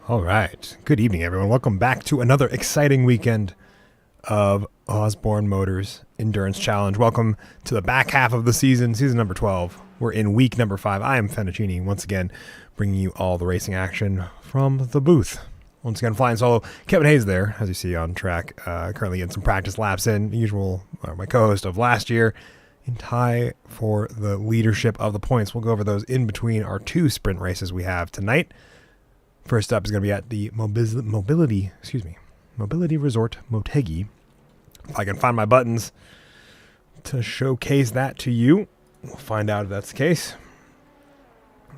All right. Good evening, everyone. Welcome back to another exciting weekend of Osborne Motors Endurance Challenge. Welcome to the back half of the season number 12. We're in week number 5. I am Fettuccini, once again, bringing you all the racing action from the booth. Once again, flying solo. Kevin Hayes there, as you see on track, currently getting some practice laps in. My co-host of last year, in tie for the leadership of the points. We'll go over those in between our 2 sprint races we have tonight. First up is going to be at the Mobility Resort Motegi. If I can find my buttons to showcase that to you, we'll find out if that's the case.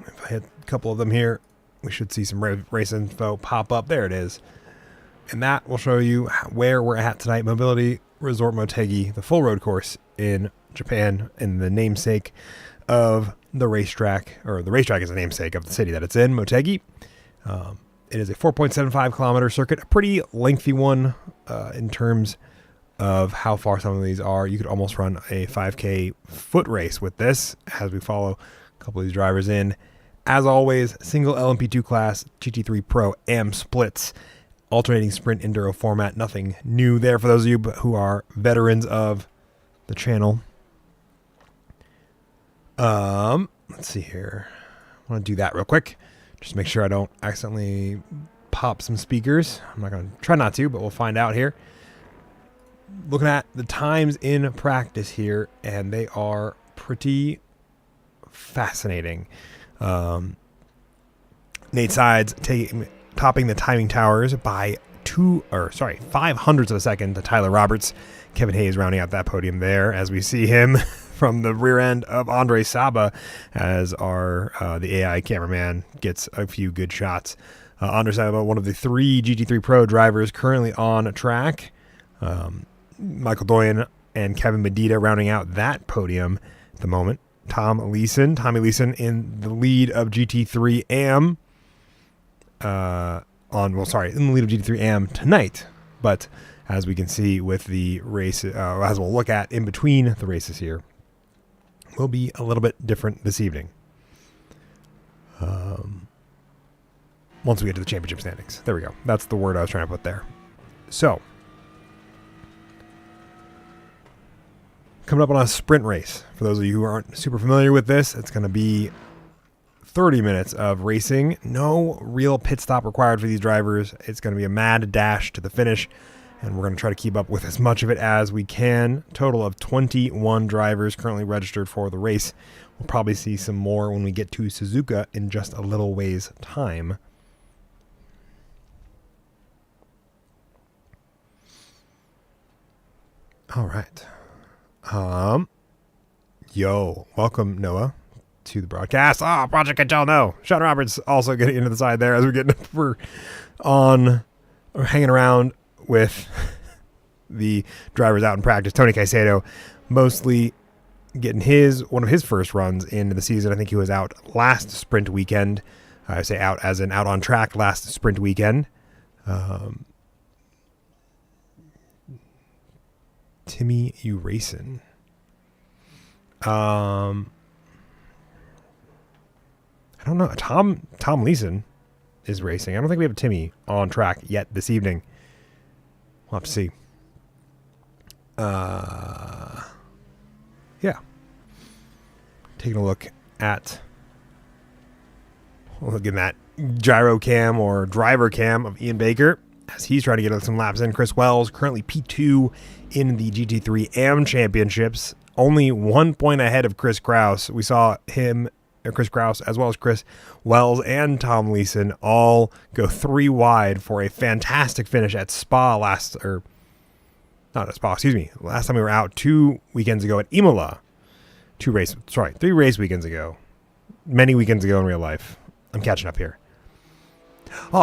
If I hit a couple of them here, we should see some race info pop up. There it is. And that will show you where we're at tonight. Mobility Resort Motegi, the full road course in Japan, and the namesake of the racetrack, or the racetrack is the namesake of the city that it's in, Motegi. It is a 4.75 kilometer circuit, a pretty lengthy one in terms of how far some of these are. You could almost run a 5K foot race with this as we follow a couple of these drivers in. As always, single LMP2 class, GT3 Pro AM splits, alternating sprint enduro format. Nothing new there for those of you who are veterans of the channel. Let's see here. I want to do that real quick. Just make sure I don't accidentally pop some speakers. I'm not going to try not to, but we'll find out here. Looking at the times in practice here, and they are pretty fascinating. Nate Sides topping the timing towers by 5 hundredths of a second to Tyler Roberts. Kevin Hayes rounding out that podium there as we see him from the rear end of Andre Saba as the AI cameraman gets a few good shots. Andre Saba, one of the 3 GT3 Pro drivers currently on track. Michael Doyen and Kevin Medina rounding out that podium at the moment. Tommy Leeson in the lead of GT3 AM. In the lead of GT3 AM tonight, but as we can see with the race, as we'll look at in between the races here, will be a little bit different this evening. Once we get to the championship standings. There we go. That's the word I was trying to put there. So, coming up on a sprint race. For those of you who aren't super familiar with this, it's going to be 30 minutes of racing. No real pit stop required for these drivers. It's going to be a mad dash to the finish, and we're going to try to keep up with as much of it as we can. Total of 21 drivers currently registered for the race. We'll probably see some more when we get to Suzuka in just a little ways time. All right. Welcome, Noah, to the broadcast. Project Can Tell No. Sean Roberts also getting into the side there as we're hanging around with the drivers out in practice. Tony Caicedo mostly getting one of his first runs into the season. I think he was out last sprint weekend. I say out as in out on track last sprint weekend. Timmy Uracin. I don't know. Tom Leeson is racing. I don't think we have a Timmy on track yet this evening. We'll have to see. Yeah. Taking a look at that gyro cam or driver cam of Ian Baker as he's trying to get some laps in. Chris Wells currently P2 in the GT3 AM Championships. Only 1 point ahead of Chris Kraus. We saw Chris Kraus as well as Chris Wells and Tom Leeson all go 3 wide for a fantastic finish at Spa last time we were out 2 weekends ago at Imola. 3 race weekends ago. Many weekends ago in real life. I'm catching up here.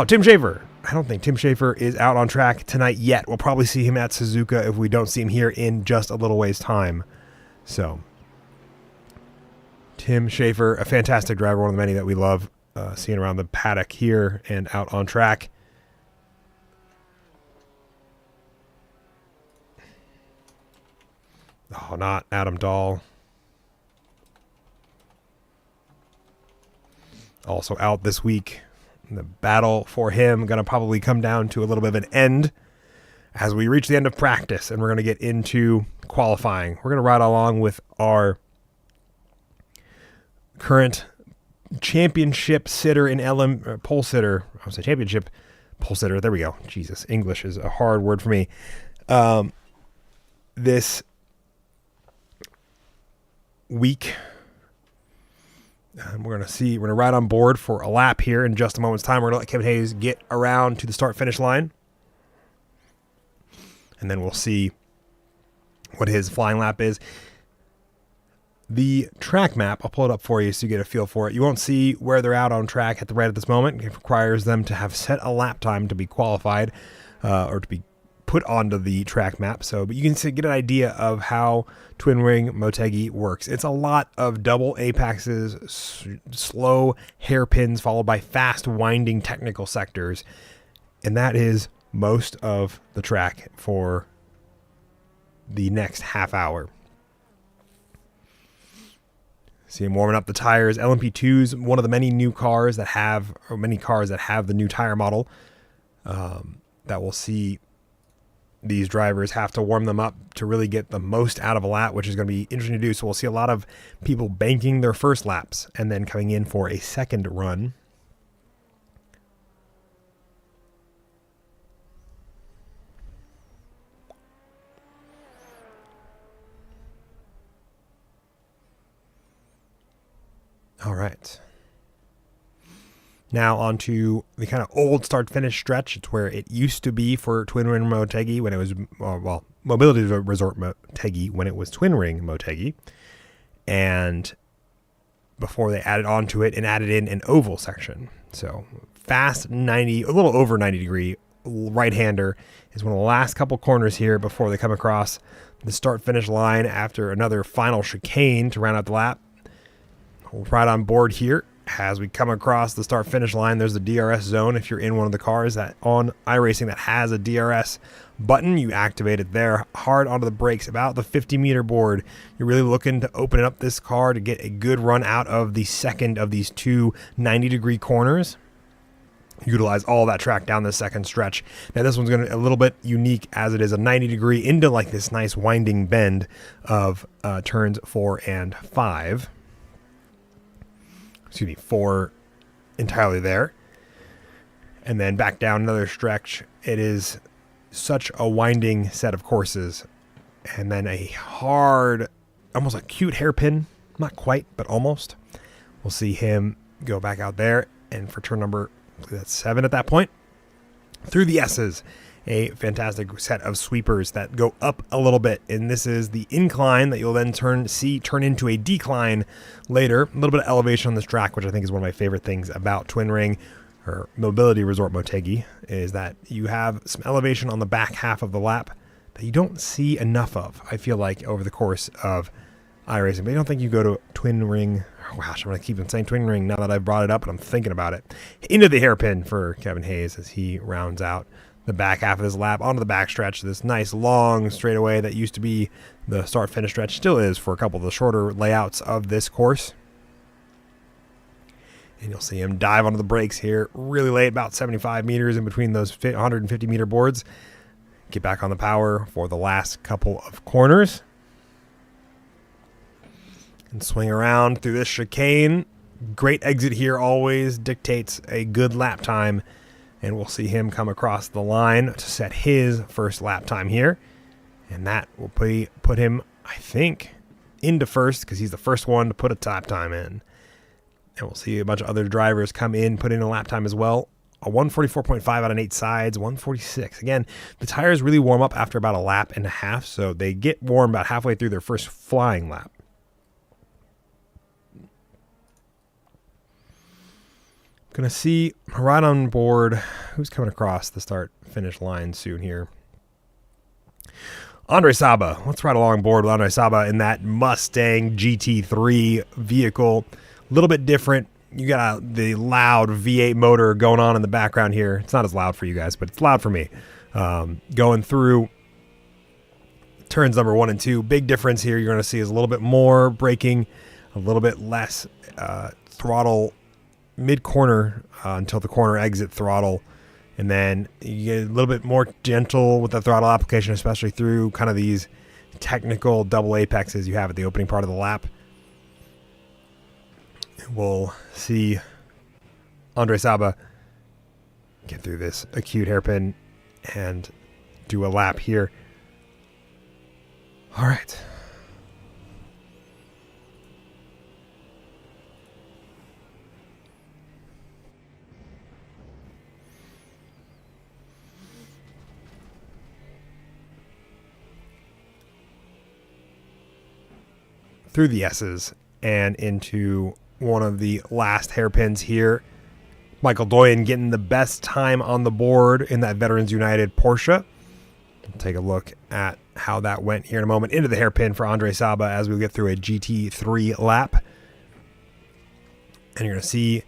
Tim Schaefer. I don't think Tim Schaefer is out on track tonight yet. We'll probably see him at Suzuka if we don't see him here in just a little ways time. So, Tim Schaefer, a fantastic driver, one of the many that we love seeing around the paddock here and out on track. Not Adam Dahl. Also out this week. The battle for him going to probably come down to a little bit of an end as we reach the end of practice, and we're going to get into qualifying. We're going to ride along with our current championship sitter in pole sitter. I was a championship pole sitter. There we go. Jesus, English is a hard word for me. This week, we're going to ride on board for a lap here in just a moment's time. We're going to let Kevin Hayes get around to the start-finish line, and then we'll see what his flying lap is. The track map, I'll pull it up for you so you get a feel for it. You won't see where they're out on track at this moment. It requires them to have set a lap time to be qualified or to be put onto the track map. But you can get an idea of how twin ring Motegi works. It's a lot of double apexes, slow hairpins followed by fast winding technical sectors. And that is most of the track for the next half hour. See him warming up the tires. LMP2's one of the many cars that have the new tire model that we'll see these drivers have to warm them up to really get the most out of a lap, which is going to be interesting to do. So we'll see a lot of people banking their first laps and then coming in for a second run. All right. Now onto the kind of old start-finish stretch. It's where it used to be for Twin Ring Motegi when it was, Mobility Resort Motegi when it was Twin Ring Motegi. And before they added onto it and added in an oval section. So fast 90, a little over 90 degree right-hander is one of the last couple corners here before they come across the start-finish line after another final chicane to round out the lap. We'll ride on board here. As we come across the start-finish line, there's the DRS zone. If you're in one of the cars that on iRacing that has a DRS button, you activate it there. Hard onto the brakes, about the 50-meter board. You're really looking to open up this car to get a good run out of the second of these two 90-degree corners. Utilize all that track down the second stretch. Now this one's going to a little bit unique as it is a 90-degree into like this nice winding bend of turns 4 and 5. 4 entirely there. And then back down another stretch. It is such a winding set of courses. And then a hard, almost a cute hairpin. Not quite, but almost. We'll see him go back out there. And for turn number, that's 7 at that point. Through the S's. A fantastic set of sweepers that go up a little bit, and this is the incline that you'll then turn into a decline later. A little bit of elevation on this track, which I think is one of my favorite things about Twin Ring or Mobility Resort Motegi, is that you have some elevation on the back half of the lap that you don't see enough of, I feel like, over the course of iRacing. But I don't think you go to Twin Ring. Oh, gosh, I'm going to keep on saying Twin Ring now that I've brought it up and I'm thinking about it. Into the hairpin for Kevin Hayes as he rounds out the back half of this lap onto the back stretch. This nice long straightaway that used to be the start-finish stretch, still is for a couple of the shorter layouts of this course. And you'll see him dive onto the brakes here really late, about 75 meters in between those 150-meter boards. Get back on the power for the last couple of corners. And swing around through this chicane. Great exit here always dictates a good lap time. And we'll see him come across the line to set his first lap time here. And that will put him, I think, into first because he's the first one to put a lap time in. And we'll see a bunch of other drivers come in, put in a lap time as well. A 144.5 out on 8 sides, 146. Again, the tires really warm up after about a lap and a half, so they get warm about halfway through their first flying lap. Going to see right on board who's coming across the start-finish line soon here. Andre Saba. Let's ride along board with Andre Saba in that Mustang GT3 vehicle. A little bit different. You got the loud V8 motor going on in the background here. It's not as loud for you guys, but it's loud for me. Going through turns number 1 and 2. Big difference here you're going to see is a little bit more braking, a little bit less throttle mid-corner until the corner exit throttle. And then you get a little bit more gentle with the throttle application, especially through kind of these technical double apexes you have at the opening part of the lap. We'll see Andre Saba get through this acute hairpin and do a lap here. All right. Through the S's and into one of the last hairpins here. Michael Doyen getting the best time on the board in that Veterans United Porsche. We'll take a look at how that went here in a moment. Into the hairpin for Andre Saba as we get through a GT3 lap. And you're going to see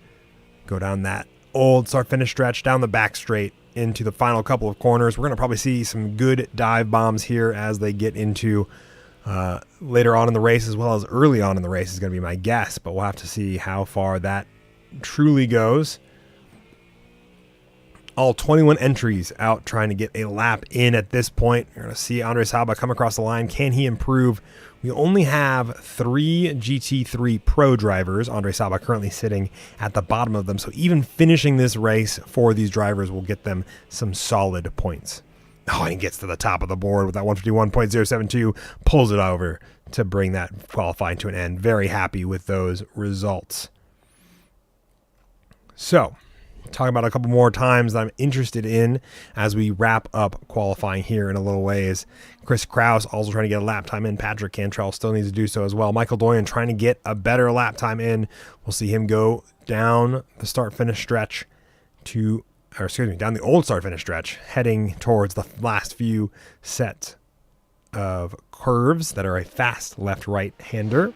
go down that old start-finish stretch, down the back straight into the final couple of corners. We're going to probably see some good dive bombs here as they get into later on in the race, as well as early on in the race is going to be my guess, but we'll have to see how far that truly goes. All 21 entries out trying to get a lap in at this point. You're going to see Andre Saba come across the line. Can he improve? We only have 3 GT3 Pro drivers. Andre Saba currently sitting at the bottom of them, so even finishing this race for these drivers will get them some solid points. Oh, and he gets to the top of the board with that 151.072, pulls it over to bring that qualifying to an end. Very happy with those results. So, talking about a couple more times that I'm interested in as we wrap up qualifying here in a little ways. Chris Kraus also trying to get a lap time in. Patrick Cantrell still needs to do so as well. Michael Doyen trying to get a better lap time in. We'll see him go down the start-finish stretch down the old start-finish stretch, heading towards the last few sets of curves that are a fast left-right hander.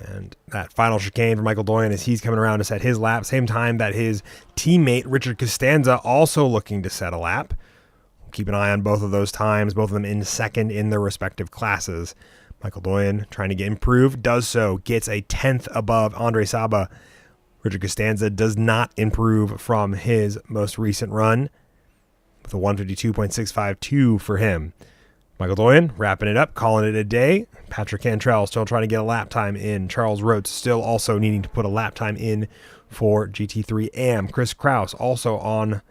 And that final chicane for Michael Doyen as he's coming around to set his lap, same time that his teammate Richard Costanza also looking to set a lap. Keep an eye on both of those times, both of them in second in their respective classes. Michael Doyen trying to get improved, does so, gets a 10th above Andre Saba. Richard Costanza does not improve from his most recent run with a 152.652 for him. Michael Doyen wrapping it up, calling it a day. Patrick Cantrell still trying to get a lap time in. Charles Rhodes still also needing to put a lap time in for GT3 AM. Chris Kraus also on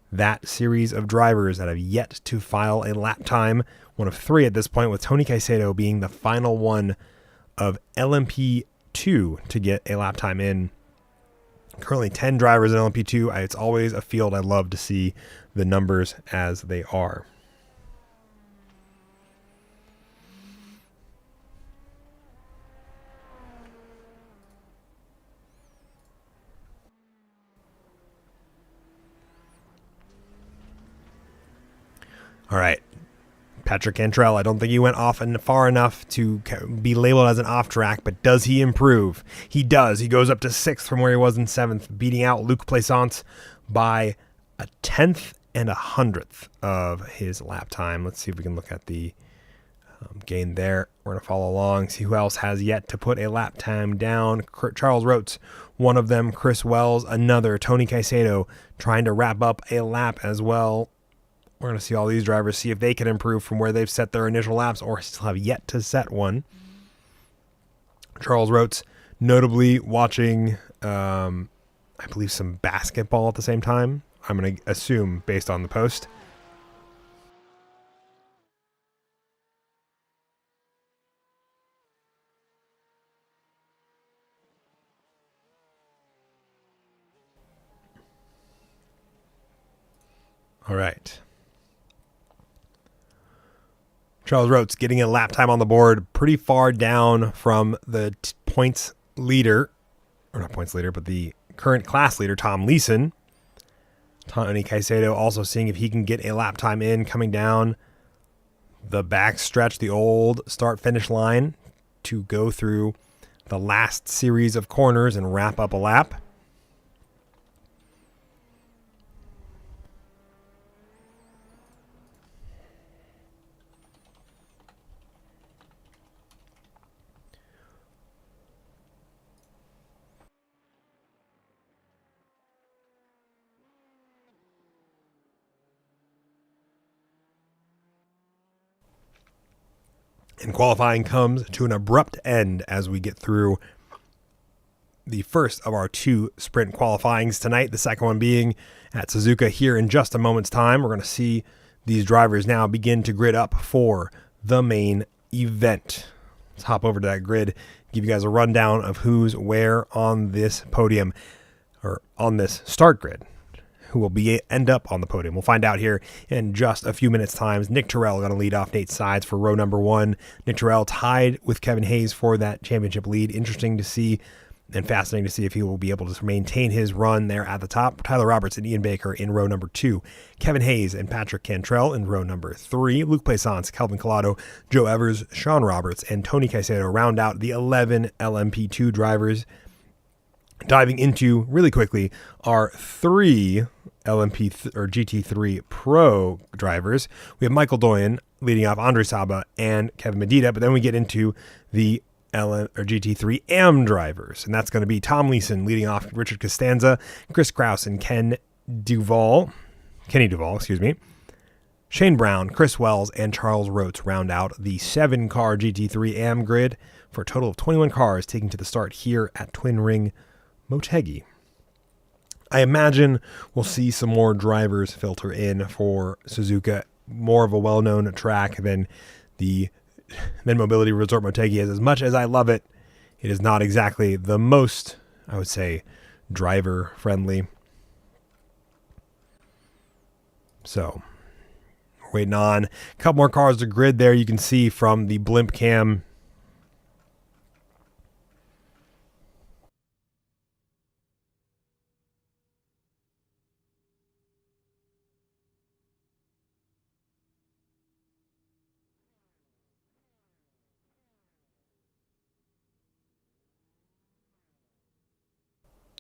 that series of drivers that have yet to file a lap time. One of 3 at this point, with Tony Caicedo being the final one of LMP2 to get a lap time in. Currently 10 drivers in LMP2. It's always a field I love to see the numbers as they are. All right, Patrick Cantrell, I don't think he went off and far enough to be labeled as an off track, but does he improve? He does. He goes up to 6th from where he was in 7th, beating out Luc Plaisance by a 10th and a 100th of his lap time. Let's see if we can look at the gain there. We're going to follow along, see who else has yet to put a lap time down. Charles Rhodes, one of them. Chris Wells, another. Tony Caicedo trying to wrap up a lap as well. We're going to see all these drivers, see if they can improve from where they've set their initial laps or still have yet to set one. Charles Rhodes, notably watching, I believe, some basketball at the same time. I'm going to assume based on the post. All right. Charles Rhodes getting a lap time on the board pretty far down from the points leader, or not points leader, but the current class leader, Tom Leeson. Tony Caicedo also seeing if he can get a lap time in, coming down the back stretch, the old start-finish line, to go through the last series of corners and wrap up a lap. And qualifying comes to an abrupt end as we get through the first of our 2 sprint qualifyings tonight, the second one being at Suzuka here in just a moment's time. We're going to see these drivers now begin to grid up for the main event. Let's hop over to that grid, give you guys a rundown of who's where on this podium, or on this start grid, who will end up on the podium. We'll find out here in just a few minutes' time. Nick Terrell going to lead off Nate Sides for row number 1. Nick Terrell tied with Kevin Hayes for that championship lead. Interesting to see and fascinating to see if he will be able to maintain his run there at the top. Tyler Roberts and Ian Baker in row number 2. Kevin Hayes and Patrick Cantrell in row number 3. Luke Plaisance, Kelvin Collado, Joe Evers, Sean Roberts, and Tony Caicedo round out the 11 LMP2 drivers. Diving into really quickly our 3 or GT3 Pro drivers. We have Michael Doyen leading off Andre Saba and Kevin Medina, but then we get into the GT3 AM drivers, and that's going to be Tom Leeson leading off Richard Costanza, Chris Kraus and Kenny Duval, Shane Brown, Chris Wells, and Charles Rotes round out the 7-car GT3 AM grid for a total of 21 cars taking to the start here at Twin Ring Motegi. I imagine we'll see some more drivers filter in for Suzuka, more of a well-known track than Mobility Resort Motegi is. As much as I love it, it is not exactly the most, I would say, driver-friendly. So, we're waiting on a couple more cars to grid there. You can see from the blimp cam.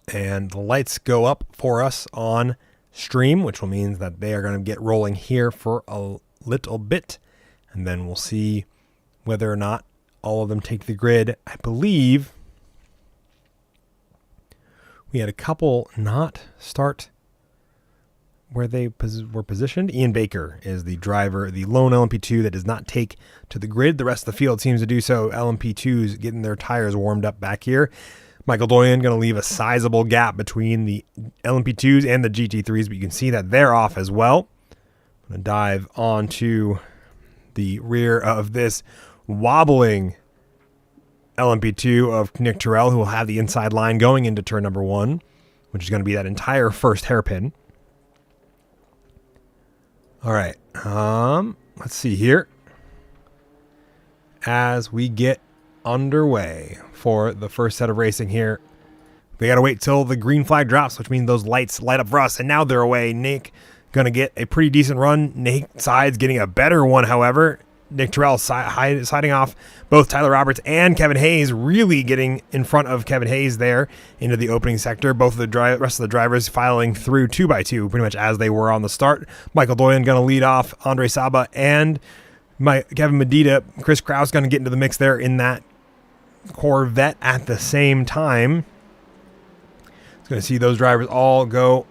And the lights go up for us on stream, which will mean that they are going to get rolling here for a little bit. And then we'll see whether or not all of them take the grid. I believe we had a couple not start where they were positioned. Ian Baker is the driver, the lone LMP2 that does not take to the grid. The rest of the field seems to do so. LMP2s getting their tires warmed up back here. Michael Doyen going to leave a sizable gap between the LMP2s and the GT3s, but you can see that they're off as well. I'm going to dive onto the rear of this wobbling LMP2 of Nick Terrell, who will have the inside line going into turn number 1, which is going to be that entire first hairpin. All right, let's see here as we get underway for the first set of racing here. We got to wait till the green flag drops, which means those lights light up for us, and now they're away. Nick going to get a pretty decent run. Nate Sides getting a better one, however. Nick Terrell siding off both Tyler Roberts and Kevin Hayes, really getting in front of Kevin Hayes there into the opening sector. Both of the rest of the drivers filing through 2x2 pretty much as they were on the start. Michael Doyen going to lead off Andre Saba and Kevin Medina. Chris Kraus going to get into the mix there in that Corvette at the same time. It's going to see those drivers all go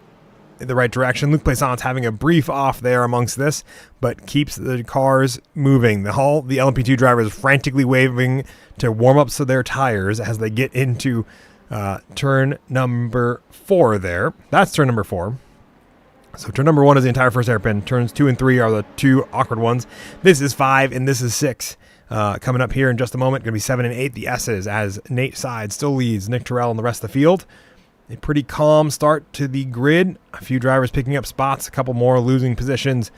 in the right direction. Luke Plaisance having a brief off there amongst this, but keeps the cars moving. The LMP2 drivers frantically waving to warm up their tires as they get into turn number 4 there. That's turn number 4. So turn number 1 is the entire first hairpin. Turns 2 and 3 are the 2 awkward ones. This is 5 and this is 6. Coming up here in just a moment, going to be 7 and 8, the S's, as Nate Sides still leads Nick Terrell and the rest of the field. A pretty calm start to the grid. A few drivers picking up spots, a couple more losing positions.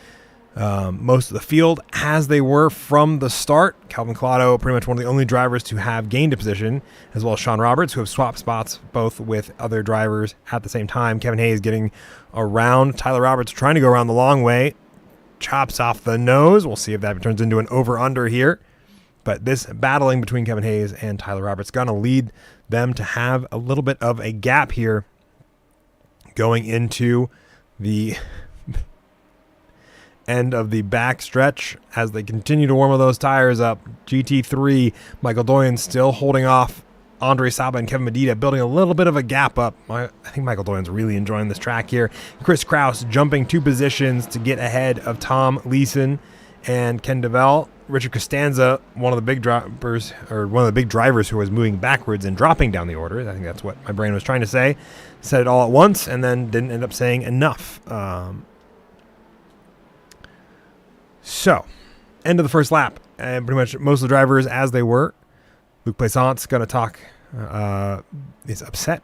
Most of the field as they were from the start. Kelvin Collado, pretty much one of the only drivers to have gained a position, as well as Sean Roberts, who have swapped spots both with other drivers at the same time. Kevin Hayes getting around. Tyler Roberts trying to go around the long way. Chops off the nose. We'll see if that turns into an over-under here. But this battling between Kevin Hayes and Tyler Roberts going to lead them to have a little bit of a gap here going into the end of the back stretch as they continue to warm those tires up. GT3, Michael Doyen still holding off Andre Saba and Kevin Medina, building a little bit of a gap up. I think Michael Doyen's really enjoying this track here. Chris Kraus jumping 2 positions to get ahead of Tom Leeson and Ken DeVell. Richard Costanza, one of the big drivers, who was moving backwards and dropping down the order. I think that's what my brain was trying to say. Said it all at once and then didn't end up saying enough. So, end of the first lap. And pretty much most of the drivers as they were. Luc Plaisant's going to talk, is upset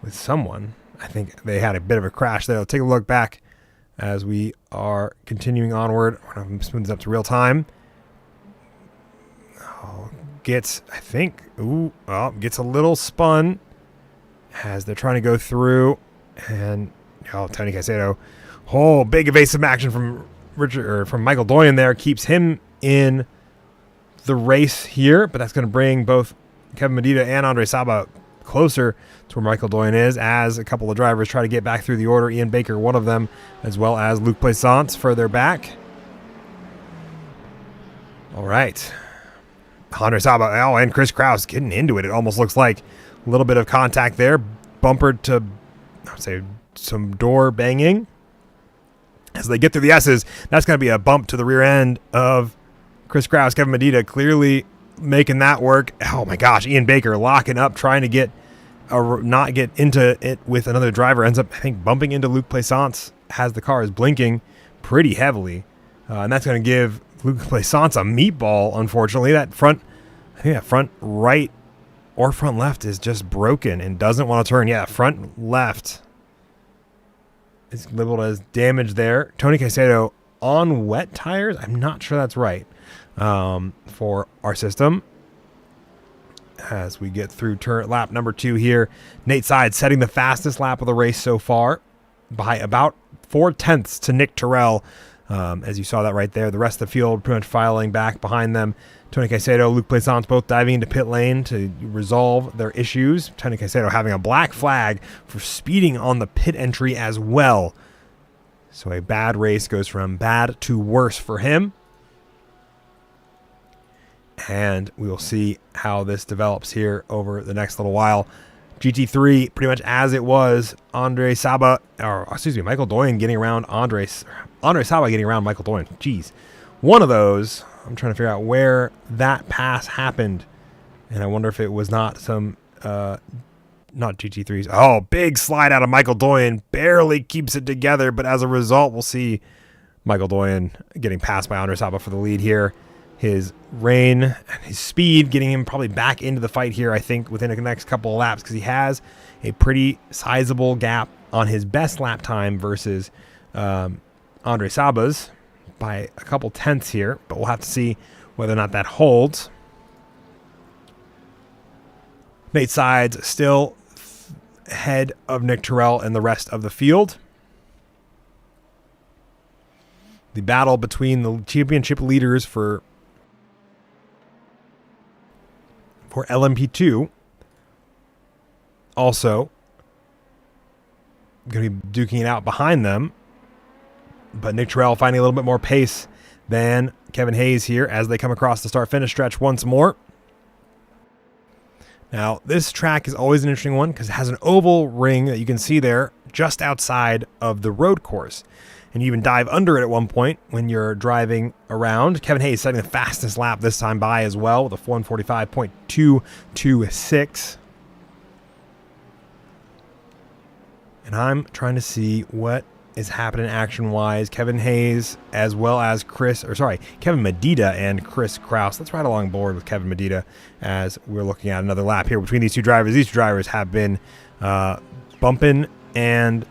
with someone. I think they had a bit of a crash there. Let's take a look back as we are continuing onward. We're going to smooth this up to real time. Gets a little spun as they're trying to go through. And, Tony Caicedo. Big evasive action from Michael Doyen there. Keeps him in the race here. But that's going to bring both Kevin Medina and Andre Saba closer to where Michael Doyen is, as a couple of drivers try to get back through the order. Ian Baker, one of them, as well as Luc Plaisant further back. All right. Andre Saba, and Chris Kraus getting into it. It almost looks like a little bit of contact there. Bumper to, some door banging. As they get through the S's, that's going to be a bump to the rear end of Chris Kraus. Kevin Medina clearly making that work. Oh my gosh, Ian Baker locking up, trying to not get into it with another driver. Ends up, I think, bumping into Luc Plaisant as the car is blinking pretty heavily. And that's going to give Luc Plaisant a meatball, unfortunately. That front right or front left is just broken and doesn't want to turn. Yeah, front left is labeled as damage there. Tony Caicedo on wet tires. I'm not sure that's right for our system. As we get through lap number 2 here, Nate Side setting the fastest lap of the race so far by about 4/10 to Nick Terrell. As you saw that right there, the rest of the field pretty much filing back behind them. Tony Caicedo, Luc Plaisant both diving into pit lane to resolve their issues. Tony Caicedo having a black flag for speeding on the pit entry as well. So a bad race goes from bad to worse for him. And we will see how this develops here over the next little while. GT3, pretty much as it was. Michael Doyen getting around Andre Saba getting around Michael Doyen. Jeez. One of those, I'm trying to figure out where that pass happened. And I wonder if it was not some, not GT3s. Big slide out of Michael Doyen. Barely keeps it together. But as a result, we'll see Michael Doyen getting passed by Andre Saba for the lead here. His reign and his speed getting him probably back into the fight here, I think, within the next couple of laps, because he has a pretty sizable gap on his best lap time versus Andre Saba's by a couple tenths here, but we'll have to see whether or not that holds. Nate Sides still ahead of Nick Terrell and the rest of the field. The battle between the championship leaders for LMP2 also going to be duking it out behind them. But Nick Terrell finding a little bit more pace than Kevin Hayes here as they come across the start-finish stretch once more. Now, this track is always an interesting one because it has an oval ring that you can see there just outside of the road course. And you even dive under it at one point when you're driving around. Kevin Hayes setting the fastest lap this time by as well with a 1:45.226. And I'm trying to see what is happening action-wise. Kevin Hayes as well as Kevin Medina and Chris Kraus. Let's ride along board with Kevin Medina as we're looking at another lap here between these two drivers. These two drivers have been bumping and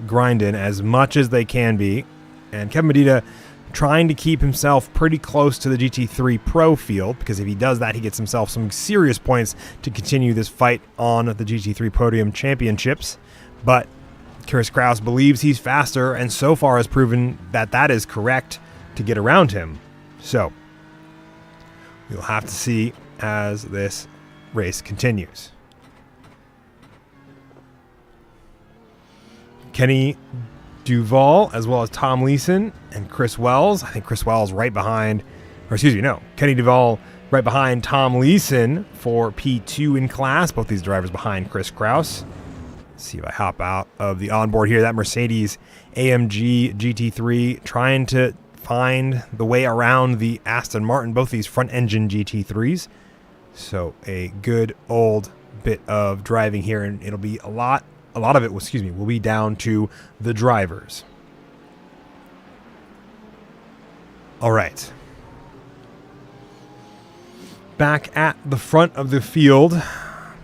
grinding as much as they can be, and Kevin Medina trying to keep himself pretty close to the GT3 Pro field, because if he does that, he gets himself some serious points to continue this fight on the GT3 Podium Championships. But Chris Kraus believes he's faster, and so far has proven that that is correct to get around him. So we'll have to see as this race continues. Kenny Duval, as well as Tom Leeson and Chris Wells. I think Chris Wells Kenny Duval right behind Tom Leeson for P2 in class. Both these drivers behind Chris Kraus. Let's see if I hop out of the onboard here. That Mercedes AMG GT3 trying to find the way around the Aston Martin, both these front-engine GT3s. So a good old bit of driving here, and it'll be a lot of it, will be down to the drivers. All right. Back at the front of the field,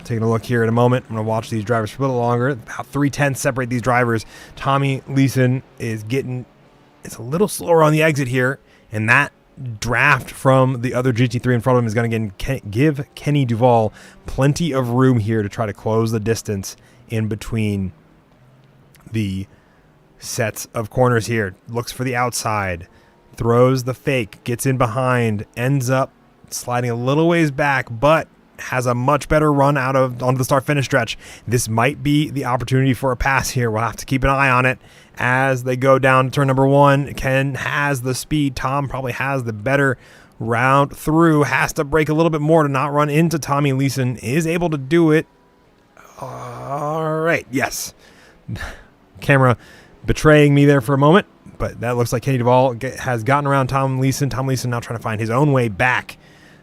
taking a look here in a moment. I'm going to watch these drivers for a little longer. About 0.3 separate these drivers. Tommy Leeson is it's a little slower on the exit here, and that draft from the other GT3 in front of him is going to give Kenny Duval plenty of room here to try to close the distance in between the sets of corners here. Looks for the outside, throws the fake, gets in behind, ends up sliding a little ways back, but has a much better run onto the start-finish stretch. This might be the opportunity for a pass here. We'll have to keep an eye on it as they go down to turn number 1. Ken has the speed. Tom probably has the better route through. Has to brake a little bit more to not run into Tommy Leeson. Is able to do it. All right. Yes. Camera betraying me there for a moment, but that looks like Kenny Duval has gotten around Tom Leeson. Tom Leeson now trying to find his own way back,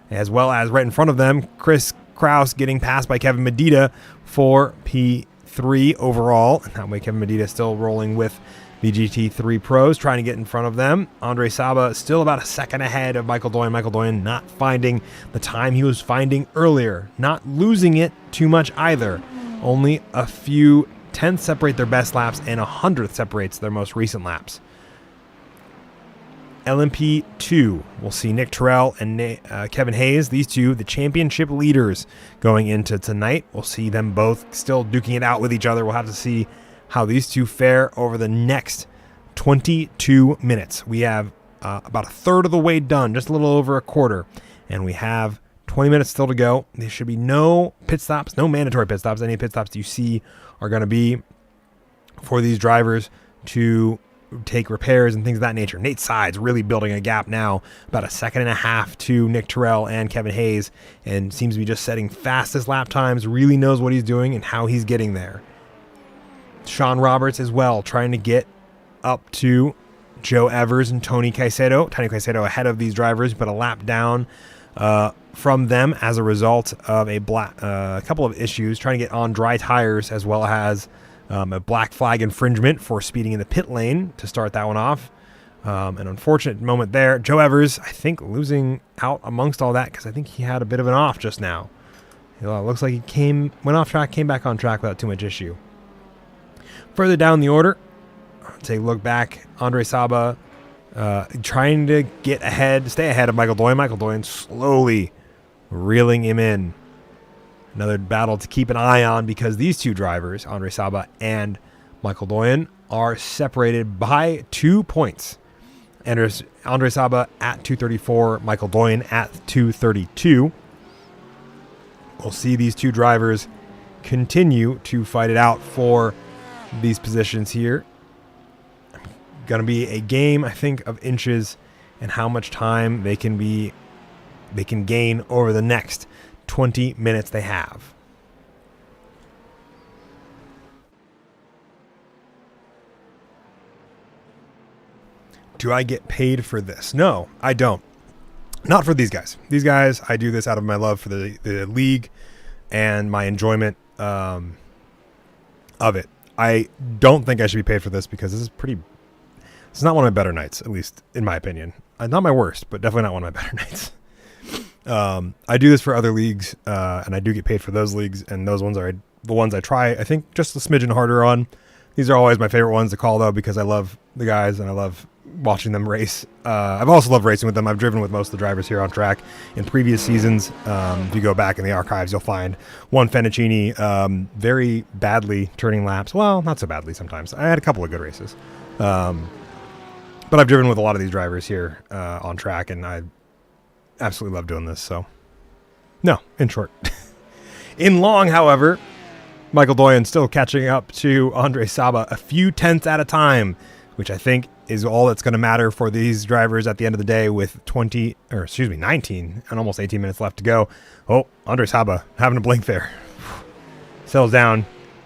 as well as right in front of them, Chris Kraus getting passed by Kevin Medina for P3 overall. That way Kevin Medina still rolling with the GT3 pros, trying to get in front of them. Andre Saba still about a second ahead of Michael Doyen. Michael Doyen not finding the time he was finding earlier. Not losing it too much either. Only a few tenths separate their best laps, and 100th separates their most recent laps. LMP2, we'll see Nick Terrell and Kevin Hayes, these two, the championship leaders going into tonight. We'll see them both still duking it out with each other. We'll have to see how these two fare over the next 22 minutes. We have about a third of the way done, just a little over a quarter, and we have 20 minutes still to go. There should be no pit stops, no mandatory pit stops. Any pit stops you see are going to be for these drivers to take repairs and things of that nature. Nate Sides really building a gap now, about a second and a half to Nick Terrell and Kevin Hayes, and seems to be just setting fastest lap times, really knows what he's doing and how he's getting there. Sean Roberts as well, trying to get up to Joe Evers and Tony Caicedo. Tony Caicedo ahead of these drivers, but a lap down from them as a result of a couple of issues, trying to get on dry tires, as well as a black flag infringement for speeding in the pit lane to start that one off. An unfortunate moment there. Joe Evers, I think, losing out amongst all that because I think he had a bit of an off just now. It looks like he went off track, came back on track without too much issue. Further down the order, take a look back. Andre Saba trying to get ahead, stay ahead of Michael Doyen. Michael Doyen slowly reeling him in. Another battle to keep an eye on because these two drivers, Andre Saba and Michael Doyen, are separated by 2 points. Andre Saba at 234, Michael Doyen at 232. We'll see these two drivers continue to fight it out for these positions here. Going to be a game, I think, of inches and how much time they can gain over the next 20 minutes they have. Do I get paid for this? No, I don't. Not for these guys. These guys, I do this out of my love for the league and my enjoyment of it. I don't think I should be paid for this because it's not one of my better nights, at least in my opinion. Not my worst, but definitely not one of my better nights. I do this for other leagues, and I do get paid for those leagues, and those ones are the ones I try, I think, just a smidgen harder on. These are always my favorite ones to call, though, because I love the guys, and I love watching them race. I've also loved racing with them. I've driven with most of the drivers here on track in previous seasons. If you go back in the archives, you'll find one Fennicini very badly turning laps. Well, not so badly sometimes. I had a couple of good races. But I've driven with a lot of these drivers here on track, and I absolutely love doing this. So, no, in short. In long, however, Michael Doyen still catching up to Andre Saba a few tenths at a time, which I think is all that's going to matter for these drivers at the end of the day with 19 and almost 18 minutes left to go. Oh, Andre Saba having a blink there. Settles down.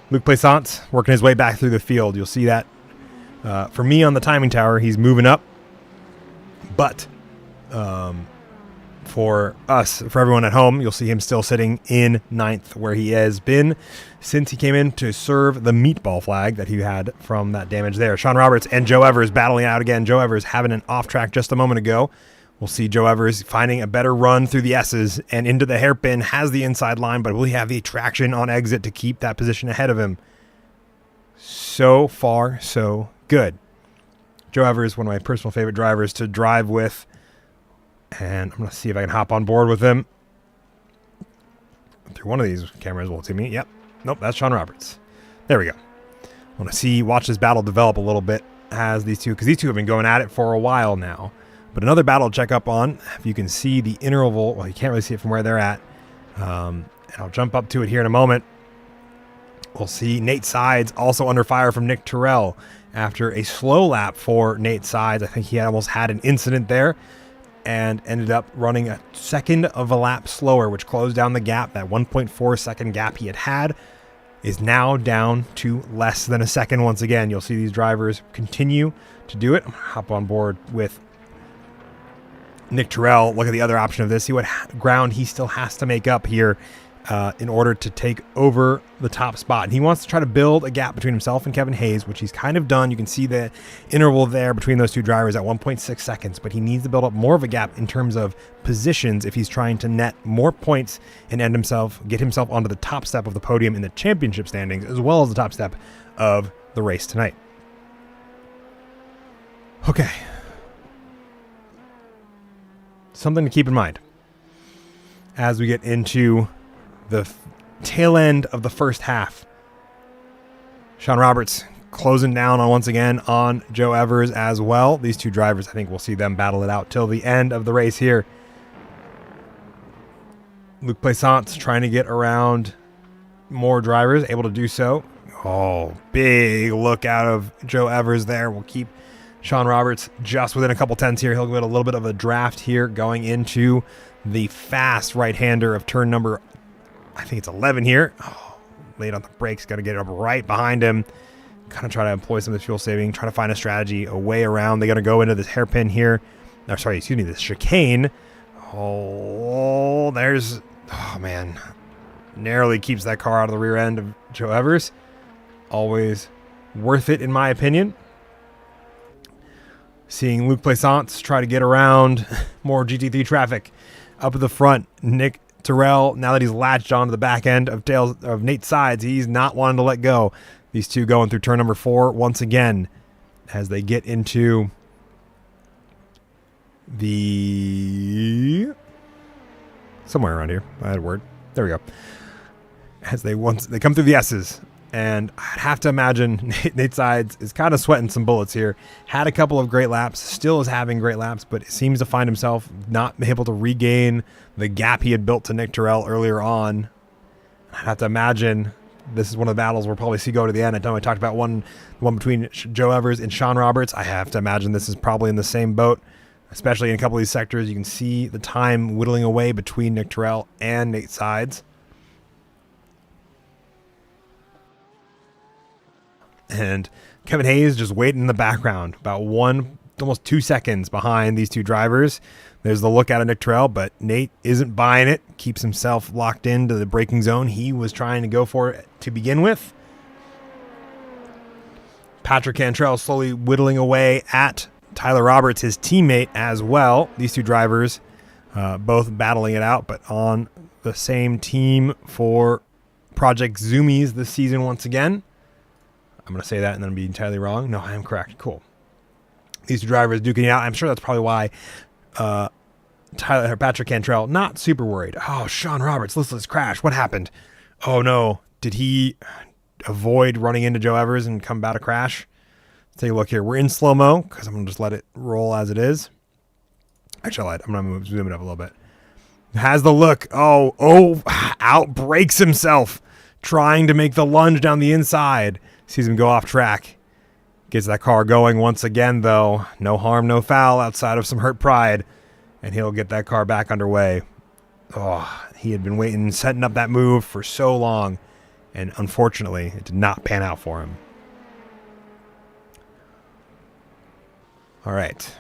Luc Plaisance working his way back through the field. You'll see that for me on the timing tower, he's moving up. But for us, for everyone at home, you'll see him still sitting in 9th where he has been since he came in to serve the meatball flag that he had from that damage there. Sean Roberts and Joe Evers battling out again. Joe Evers having an off track just a moment ago. We'll see Joe Evers finding a better run through the S's and into the hairpin, has the inside line, but will he have the traction on exit to keep that position ahead of him? So far, so good. Joe Evers, one of my personal favorite drivers to drive with. And I'm going to see if I can hop on board with him. Through one of these cameras, will it see me? Yep. Nope, that's Sean Roberts. There we go. I want to watch this battle develop a little bit as these two, because these two have been going at it for a while now. But another battle to check up on. If you can see the interval, well, you can't really see it from where they're at. And I'll jump up to it here in a moment. We'll see Nate Sides also under fire from Nick Terrell after a slow lap for Nate Sides. I think he almost had an incident there and ended up running a second of a lap slower, which closed down the gap. That 1.4 second gap he had is now down to less than a second once again. You'll see these drivers continue to do it. I'm going to hop on board with Nick Terrell. Look at the other option of this. See what ground he still has to make up here in order to take over the top spot. And he wants to try to build a gap between himself and Kevin Hayes, which he's kind of done. You can see the interval there between those two drivers at 1.6 seconds, but he needs to build up more of a gap in terms of positions if he's trying to net more points and get himself onto the top step of the podium in the championship standings, as well as the top step of the race tonight. Okay. Something to keep in mind as we get into the tail end of the first half. Sean Roberts closing down once again on Joe Evers as well. These two drivers, I think we'll see them battle it out till the end of the race here. Luc Plaisance trying to get around more drivers, able to do so. Oh, big look out of Joe Evers there. We'll keep Sean Roberts just within a couple tenths here. He'll get a little bit of a draft here going into the fast right-hander of turn number, I think it's 11 here. Oh, late on the brakes. Got to get up right behind him. Kind of try to employ some of the fuel saving. Try to find a strategy, a way around. They got to go into this hairpin here. Or sorry, excuse me, this chicane. Oh, man. Narrowly keeps that car out of the rear end of Joe Evers. Always worth it, in my opinion. Seeing Luc Plaisance try to get around more GT3 traffic. Up at the front, Nick Terrell, now that he's latched onto the back end of Nate Sides, he's not wanting to let go. These two going through turn number 4 once again as they get into the... somewhere around here. I had a word. There we go. As they come through the S's. And I'd have to imagine Nate Sides is kind of sweating some bullets here. Had a couple of great laps, still is having great laps, but seems to find himself not able to regain the gap he had built to Nick Terrell earlier on. I'd have to imagine this is one of the battles we'll probably see go to the end. I know I talked about one between Joe Evers and Sean Roberts. I have to imagine this is probably in the same boat, especially in a couple of these sectors. You can see the time whittling away between Nick Terrell and Nate Sides. And Kevin Hayes just waiting in the background, about almost 2 seconds behind these two drivers. There's the look out of Nick Terrell, but Nate isn't buying it, keeps himself locked into the braking zone he was trying to go for it to begin with. Patrick Cantrell slowly whittling away at Tyler Roberts, his teammate as well. These two drivers both battling it out, but on the same team for Project Zoomies this season once again. I'm going to say that and then be entirely wrong. No, I am correct. Cool. These two drivers duking it out. I'm sure that's probably why Patrick Cantrell not super worried. Oh, Sean Roberts, let's crash. What happened? Oh, no. Did he avoid running into Joe Evers and come about a crash? Let's take a look here. We're in slow-mo because I'm going to just let it roll as it is. Actually, I'm going to zoom it up a little bit. Has the look. Oh, outbrakes himself trying to make the lunge down the inside. Sees him go off track. Gets that car going once again, though. No harm, no foul outside of some hurt pride. And he'll get that car back underway. Oh, he had been waiting, setting up that move for so long. And unfortunately, it did not pan out for him. All right.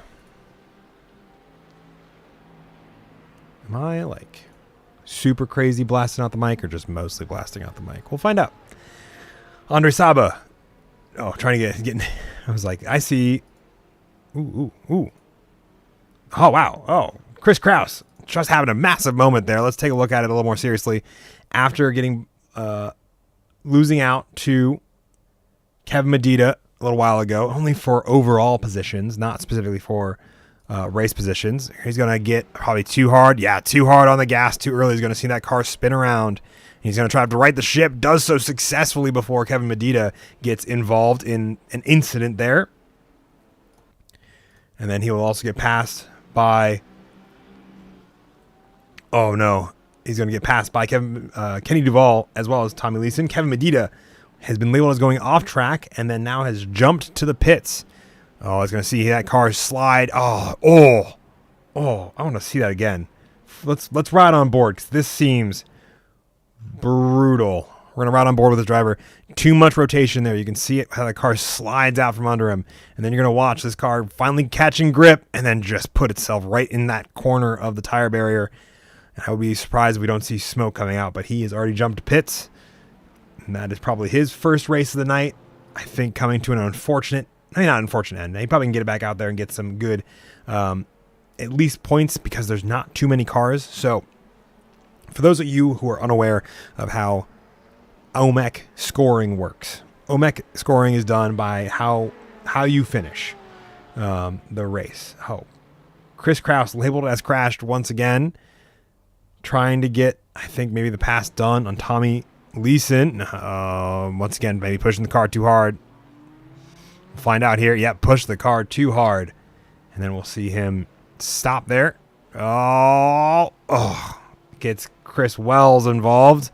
Am I like super crazy blasting out the mic or just mostly blasting out the mic? We'll find out. Andre Saba. Oh, trying to get. I was like, I see. Ooh. Oh, wow. Oh, Chris Kraus just having a massive moment there. Let's take a look at it a little more seriously. After getting losing out to Kevin Medina a little while ago, only for overall positions, not specifically for race positions. He's going to get probably too hard. Yeah, too hard on the gas too early. He's going to see that car spin around. He's going to try to right the ship, does so successfully before Kevin Medina gets involved in an incident there. And then he will also get passed by... Oh, no. He's going to get passed by Kenny Duval as well as Tommy Leeson. Kevin Medina has been labeled as going off track and then now has jumped to the pits. Oh, I was going to see that car slide. Oh, I want to see that again. Let's ride on board because this seems brutal. We're going to ride on board with this driver. Too much rotation there. You can see it, how the car slides out from under him. And then you're going to watch this car finally catching grip and then just put itself right in that corner of the tire barrier. And I would be surprised if we don't see smoke coming out. But he has already jumped to pits. And that is probably his first race of the night. I think coming to an unfortunate, not unfortunate end. He probably can get it back out there and get some good, at least points because there's not too many cars. So for those of you who are unaware of how OMEC scoring works, OMEC scoring is done by how you finish the race. Oh, Chris Kraus labeled as crashed once again, trying to get, I think, maybe the pass done on Tommy Leeson. Once again, maybe pushing the car too hard. We'll find out here. Yep, push the car too hard. And then we'll see him stop there. Oh, gets Chris Wells involved.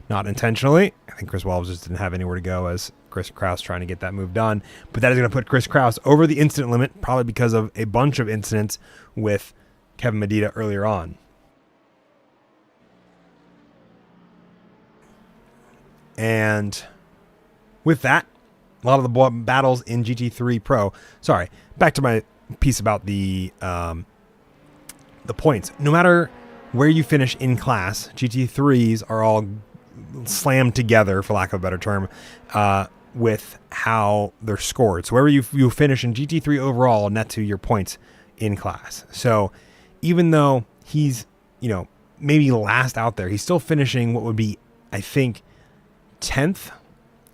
Not intentionally. I think Chris Wells just didn't have anywhere to go as Chris Kraus trying to get that move done. But that is going to put Chris Kraus over the incident limit, probably because of a bunch of incidents with Kevin Medina earlier on. And with that, a lot of the battles in GT3 Pro. Sorry, back to my piece about the points. No matter where you finish in class, GT3s are all slammed together, for lack of a better term, with how they're scored. So wherever you finish in GT3 overall, net to your points in class. So even though he's, maybe last out there, he's still finishing what would be, I think, 10th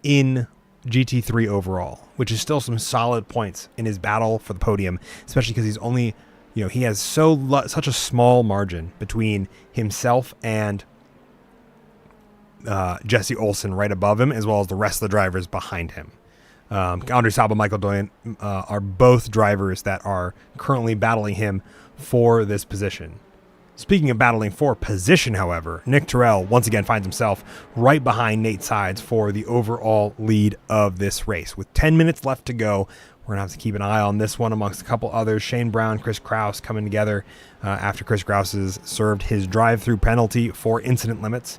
in GT3 overall, which is still some solid points in his battle for the podium, especially because he's only, he has such a small margin between himself and Jesse Olsen right above him, as well as the rest of the drivers behind him. Andre Saba, Michael Doyen are both drivers that are currently battling him for this position. Speaking of battling for position, however, Nick Terrell once again finds himself right behind Nate Sides for the overall lead of this race. With 10 minutes left to go, we're going to have to keep an eye on this one amongst a couple others. Shane Brown, Chris Kraus coming together after Chris Kraus has served his drive-through penalty for incident limits.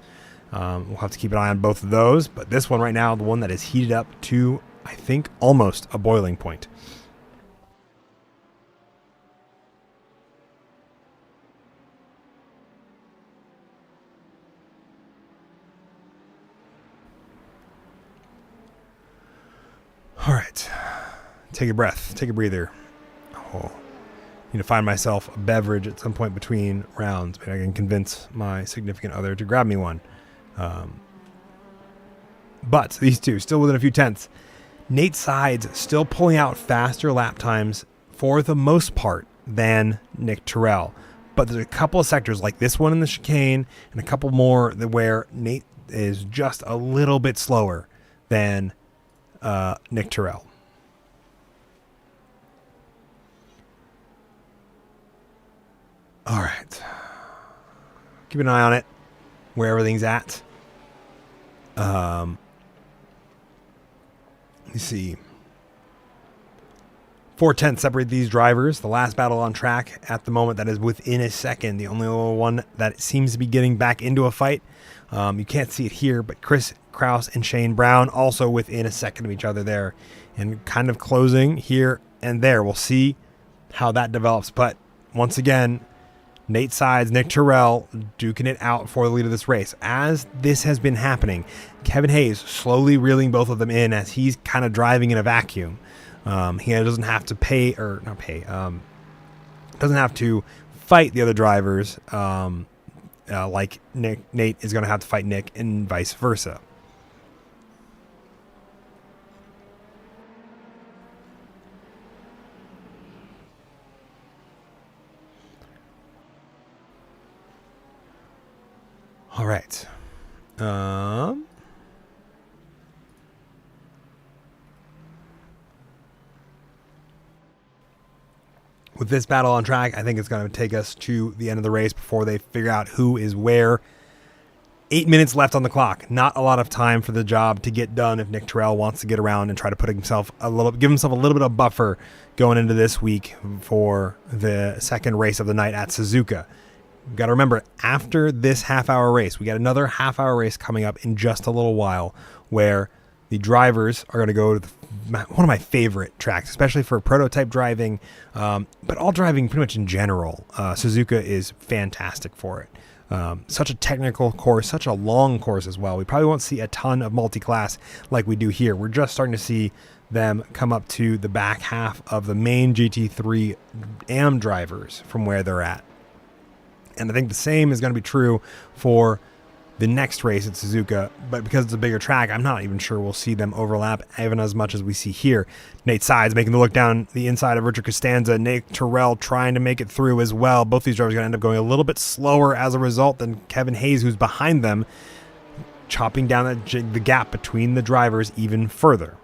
We'll have to keep an eye on both of those. But this one right now, the one that is heated up to, I think, almost a boiling point. All right, take a breath, take a breather. Oh, need to find myself a beverage at some point between rounds. Maybe I can convince my significant other to grab me one. But these two still within a few tenths. Nate Sides still pulling out faster lap times for the most part than Nick Terrell. But there's a couple of sectors like this one in the chicane and a couple more where Nate is just a little bit slower than Nick Terrell. All right. Keep an eye on it, where everything's at. Let me see. 4/10 separate these drivers. The last battle on track at the moment that is within a second. The only one that seems to be getting back into a fight. You can't see it here, but Chris Kraus and Shane Brown also within a second of each other there and kind of closing here and there. We'll see how that develops. But once again, Nate Sides, Nick Terrell duking it out for the lead of this race. As this has been happening, Kevin Hayes slowly reeling both of them in as he's kind of driving in a vacuum. He doesn't have to doesn't have to fight the other drivers like Nate is going to have to fight Nick and vice versa. All right. With this battle on track, I think it's going to take us to the end of the race before they figure out who is where. 8 minutes left on the clock. Not a lot of time for the job to get done if Nick Terrell wants to get around and try to give himself a little bit of buffer going into this week for the second race of the night at Suzuka. We've got to remember, after this half-hour race, we got another half-hour race coming up in just a little while where the drivers are going to go to one of my favorite tracks, especially for prototype driving, but all driving pretty much in general. Suzuka is fantastic for it. Such a technical course, such a long course as well. We probably won't see a ton of multi-class like we do here. We're just starting to see them come up to the back half of the main GT3 AM drivers from where they're at. And I think the same is going to be true for the next race at Suzuka, but because it's a bigger track, I'm not even sure we'll see them overlap even as much as we see here. Nate Sides making the look down the inside of Richard Costanza. Nate Terrell trying to make it through as well. Both these drivers are going to end up going a little bit slower as a result than Kevin Hayes, who's behind them, chopping down the gap between the drivers even further.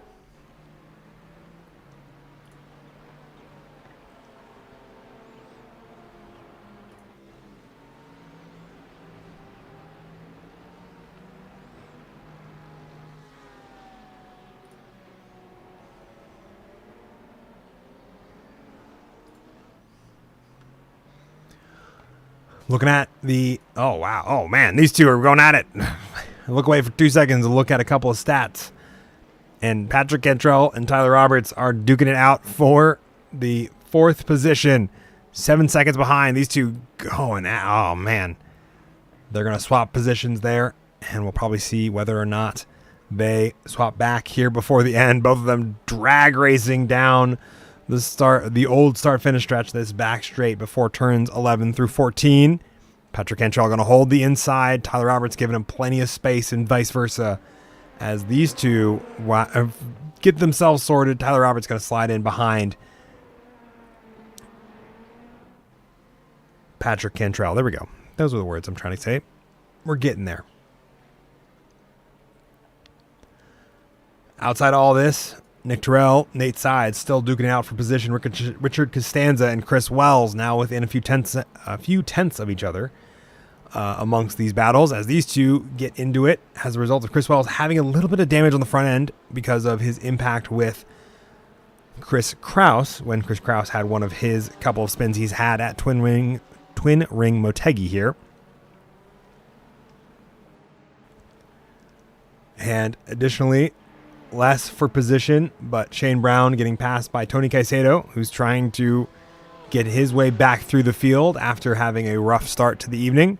Looking at oh wow, oh man, these two are going at it. Look away for 2 seconds and look at a couple of stats. And Patrick Cantrell and Tyler Roberts are duking it out for the 4th position. 7 seconds behind. These two going at, oh man. They're going to swap positions there, and we'll probably see whether or not they swap back here before the end. Both of them drag racing down the old start-finish stretch, this back straight before turns 11 through 14. Patrick Cantrell going to hold the inside. Tyler Roberts giving him plenty of space and vice versa. As these two get themselves sorted, Tyler Roberts going to slide in behind Patrick Cantrell. There we go. Those are the words I'm trying to say. We're getting there. Outside of all this, Nick Terrell, Nate Sides still duking it out for position. Richard Costanza and Chris Wells now within a few tenths of each other amongst these battles as these two get into it as a result of Chris Wells having a little bit of damage on the front end because of his impact with Chris Kraus when Chris Kraus had one of his couple of spins he's had at Twin Ring Motegi here. And additionally, less for position, but Shane Brown getting passed by Tony Caicedo, who's trying to get his way back through the field after having a rough start to the evening.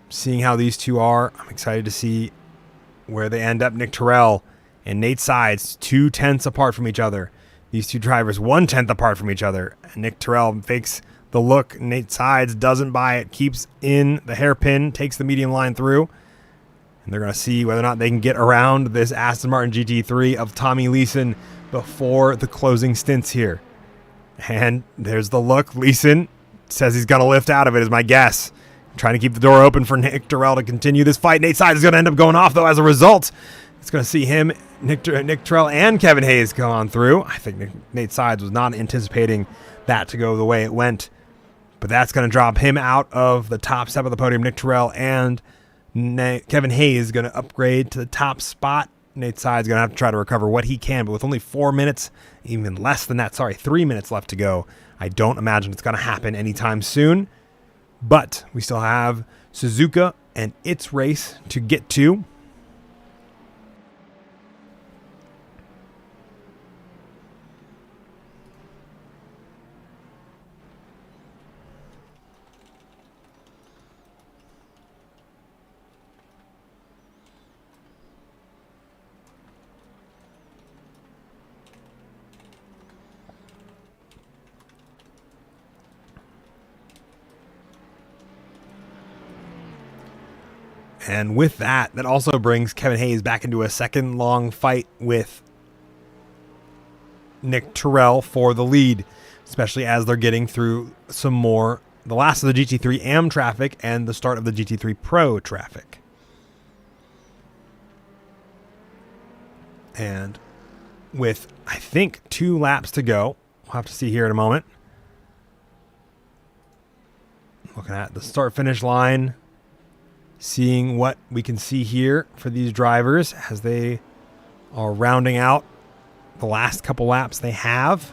Seeing how these two are, I'm excited to see where they end up. Nick Terrell and Nate Sides, 2/10 apart from each other. These two drivers, 1/10 apart from each other. And Nick Terrell fakes the look. Nate Sides doesn't buy it, keeps in the hairpin, takes the medium line through. And they're going to see whether or not they can get around this Aston Martin GT3 of Tommy Leeson before the closing stints here. And there's the look. Leeson says he's going to lift out of it, is my guess. Trying to keep the door open for Nick Terrell to continue this fight. Nate Sides is going to end up going off, though, as a result. It's going to see him, Nick Terrell, and Kevin Hayes go on through. I think Nate Sides was not anticipating that to go the way it went. But that's going to drop him out of the top step of the podium. Nick Terrell and Kevin Hayes going to upgrade to the top spot. Nate Sides going to have to try to recover what he can. But with only 4 minutes, even less than that, 3 minutes left to go, I don't imagine it's going to happen anytime soon. But we still have Suzuka and its race to get to. And with that, that also brings Kevin Hayes back into a second long fight with Nick Terrell for the lead, especially as they're getting through some more, the last of the GT3 AM traffic and the start of the GT3 Pro traffic. And with, I think, 2 laps to go, we'll have to see here in a moment. Looking at the start-finish line, seeing what we can see here for these drivers as they are rounding out the last couple laps they have.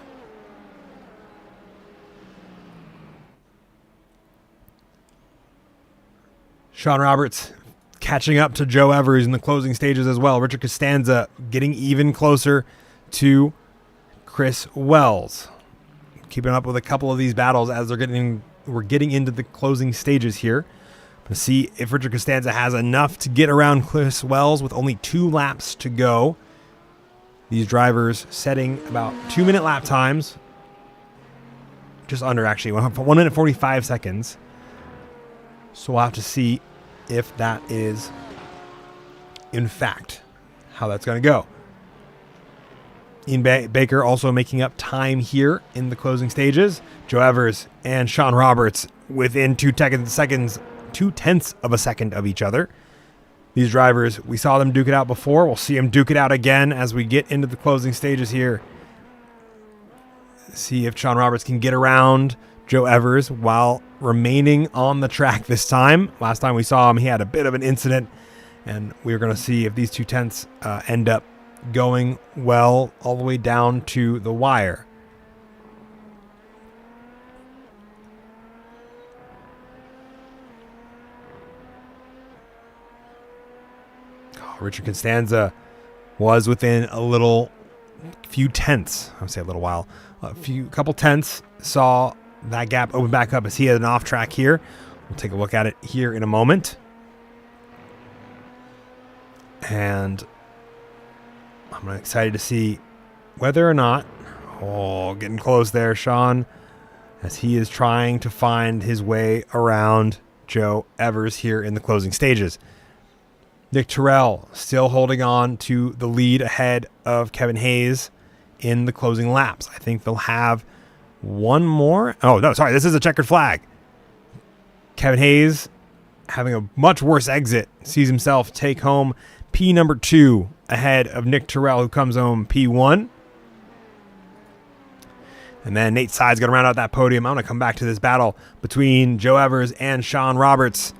Sean Roberts catching up to Joe Evers in the closing stages as well. Richard Costanza getting even closer to Chris Wells. Keeping up with a couple of these battles as we're getting into the closing stages here. To see if Richard Costanza has enough to get around Chris Wells with only 2 laps to go. These drivers setting about 2-minute lap times. Just under, actually. 1 minute 45 seconds. So we'll have to see if that is, in fact, how that's going to go. Ian Baker also making up time here in the closing stages. Joe Evers and Sean Roberts within 0.2 of a second of each other. These drivers, we saw them duke it out before. We'll see them duke it out again as we get into the closing stages here. See if Sean Roberts can get around Joe Evers while remaining on the track this time. Last time we saw him, he had a bit of an incident, and we're going to see if these 0.2 end up going well all the way down to the wire. Richard Costanza was within few tenths. I would say a little while. Couple tenths. Saw that gap open back up as he had an off track here. We'll take a look at it here in a moment. And I'm excited to see whether or not, getting close there, Sean, as he is trying to find his way around Joe Evers here in the closing stages. Nick Terrell still holding on to the lead ahead of Kevin Hayes in the closing laps. I think they'll have one more. Oh, no, sorry. This is a checkered flag. Kevin Hayes, having a much worse exit, sees himself take home P number 2 ahead of Nick Terrell, who comes home P1. And then Nate Side's going to round out that podium. I'm going to come back to this battle between Joe Evers and Sean Roberts.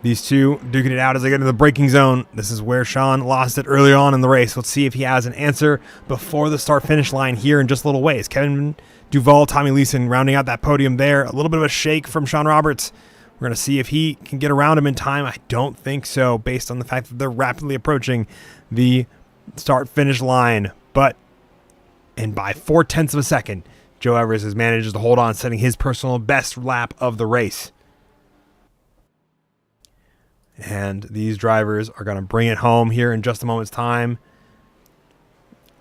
These two duking it out as they get into the braking zone. This is where Sean lost it early on in the race. Let's see if he has an answer before the start-finish line here in just a little ways. Kevin Duvall, Tommy Leeson rounding out that podium there. A little bit of a shake from Sean Roberts. We're going to see if he can get around him in time. I don't think so, based on the fact that they're rapidly approaching the start-finish line. And by 0.4 of a second, Joe Evers has managed to hold on, setting his personal best lap of the race. And these drivers are going to bring it home here in just a moment's time.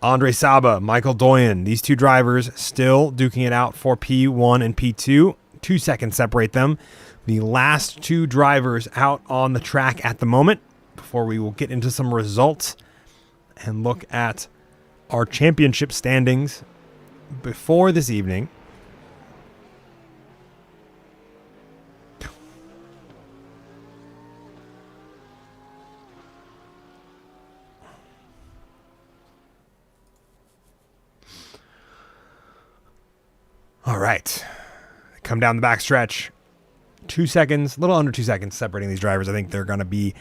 Andre Saba, Michael Doyen, these two drivers still duking it out for P1 and P2. 2 seconds separate them. The last two drivers out on the track at the moment, before we will get into some results and look at our championship standings before this evening. All right, come down the backstretch. 2 seconds, a little under 2 seconds separating these drivers. I think they're going to be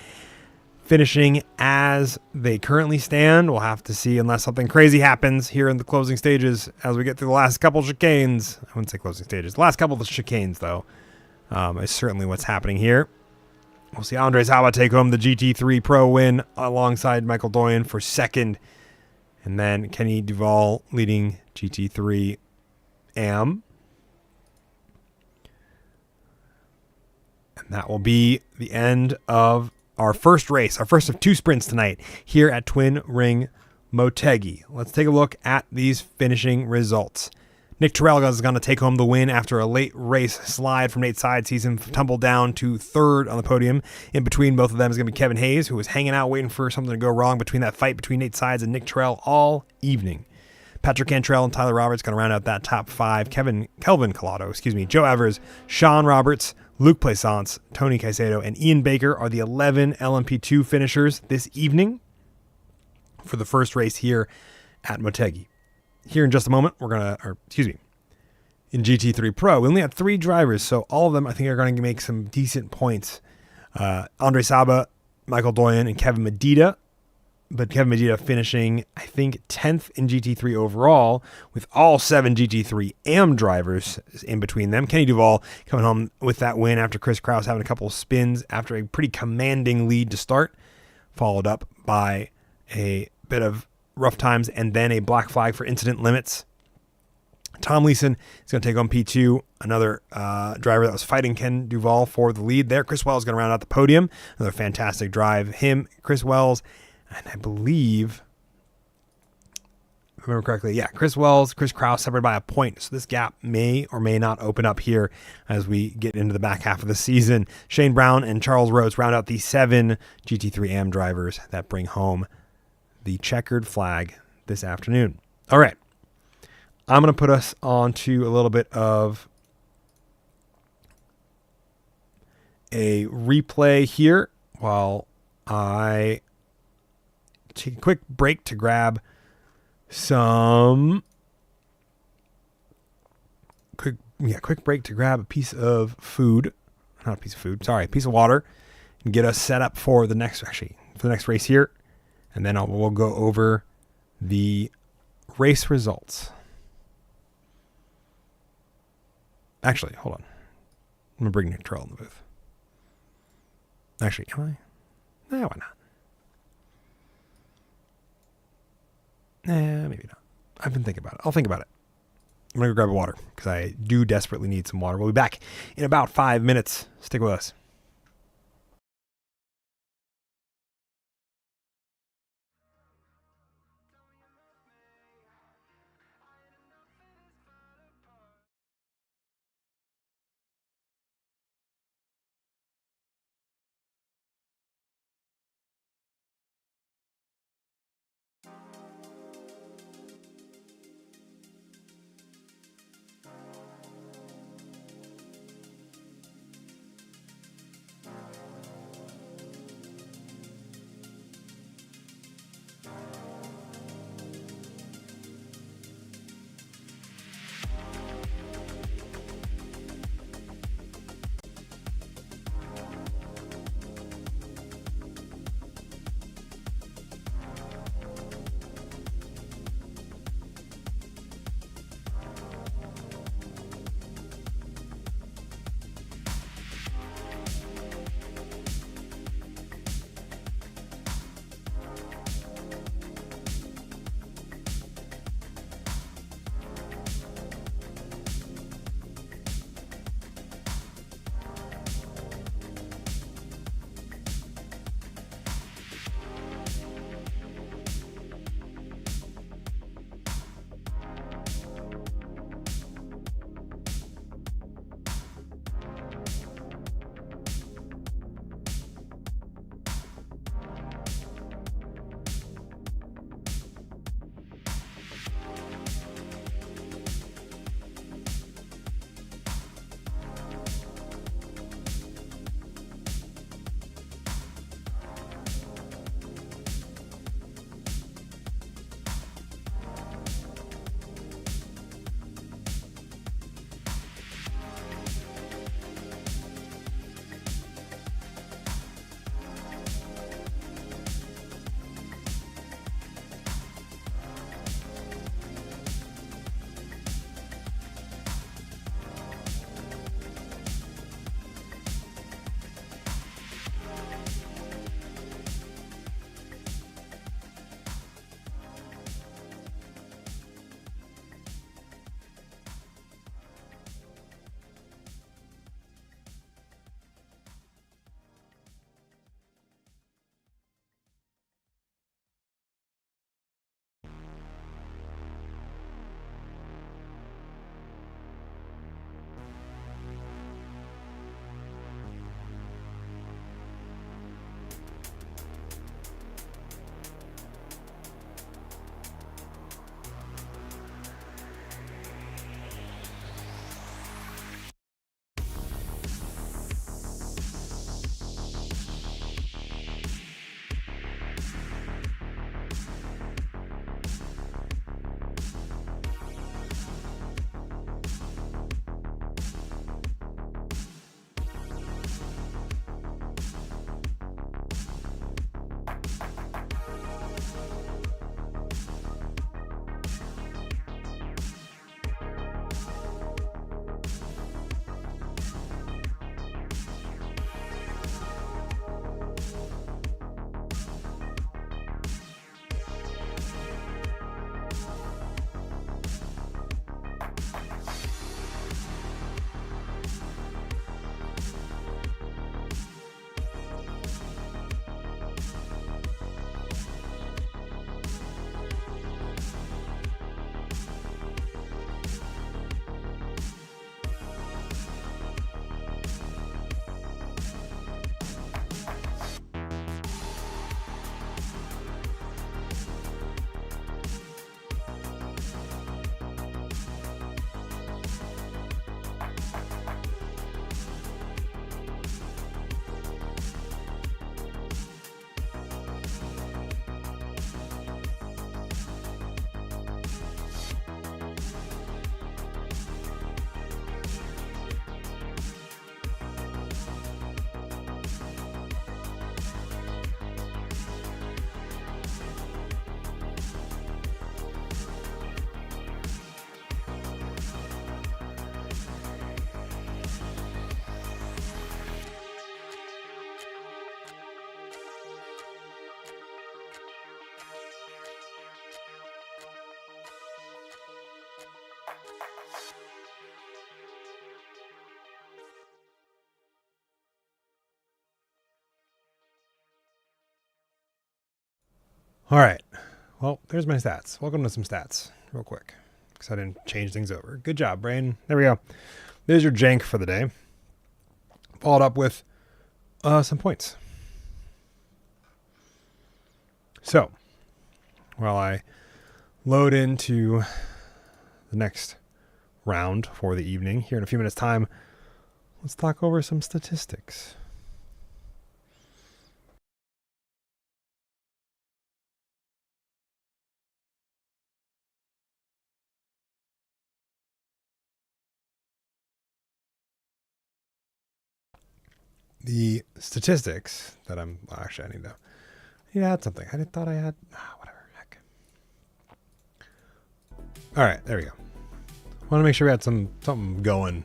finishing as they currently stand. We'll have to see unless something crazy happens here in the closing stages as we get through the last couple chicanes. I wouldn't say closing stages. The last couple of chicanes, though, is certainly what's happening here. We'll see Andre Saba take home the GT3 Pro win alongside Michael Doyen for second. And then Kenny Duvall leading GT3 AM. And that will be the end of our first race, our first of 2 sprints tonight here at Twin Ring Motegi. Let's take a look at these finishing results. Nick Terrell is going to take home the win after a late race slide from Nate's side, sees him tumble down to third on the podium. In between both of them is going to be Kevin Hayes, who was hanging out waiting for something to go wrong between that fight between Nate's sides and Nick Terrell all evening. Patrick Cantrell and Tyler Roberts going to round out that top five. Kelvin Collado, Joe Evers, Sean Roberts, Luke Plaisance, Tony Caicedo, and Ian Baker are the 11 LMP2 finishers this evening for the first race here at Motegi. Here in just a moment, in GT3 Pro, we only have 3 drivers, so all of them I think are going to make some decent points. Andre Saba, Michael Doyen, and Kevin Medina. But Kevin Medina finishing, I think, 10th in GT3 overall, with all 7 GT3 AM drivers in between them. Kenny Duval coming home with that win after Chris Kraus having a couple of spins after a pretty commanding lead to start, followed up by a bit of rough times and then a black flag for incident limits. Tom Leeson is going to take on P2, another driver that was fighting Ken Duval for the lead there. Chris Wells is going to round out the podium. Another fantastic drive. Him, Chris Wells, and I believe, if I remember correctly, Chris Wells, Chris Kraus separated by a point. So this gap may or may not open up here as we get into the back half of the season. Shane Brown and Charles Rhodes round out the 7 GT3 AM drivers that bring home the checkered flag this afternoon. All right. I'm going to put us on to a little bit of a replay here while I take a quick break to grab quick break to grab a piece of food. Not a piece of food. Sorry, a piece of water, and get us set up for the next race here. And then we'll go over the race results. Actually, hold on. I'm going to bring Nick Terrell in the booth. Actually, am I? Why not? Maybe not. I've been thinking about it. I'll think about it. I'm going to go grab a water because I do desperately need some water. We'll be back in about 5 minutes. Stick with us. All right. Well, there's my stats. Welcome to some stats real quick because I didn't change things over. Good job, brain. There we go. There's your jank for the day. Followed up with some points. So, while I load into the next round for the evening here in a few minutes' time, let's talk over some statistics. The statistics that I need to add something. I thought I had whatever. Heck. All right, there we go. Want to make sure we had something going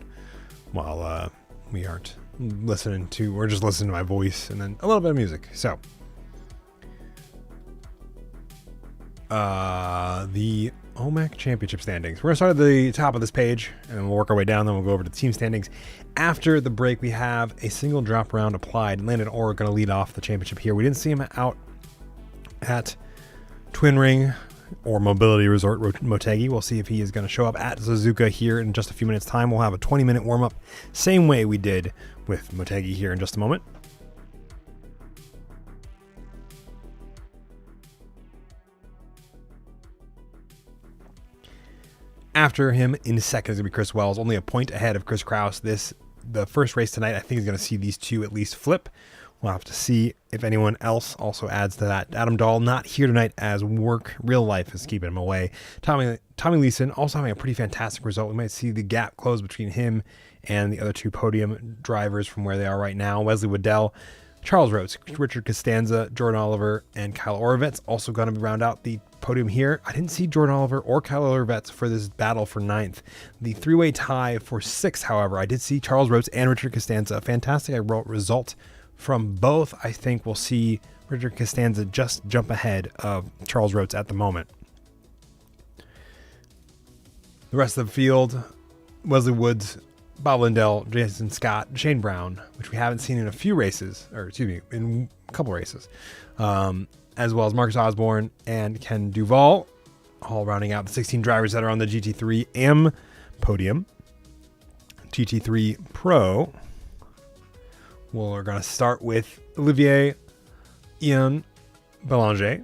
while we aren't listening to, or just listening to my voice and then a little bit of music. So, the OMEC championship standings. We're going to start at the top of this page and then we'll work our way down. Then we'll go over to the team standings. After the break, we have a single drop round applied. Landon Orr going to lead off the championship here. We didn't see him out at Twin Ring or Mobility Resort Motegi. We'll see if he is going to show up at Suzuka here in just a few minutes' time. We'll have a 20-minute warm-up, same way we did with Motegi here in just a moment. After him in second is going to be Chris Wells, only a point ahead of Chris Kraus. The first race tonight, I think, is going to see these two at least flip. We'll have to see if anyone else also adds to that. Adam Dahl not here tonight as work, real life is keeping him away. Tommy Leeson also having a pretty fantastic result. We might see the gap close between him and the other two podium drivers from where they are right now. Wesley Waddell, Charles Rhodes, Richard Costanza, Jordan Oliver, and Kyle Orovets also going to round out the podium here. I didn't see Jordan Oliver or Kyle Orovets for this battle for 9th. The three-way tie for 6th, however, I did see Charles Rhodes and Richard Costanza. A fantastic result from both. I think we'll see Richard Costanza just jump ahead of Charles Rhodes at the moment. The rest of the field, Wesley Woods, Bob Lindell, Jason Scott, Shane Brown, which we haven't seen in a few races, in a couple races, as well as Marcus Osborne and Ken Duvall, all rounding out the 16 drivers that are on the GT3 AM podium. GT3 Pro, we're going to start with Olivier Ian Belanger,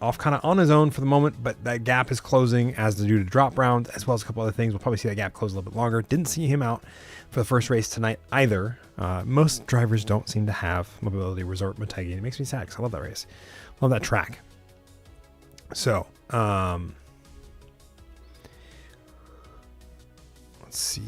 off kind of on his own for the moment, but that gap is closing as due to drop round, as well as a couple other things. We'll probably see that gap close a little bit longer. Didn't see him out for the first race tonight either. Most drivers don't seem to have Mobility Resort Motegi, and it makes me sad because I love that race. Love that track. So, let's see.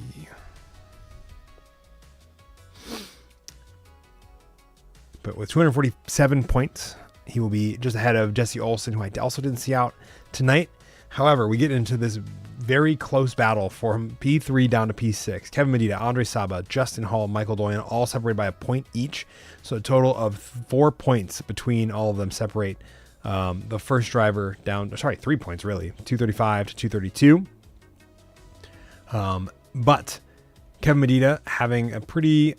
But with 247 points, he will be just ahead of Jesse Olsen, who I also didn't see out tonight. However, we get into this very close battle from P3 down to P6. Kevin Medina, Andre Saba, Justin Hall, Michael Doyen, all separated by a point each. So a total of 4 points between all of them separate the first driver down, 3 points really, 235 to 232. But Kevin Medina having a pretty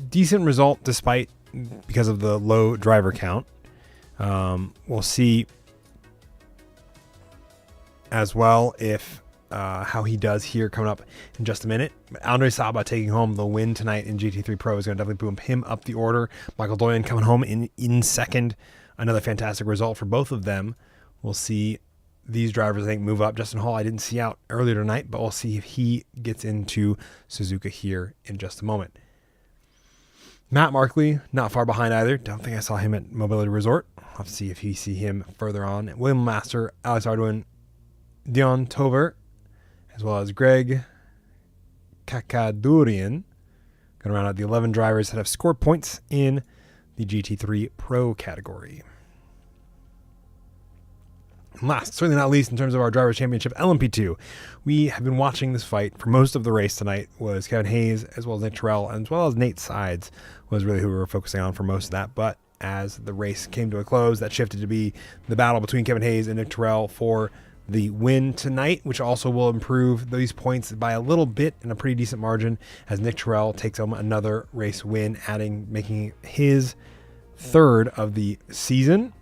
decent result despite because of the low driver count. We'll see as well if how he does here coming up in just a minute. But Andre Saba taking home the win tonight in GT3 Pro is going to definitely boom him up the order. Michael Doyen coming home in second. Another fantastic result for both of them. We'll see these drivers, I think, move up. Justin Hall I didn't see out earlier tonight, but we'll see if he gets into Suzuka here in just a moment. Matt Markley, not far behind either. Don't think I saw him at Mobility Resort. I'll have to see if you see him further on. William Master, Alex Arduin, Dion Tover, as well as Greg Kakadurian. Going to round out the 11 drivers that have scored points in the GT3 Pro category. And last, certainly not least, in terms of our Drivers' Championship LMP2, we have been watching this fight for most of the race tonight. Was Kevin Hayes, as well as Nick Terrell, as well as Nate Sides, was really who we were focusing on for most of that. But as the race came to a close, that shifted to be the battle between Kevin Hayes and Nick Terrell for the win tonight, which also will improve these points by a little bit in a pretty decent margin as Nick Terrell takes home another race win, making his third of the season.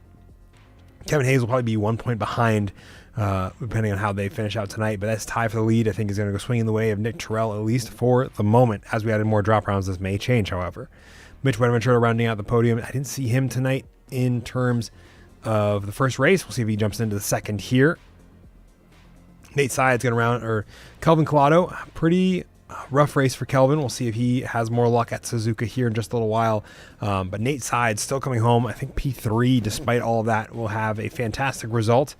Kevin Hayes will probably be 1 point behind, depending on how they finish out tonight. But that's tie for the lead. I think is going to go swinging the way of Nick Terrell, at least for the moment. As we added more drop rounds, this may change, however. Mitch Wedeventura rounding out the podium. I didn't see him tonight in terms of the first race. We'll see if he jumps into the second here. Nate Side's going to round, or Kelvin Collado, pretty rough race for Kelvin. We'll see if he has more luck at Suzuka here in just a little while. But Nate Side's still coming home. I think P3, despite all of that, will have a fantastic result.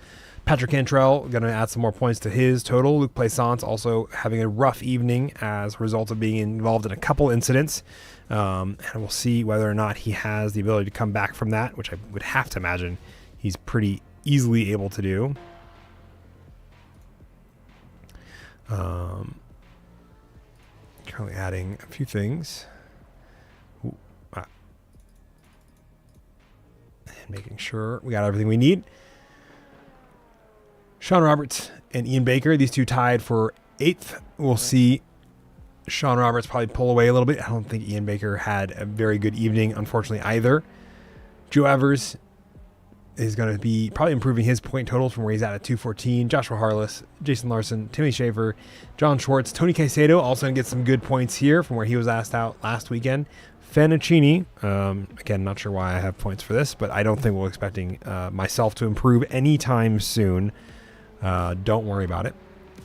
Patrick Cantrell going to add some more points to his total. Luke Plaisance also having a rough evening as a result of being involved in a couple incidents. And we'll see whether or not he has the ability to come back from that, which I would have to imagine he's pretty easily able to do. Currently adding a few things. And making sure we got everything we need. Sean Roberts and Ian Baker, these two tied for 8th. We'll see Sean Roberts probably pull away a little bit. I don't think Ian Baker had a very good evening, unfortunately, either. Joe Evers is going to be probably improving his point totals from where he's at 214. Joshua Harless, Jason Larson, Timmy Schaefer, John Schwartz, Tony Caicedo also going to get some good points here from where he was asked out last weekend. Fennicini, again, not sure why I have points for this, but I don't think we're expecting myself to improve anytime soon. Don't worry about it.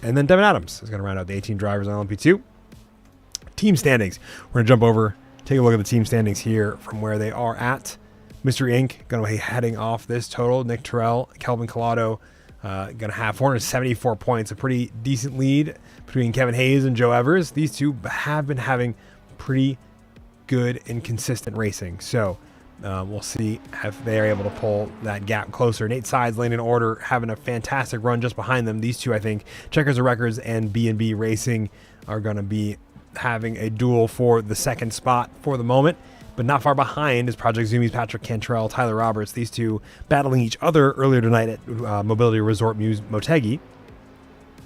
And then Devin Adams is going to round out the 18 drivers on LMP2. Team standings. We're going to jump over, take a look at the team standings here from where they are at. Mystery Inc. going to be heading off this total. Nick Terrell, Kelvin Collado going to have 474 points, a pretty decent lead between Kevin Hayes and Joe Evers. These two have been having pretty good and consistent racing. So we'll see if they're able to pull that gap closer. Nate Sides, Lane in Order, having a fantastic run just behind them. These two, I think, Checkers of Records and B&B Racing are going to be having a duel for the second spot for the moment. But not far behind is Project Zumi's Patrick Cantrell, Tyler Roberts. These two battling each other earlier tonight at Mobility Resort Motegi.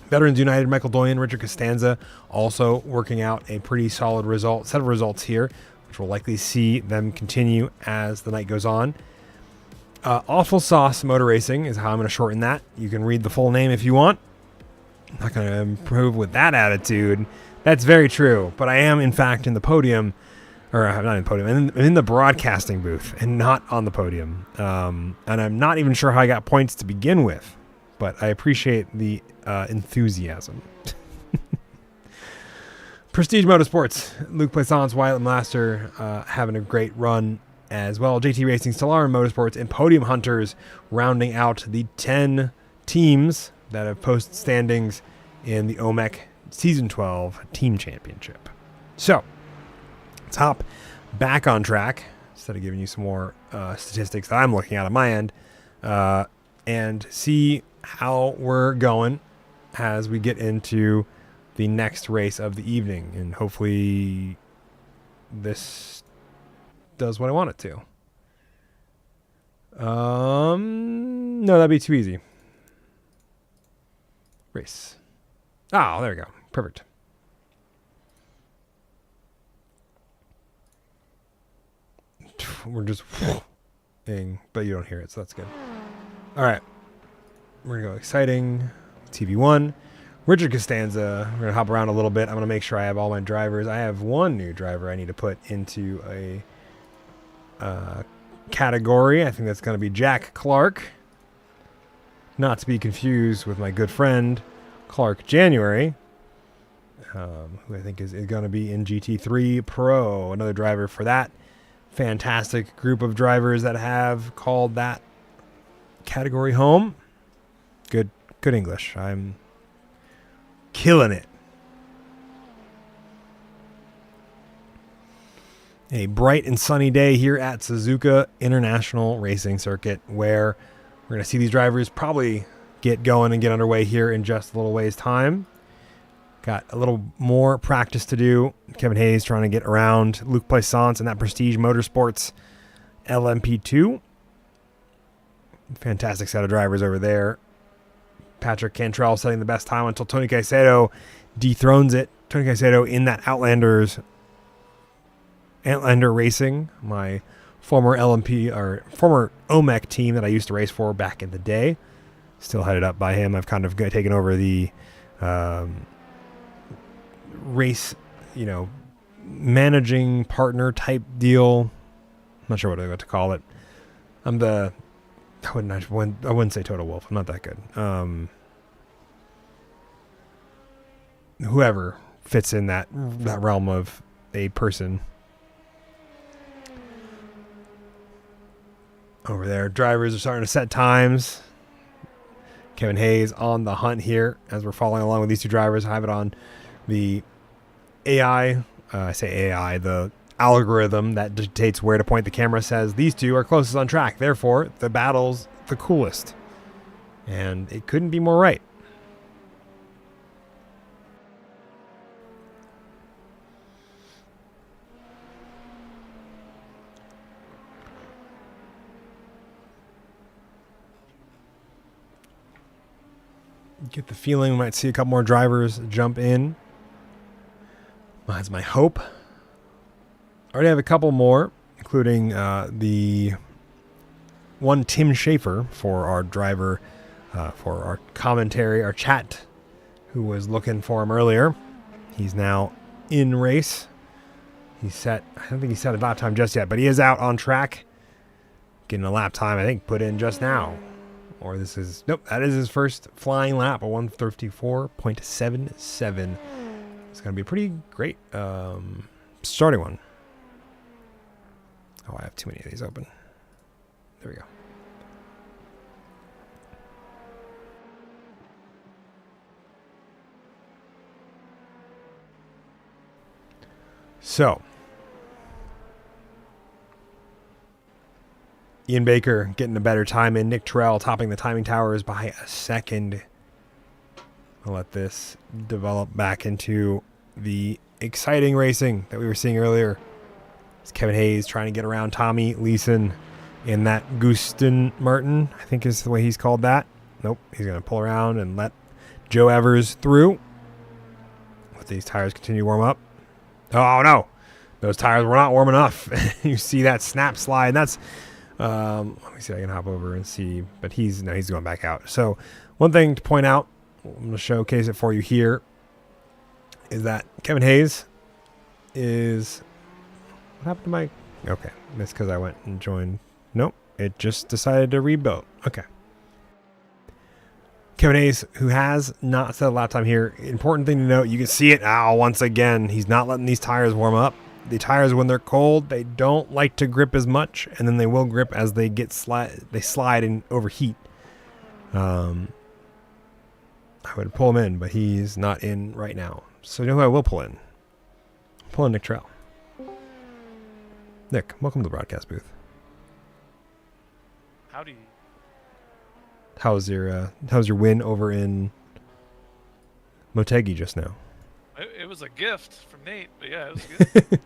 Veterans United, Michael Doyen, Richard Costanza also working out a pretty solid set of results here, which we'll likely see them continue as the night goes on. Awful Sauce Motor Racing is how I'm going to shorten that. You can read the full name if you want. I'm not going to improve with that attitude. That's very true. But I am, in fact, in the podium. Or I'm not in the podium. I'm in the broadcasting booth and not on the podium. And I'm not even sure how I got points to begin with. But I appreciate the enthusiasm. Prestige Motorsports. Luke Plaisance, Wyatt Master having a great run as well. JT Racing, Stellar Motorsports, and Podium Hunters rounding out the 10 teams that have posted standings in the OMEC Season 12 Team Championship. So, let's hop back on track instead of giving you some more statistics that I'm looking at on my end and see how we're going as we get into the next race of the evening. And hopefully this does what I want it to. No, that'd be too easy. Race. Oh, there we go. Perfect. We're just thing, but you don't hear it, so that's good. All right. We're going to go exciting. TV1. Richard Costanza. We're going to hop around a little bit. I'm going to make sure I have all my drivers. I have one new driver I need to put into a category. I think that's going to be Jack Clark. Not to be confused with my good friend Clark January, who I think is going to be in GT3 Pro. Another driver for that fantastic group of drivers that have called that category home. Good English. I'm killing it. A bright and sunny day here at Suzuka International Racing Circuit, where we're going to see these drivers probably get going and get underway here in just a little ways time. Got a little more practice to do. Kevin Hayes trying to get around Luke Plaisance and that Prestige Motorsports LMP2. Fantastic set of drivers over there. Patrick Cantrell setting the best time until Tony Caicedo dethrones it. Tony Caicedo in that Outlander Racing, my former LMP or former OMEC team that I used to race for back in the day. Still headed up by him. I've kind of taken over the race, managing partner type deal. I'm not sure what to call it. I'm the I wouldn't say Total Wolf. I'm not that good. Whoever fits in that realm of a person. Over there, drivers are starting to set times. Kevin Hayes on the hunt here as we're following along with these two drivers. I have it on the AI. I say AI, the algorithm that dictates where to point the camera says these two are closest on track. Therefore, the battle's the coolest. And it couldn't be more right. Get the feeling we might see a couple more drivers jump in. That's my hope. Already have a couple more, including the one Tim Schaefer for our driver, for our commentary, our chat, who was looking for him earlier. He's now in race. I don't think he set a lap time just yet, but he is out on track. Getting a lap time, I think, put in just now. Or that is his first flying lap, a 154.77. It's going to be a pretty great starting one. Oh, I have too many of these open. There we go. So, Ian Baker getting a better time in. Nick Terrell topping the timing towers by a second. I'll let this develop back into the exciting racing that we were seeing earlier. It's Kevin Hayes trying to get around Tommy Leeson in that Gustin Martin, I think is the way he's called that. Nope, he's going to pull around and let Joe Evers through. Let these tires continue to warm up. Oh, no. Those tires were not warm enough. You see that snap slide. That's... let me see if I can hop over and see. But he's going back out. So one thing to point out, I'm going to showcase it for you here, is that Kevin Hayes is... What happened to my... Okay, that's because I went and joined... Nope, it just decided to rebuild. Okay. Kevin Hayes, who has not set a lap time here. Important thing to note, you can see it now once again. He's not letting these tires warm up. The tires, when they're cold, they don't like to grip as much, and then they will grip as they slide and overheat. I would pull him in, but he's not in right now. So you know who I will pull in? Pull in Nick Terrell. Nick, welcome to the broadcast booth. Howdy. How's your win over in Motegi just now? It was a gift from Nate, but yeah, it was good.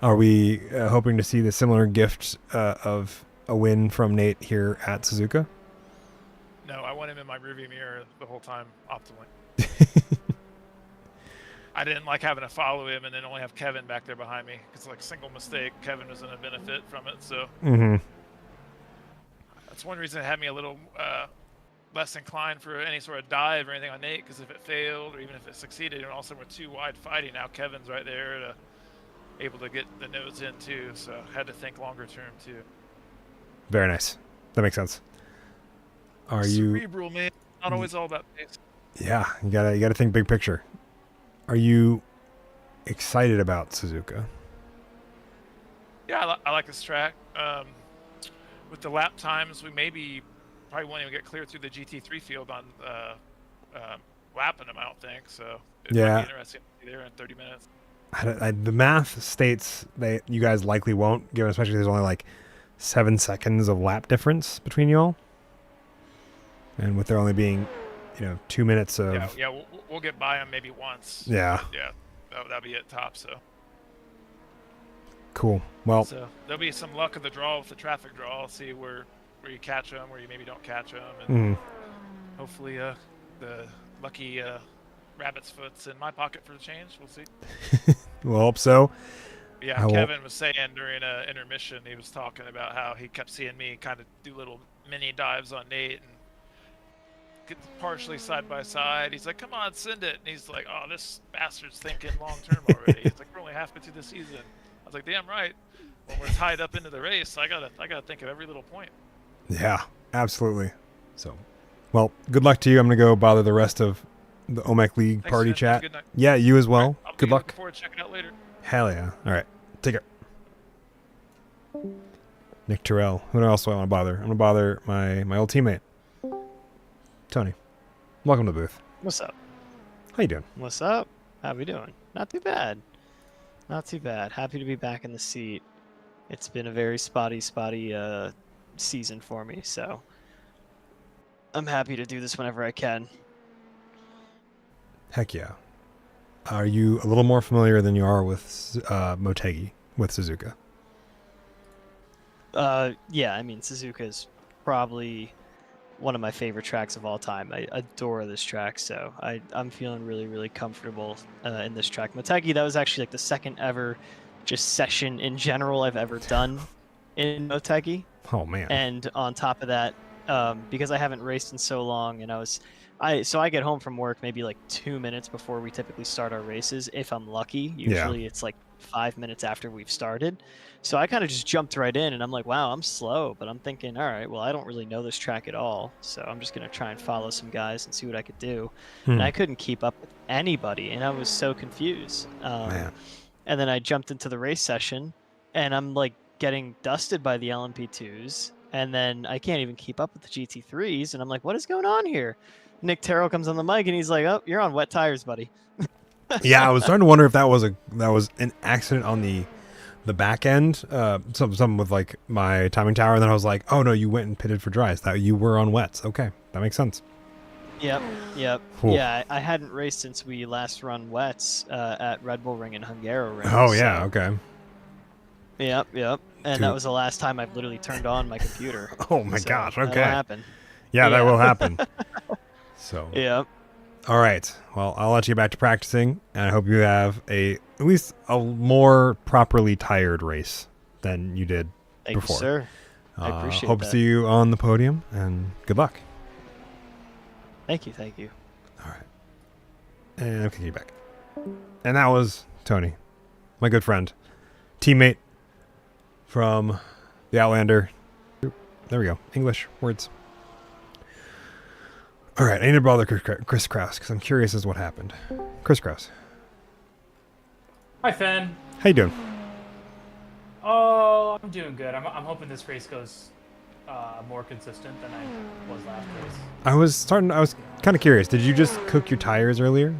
Are we hoping to see the similar gift of a win from Nate here at Suzuka? No, I want him in my rearview mirror the whole time, optimally. I didn't like having to follow him and then only have Kevin back there behind me. It's like a single mistake. Kevin was going to benefit from it, so that's one reason it had me a little less inclined for any sort of dive or anything on Nate, because if it failed or even if it succeeded and all of a sudden we're too wide fighting, now Kevin's right there able to get the nose in too, so I had to think longer term too. Very nice. That makes sense. Are you cerebral, man? Not always all about pace. Yeah, you gotta think big picture. Are you excited about Suzuka? Yeah, I like this track. With the lap times, we probably won't even get clear through the GT3 field on lapping them, I don't think. So it might be interesting to be there in 30 minutes. The math states that you guys likely won't, given especially there's only like 7 seconds of lap difference between you all. And with there only being, 2 minutes of... Yeah, we'll get by them maybe once. Yeah. Yeah, that'll be it top, so... Cool. Well... So there'll be some luck of the draw with the traffic draw. I'll see where you catch them, where you maybe don't catch them. And hopefully the lucky rabbit's foot's in my pocket for the change. We'll see. We'll hope so. Yeah, Kevin was saying during intermission, he was talking about how he kept seeing me kind of do little mini dives on Nate and get partially side by side. He's like, "Come on, send it," and he's like, "Oh, this bastard's thinking long term already." He's like, "We're only halfway through the season." I was like, "Damn right. When we're tied up into the race, I gotta think of every little point." Yeah, absolutely. So, well, good luck to you. I'm gonna go bother the rest of the OMEC League Thanks, party man. chat. Good night. Yeah, you as well. Right, Good luck. Looking forward to checking it out later. Hell yeah. All right. Take care. Nick Terrell. Who else do I want to bother? I'm going to bother my old teammate, Tony. Welcome to the booth. What's up? How you doing? What's up? How we doing? Not too bad. Not too bad. Happy to be back in the seat. It's been a very spotty season for me, so I'm happy to do this whenever I can. Heck yeah. Are you a little more familiar than you are with Motegi, with Suzuka? Yeah, I mean, Suzuka is probably one of my favorite tracks of all time. I adore this track, so I'm feeling really, really comfortable in this track. Motegi, that was actually like the second ever just session in general I've ever done in Motegi. Oh, man. And on top of that, because I haven't raced in so long, and I get home from work maybe like 2 minutes before we typically start our races, if I'm lucky. Usually it's like 5 minutes after we've started. So I kind of just jumped right in, and I'm like, wow, I'm slow. But I'm thinking, all right, well, I don't really know this track at all. So I'm just going to try and follow some guys and see what I could do. And I couldn't keep up with anybody, and I was so confused. Man. And then I jumped into the race session, and I'm like getting dusted by the LMP2s. And then I can't even keep up with the GT3s. And I'm like, what is going on here? Nick Terrell comes on the mic, and he's like, oh, you're on wet tires, buddy. Yeah, I was starting to wonder if that was an accident on the back end, something with like my timing tower, and then I was like, oh no, you went and pitted for dries. That you were on wets. Okay, that makes sense. Yep. Cool. Yeah, I hadn't raced since we last run wets at Red Bull Ring and Hungaro Ring. Oh yeah, okay. Yep. And Dude. that was the last time I've literally turned on my computer. Oh my So gosh, okay. That'll happen. Yeah, that will happen. So. Yep. All right. Well, I'll let you get back to practicing, and I hope you have at least a more properly tired race than you did Thank before. you, sir. I appreciate hope that. to see you on the podium, and good luck. Thank you. All right. And I'm kicking you back. And that was Tony, my good friend, teammate from the Outlander. There we go. English words. All right, I need to bother Chris Kraus because I'm curious as to what happened. Chris Kraus. Hi, Finn. How you doing? Oh, I'm doing good. I'm hoping this race goes more consistent than I was last race. I was kind of curious. Did you just cook your tires earlier?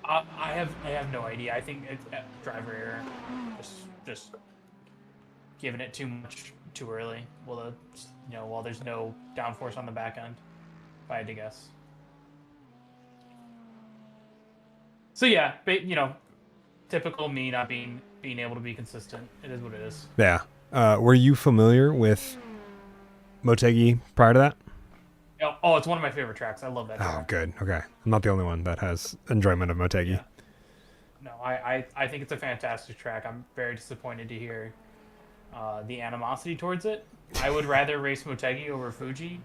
I have no idea. I think it's driver error. Just giving it too much too early. While there's no downforce on the back end. If I had to guess. So yeah, typical me not being able to be consistent. It is what it is. Yeah. Were you familiar with Motegi prior to that? Oh, it's one of my favorite tracks. I love that track. Oh, good. Okay. I'm not the only one that has enjoyment of Motegi. Yeah. No, I think it's a fantastic track. I'm very disappointed to hear the animosity towards it. I would rather race Motegi over Fuji.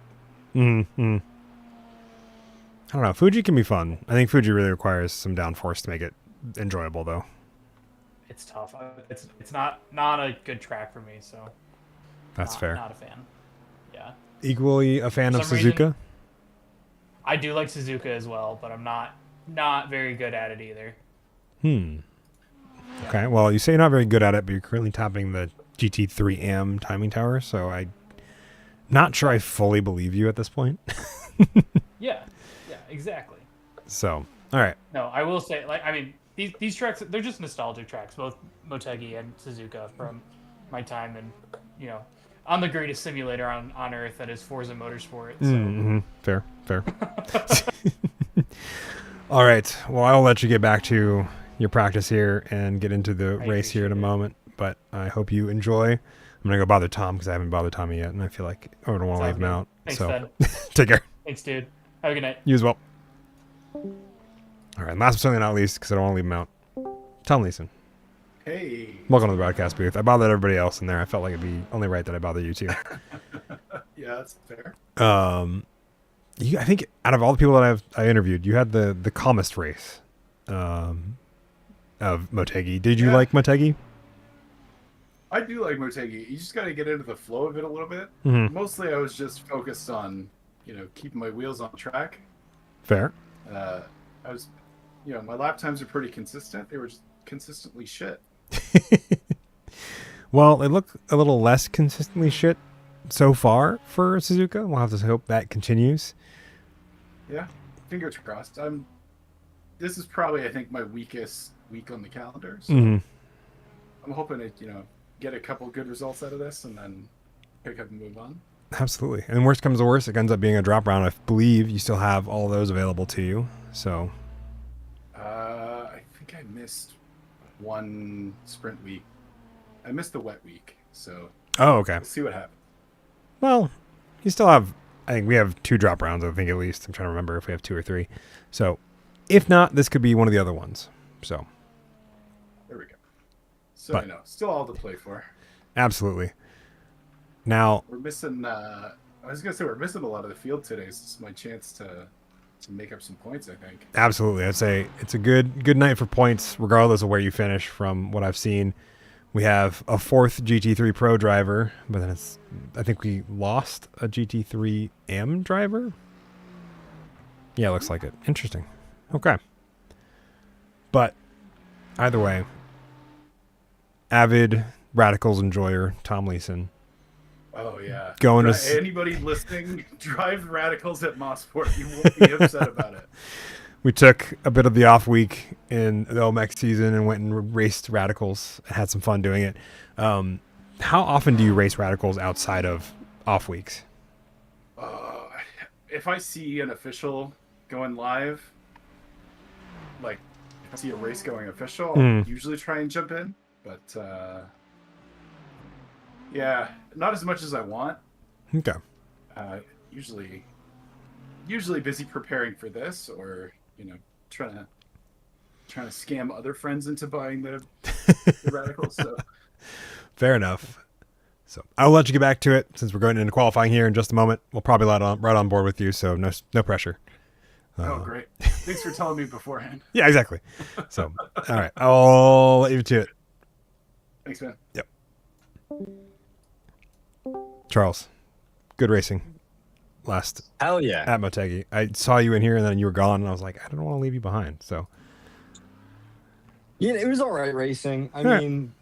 I don't know. Fuji can be fun. I think Fuji really requires some downforce to make it enjoyable, though. It's tough. It's not a good track for me, so That's fair. Not a fan. Yeah. Equally a fan of some Suzuka? reason, I do like Suzuka as well, but I'm not very good at it either. Okay. Well, you say you're not very good at it, but you're currently topping the GT3M timing tower, so I'm not sure I fully believe you at this point. Yeah, exactly. So, all right. No, I will say, these tracks, they're just nostalgic tracks, both Motegi and Suzuka from my time and, on the greatest simulator on Earth, that is Forza Motorsport. So. Fair. All right. Well, I'll let you get back to your practice here and get into the race here in a moment, but I hope you enjoy. I'm going to go bother Tom because I haven't bothered Tommy yet, and I feel like I don't want to leave him out. Thanks, so, Fed. Take care. Thanks, dude. Have a good night. You as well. All right. Last but certainly not least, because I don't want to leave him out. Tom Leeson. Hey. Welcome to the broadcast booth. I bothered everybody else in there. I felt like it'd be only right that I bother you too. Yeah, that's fair. I think out of all the people that I interviewed, you had the calmest race of Motegi. Did you like Motegi? I do like Motegi. You just got to get into the flow of it a little bit. Mm-hmm. Mostly, I was just focused on, keeping my wheels on track. Fair. I was, my lap times are pretty consistent. They were just consistently shit. Well, they look a little less consistently shit so far for Suzuka. We'll have to hope that continues. Yeah, fingers crossed. This is probably, I think, my weakest week on the calendar. So I'm hoping to, get a couple good results out of this and then pick up and move on. Absolutely. And worst comes to worst, it ends up being a drop round. I believe you still have all those available to you. So I think I missed one sprint week. I missed the wet week, so okay. we'll see what happens. Well, you still have, I think we have 2 drop rounds, I think, at least. I'm trying to remember if we have 2 or 3. So if not, this could be one of the other ones. So there we go. So still all to play for. Absolutely. Now we're missing. I was gonna say we're missing a lot of the field today. So this is my chance to make up some points, I think. Absolutely. I'd say it's a good night for points, regardless of where you finish from what I've seen. We have a 4th GT3 Pro driver, but then I think we lost a GT3 M driver. Yeah, looks like it. Interesting. Okay. But either way, avid Radicals enjoyer Tom Leeson. Oh yeah. Going to anybody listening, drive Radicals at Mosport. You won't be upset about it. We took a bit of the off week in the OMEC season and went and raced Radicals and had some fun doing it. How often do you race Radicals outside of off weeks? If I see an official going live, like if I see a race going official, I'll usually try and jump in. But yeah, not as much as I want. Okay. Usually busy preparing for this, or trying to scam other friends into buying the Radicals. So fair enough. So I'll let you get back to it since we're going into qualifying here in just a moment. We'll probably right on board with you, so no pressure. Oh, great! Thanks for telling me beforehand. Yeah, exactly. So all right, I'll leave you to it. Thanks, man. Yep. Charles, good racing. Hell yeah. At Motegi. I saw you in here and then you were gone and I was like, I don't want to leave you behind. So yeah, it was all right racing. I mean,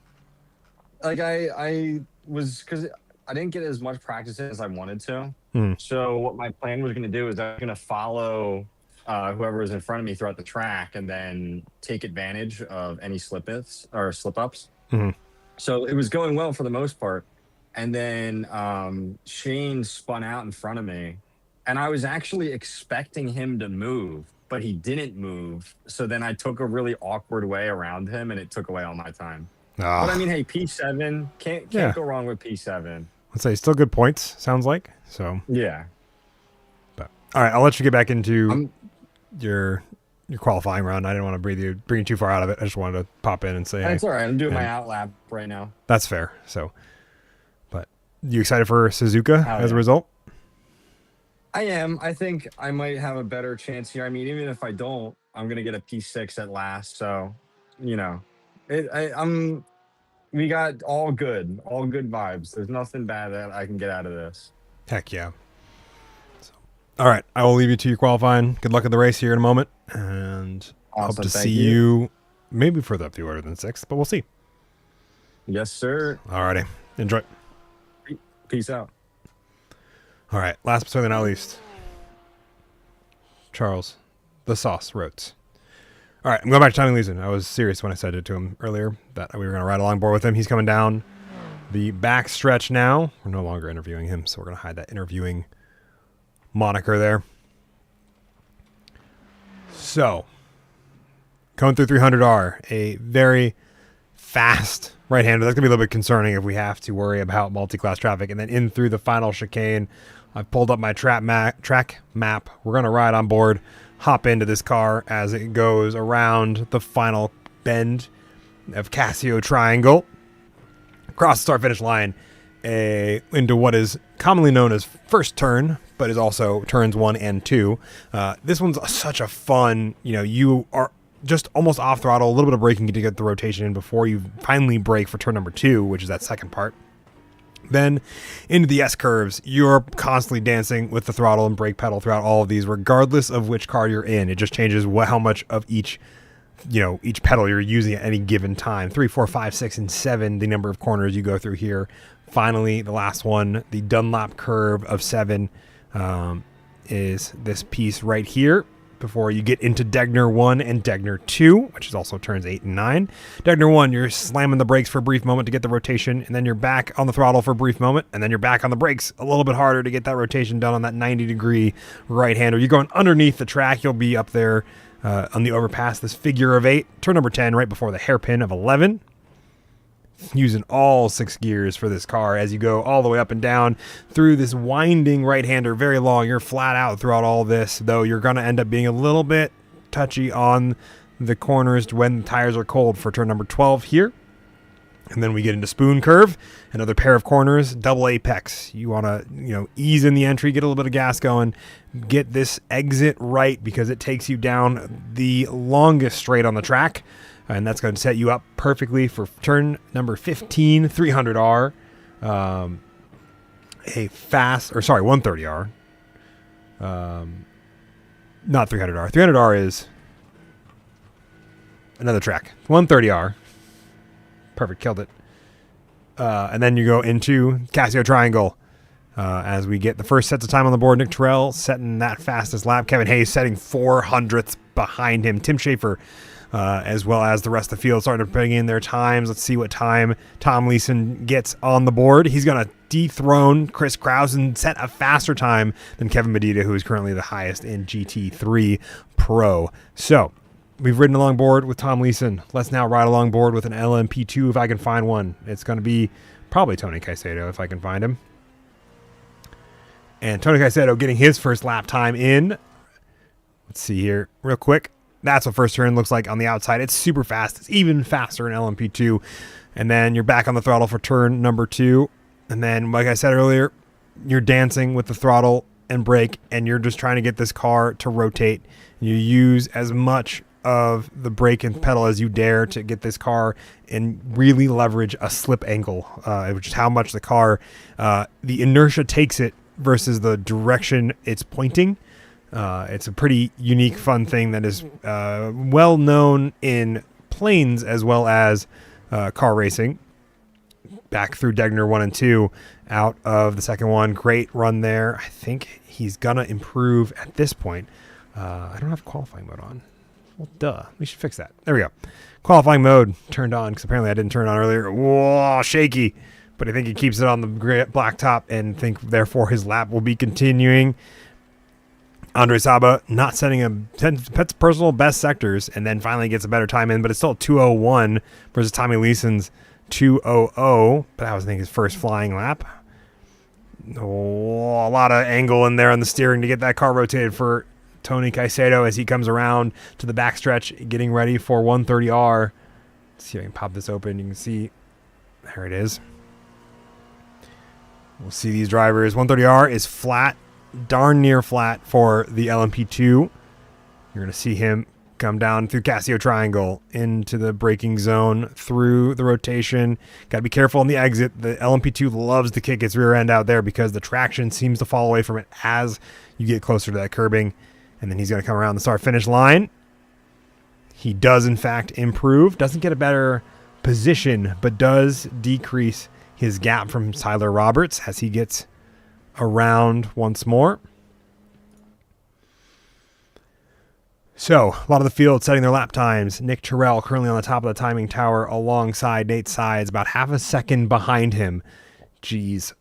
like I was, because I didn't get as much practice as I wanted to. So what my plan was going to do is I was going to follow whoever was in front of me throughout the track and then take advantage of any slip-ups. So it was going well for the most part. And then Shane spun out in front of me, and I was actually expecting him to move, but he didn't move. So then I took a really awkward way around him, and it took away all my time. But I mean, hey, P7 can't go wrong with P7. Let's say still good points. Sounds like so. Yeah. But all right, I'll let you get back into your qualifying run. I didn't want to bring you too far out of it. I just wanted to pop in and say, That's all right. I'm doing my out lap right now. That's fair. So. You excited for Suzuka as a result? I am. I think I might have a better chance here. I mean, even if I don't, I'm gonna get a P6 at last. So, we got all good vibes. There's nothing bad that I can get out of this. Heck yeah. So, all right, I will leave you to your qualifying. Good luck at the race here in a moment, and Awesome. hope to Thank see you maybe further up the order than 6th, but we'll see. Yes, sir. All righty, enjoy. Peace out. All right, last but certainly not least, Charles, the Sauce Rotes. All right, I'm going back to Tommy Leeson. I was serious when I said it to him earlier that we were going to ride along board with him. He's coming down the back stretch now. We're no longer interviewing him, so we're going to hide that interviewing moniker there. So, going through 300R, a very fast right-hander. That's going to be a little bit concerning if we have to worry about multi-class traffic. And then in through the final chicane, I've pulled up my track map. We're going to ride on board, hop into this car as it goes around the final bend. of Casio Triangle. Across the start-finish line into what is commonly known as first turn, but is also turns 1 and 2. This one's such a fun, you are just almost off throttle, a little bit of braking to get the rotation in before you finally brake for turn number 2, which is that second part. Then into the S-curves, you're constantly dancing with the throttle and brake pedal throughout all of these, regardless of which car you're in. It just changes how much of each pedal you're using at any given time. 3, 4, 5, 6, and 7, the number of corners you go through here. Finally, the last one, the Dunlop curve of 7, is this piece right here before you get into Degner 1 and Degner 2, which is also turns 8 and 9. Degner 1, you're slamming the brakes for a brief moment to get the rotation, and then you're back on the throttle for a brief moment, and then you're back on the brakes a little bit harder to get that rotation done on that 90-degree right-hander. You're going underneath the track. You'll be up there on the overpass, this figure of 8. Turn number 10 right before the hairpin of 11. Using all 6 gears for this car as you go all the way up and down through this winding right-hander, very long. You're flat out throughout all this, though you're going to end up being a little bit touchy on the corners when the tires are cold for turn number 12 here. And then we get into Spoon Curve, another pair of corners, double apex. You want to, ease in the entry, get a little bit of gas going, get this exit right because it takes you down the longest straight on the track. And that's going to set you up perfectly for turn number 15, 300R. A fast, 130R. Not 300R. 300R is another track. 130R. Perfect, killed it. And then you go into Casio Triangle. As we get the first sets of time on the board, Nick Terrell setting that fastest lap. Kevin Hayes setting 400ths behind him. Tim Schaefer, as well as the rest of the field, starting to bring in their times. Let's see what time Tom Leeson gets on the board. He's going to dethrone Chris Kraus and set a faster time than Kevin Medina, who is currently the highest in GT3 Pro. So we've ridden along board with Tom Leeson. Let's now ride along board with an LMP2 if I can find one. It's going to be probably Tony Caicedo if I can find him. And Tony Caicedo getting his first lap time in. Let's see here real quick. That's what first turn looks like on the outside. It's super fast. It's even faster in LMP2. And then you're back on the throttle for turn number 2. And then, like I said earlier, you're dancing with the throttle and brake, and you're just trying to get this car to rotate. You use as much of the brake and pedal as you dare to get this car and really leverage a slip angle, which is how much the car, the inertia takes it versus the direction it's pointing. It's a pretty unique, fun thing that is well known in planes as well as car racing. Back through Degner 1 and 2, out of the second one. Great run there. I think he's going to improve at this point. I don't have qualifying mode on. Well, duh. We should fix that. There we go. Qualifying mode turned on because apparently I didn't turn it on earlier. Whoa, shaky. But I think he keeps it on the black top and think therefore his lap will be continuing. Andre Saba not setting a personal best sectors and then finally gets a better time in, but it's still 2:01 versus Tommy Leeson's 2:00. But that was, I think, his first flying lap. Oh, a lot of angle in there on the steering to get that car rotated for Tony Caicedo as he comes around to the backstretch, getting ready for 130R. Let's see if I can pop this open. You can see, there it is. We'll see these drivers. 130R is flat, darn near flat for the LMP2. You're going to see him come down through Casio Triangle into the braking zone through the rotation. Got to be careful on the exit. The LMP2 loves to kick its rear end out there because the traction seems to fall away from it as you get closer to that curbing. And then he's going to come around the start-finish line. He does, in fact, improve. Doesn't get a better position, but does decrease his gap from Tyler Roberts as he gets around once more. So, a lot of the field setting their lap times. Nick Terrell currently on the top of the timing tower alongside Nate Sides, about half a second behind him. Jeez.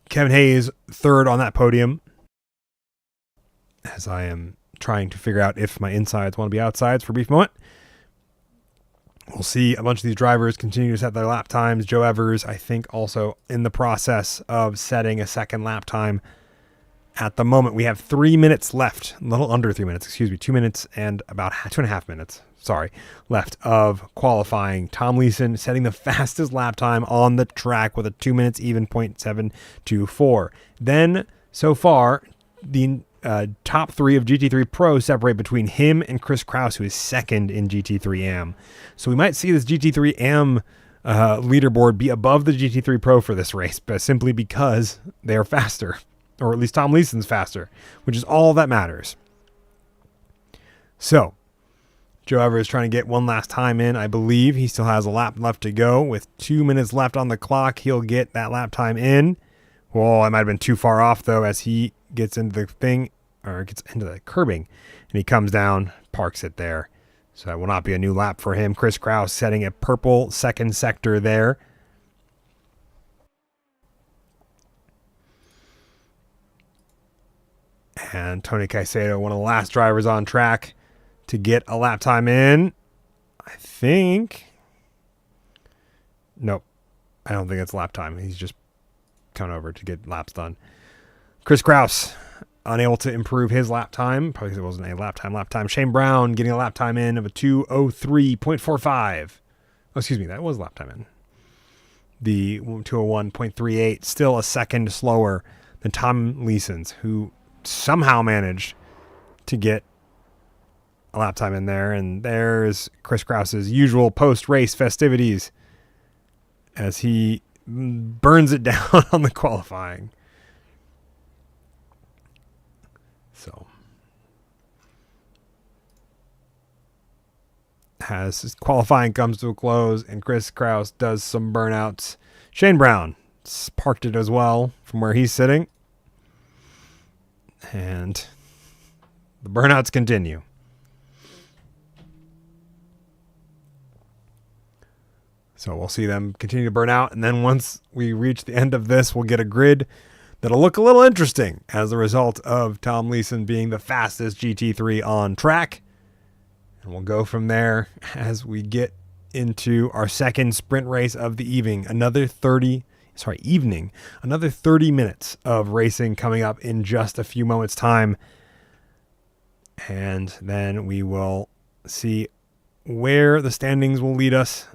Kevin Hayes, third on that podium. As I am trying to figure out if my insides want to be outsides for a brief moment. We'll see a bunch of these drivers continue to set their lap times. Joe Evers, I think, also in the process of setting a second lap time At the moment, we have 3 minutes left, a little under 3 minutes, 2 minutes and about 2.5 minutes, left of qualifying. Tom Leeson setting the fastest lap time on the track with a 2 minutes even, 0.724. Then, so far, the top three of GT3 Pro separate between him and Chris Kraus, who is second in GT3 AM. So we might see this GT3 AM leaderboard be above the GT3 Pro for this race, but simply because they are faster. Or at least Tom Leeson's faster, which is all that matters. So, Joe Evers trying to get one last time in. I believe he still has a lap left to go. With 2 minutes left on the clock, he'll get that lap time in. Well, I might have been too far off, though, as he gets into the thing, or gets into the curbing, and he comes down, parks it there. So that will not be a new lap for him. Chris Kraus setting a purple second sector there. And Tony Caicedo, one of the last drivers on track to get a lap time in. I think. Nope. I don't think it's lap time. He's just coming over to get laps done. Chris Kraus, unable to improve his lap time. Probably because it wasn't a lap time. Shane Brown getting a lap time in of a 2:03.45. Oh, excuse me. That was lap time in. The 2:01.38. Still a second slower than Tom Leeson's, who somehow managed to get a lap time in there. And there's Chris Kraus's usual post-race festivities as he burns it down on the qualifying. So, as his qualifying comes to a close and Chris Kraus does some burnouts, Shane Brown parked it as well from where he's sitting. And the burnouts continue. So we'll see them continue to burn out. And then once we reach the end of this, we'll get a grid that'll look a little interesting as a result of Tom Leeson being the fastest GT3 on track. And we'll go from there as we get into our second sprint race of the evening. Another 30 minutes of racing coming up in just a few moments' time. And then we will see where the standings will lead us.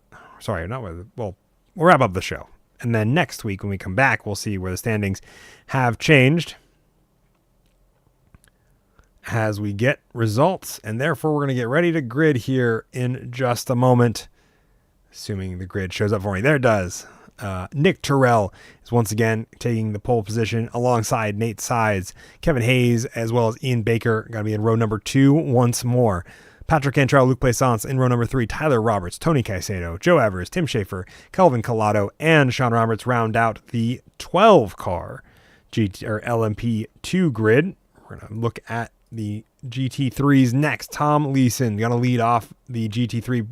We'll wrap up the show. And then next week when we come back, we'll see where the standings have changed as we get results. And therefore, we're going to get ready to grid here in just a moment. Assuming the grid shows up for me. There it does. Nick Terrell is once again taking the pole position alongside Nate Sides, Kevin Hayes, as well as Ian Baker, going to be in row number 2 once more. Patrick Cantrell, Luke Plaisance in row number 3, Tyler Roberts, Tony Caicedo, Joe Evers, Tim Schaefer, Kelvin Collado, and Sean Roberts round out the 12-car LMP2 grid. We're going to look at the GT3s next. Tom Leeson going to lead off the GT3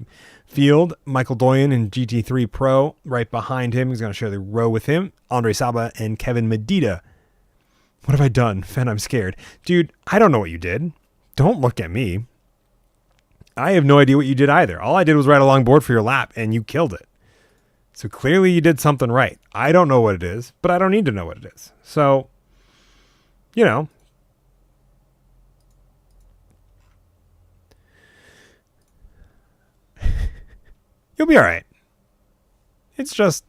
field. Michael Doyen in GT3 Pro right behind him. He's going to share the row with him. Andre Saba and Kevin Medina. What have I done? Fen, I'm scared. Dude, I don't know what you did. Don't look at me. I have no idea what you did either. All I did was ride a long board for your lap, and you killed it. So clearly you did something right. I don't know what it is, but I don't need to know what it is. So, you know. You'll be all right. It's just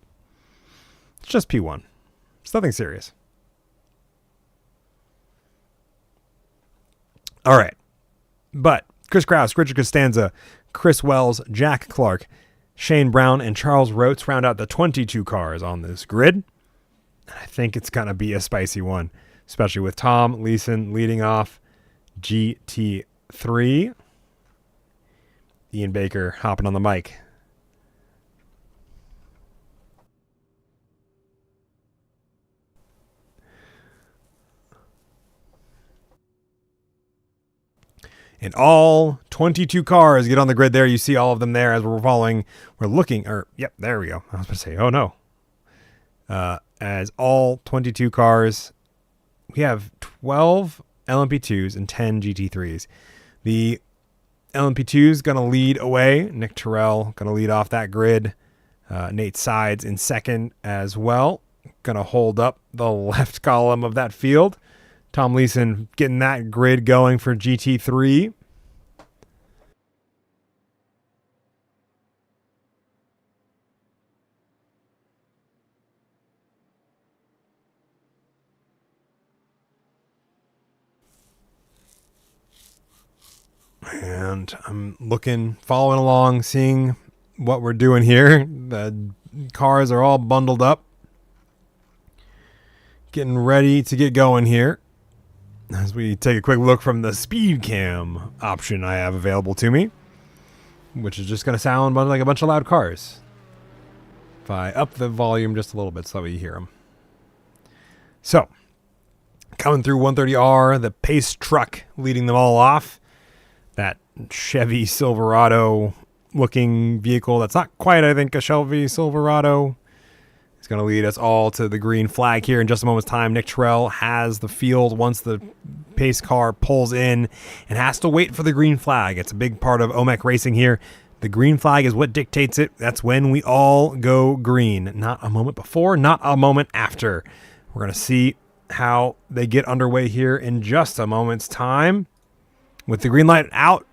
P1. It's nothing serious. All right. But Chris Kraus, Richard Costanza, Chris Wells, Jack Clark, Shane Brown, and Charles Rotes round out the 22 cars on this grid. I think it's going to be a spicy one, especially with Tom Leeson leading off GT3. Ian Baker hopping on the mic. And all 22 cars get on the grid there. You see all of them there as we're following. We're looking, yep, there we go. I was going to say, oh no. As all 22 cars, we have 12 LMP2s and 10 GT3s. The LMP2 is going to lead away. Nick Terrell going to lead off that grid. Nate Sides in second as well. Going to hold up the left column of that field. Tom Leeson getting that grid going for GT3. And I'm following along, seeing what we're doing here. The cars are all bundled up. Getting ready to get going here. As we take a quick look from the speed cam option I have available to me, which is just going to sound like a bunch of loud cars. If I up the volume just a little bit so that you hear them. So, coming through 130R, the pace truck leading them all off. That Chevy Silverado looking vehicle that's not quite, I think, a Chevy Silverado. It's going to lead us all to the green flag here in just a moment's time. Nick Terrell has the field once the pace car pulls in and has to wait for the green flag. It's a big part of OMEC racing here. The green flag is what dictates it. That's when we all go green. Not a moment before, not a moment after. We're going to see how they get underway here in just a moment's time. With the green light out,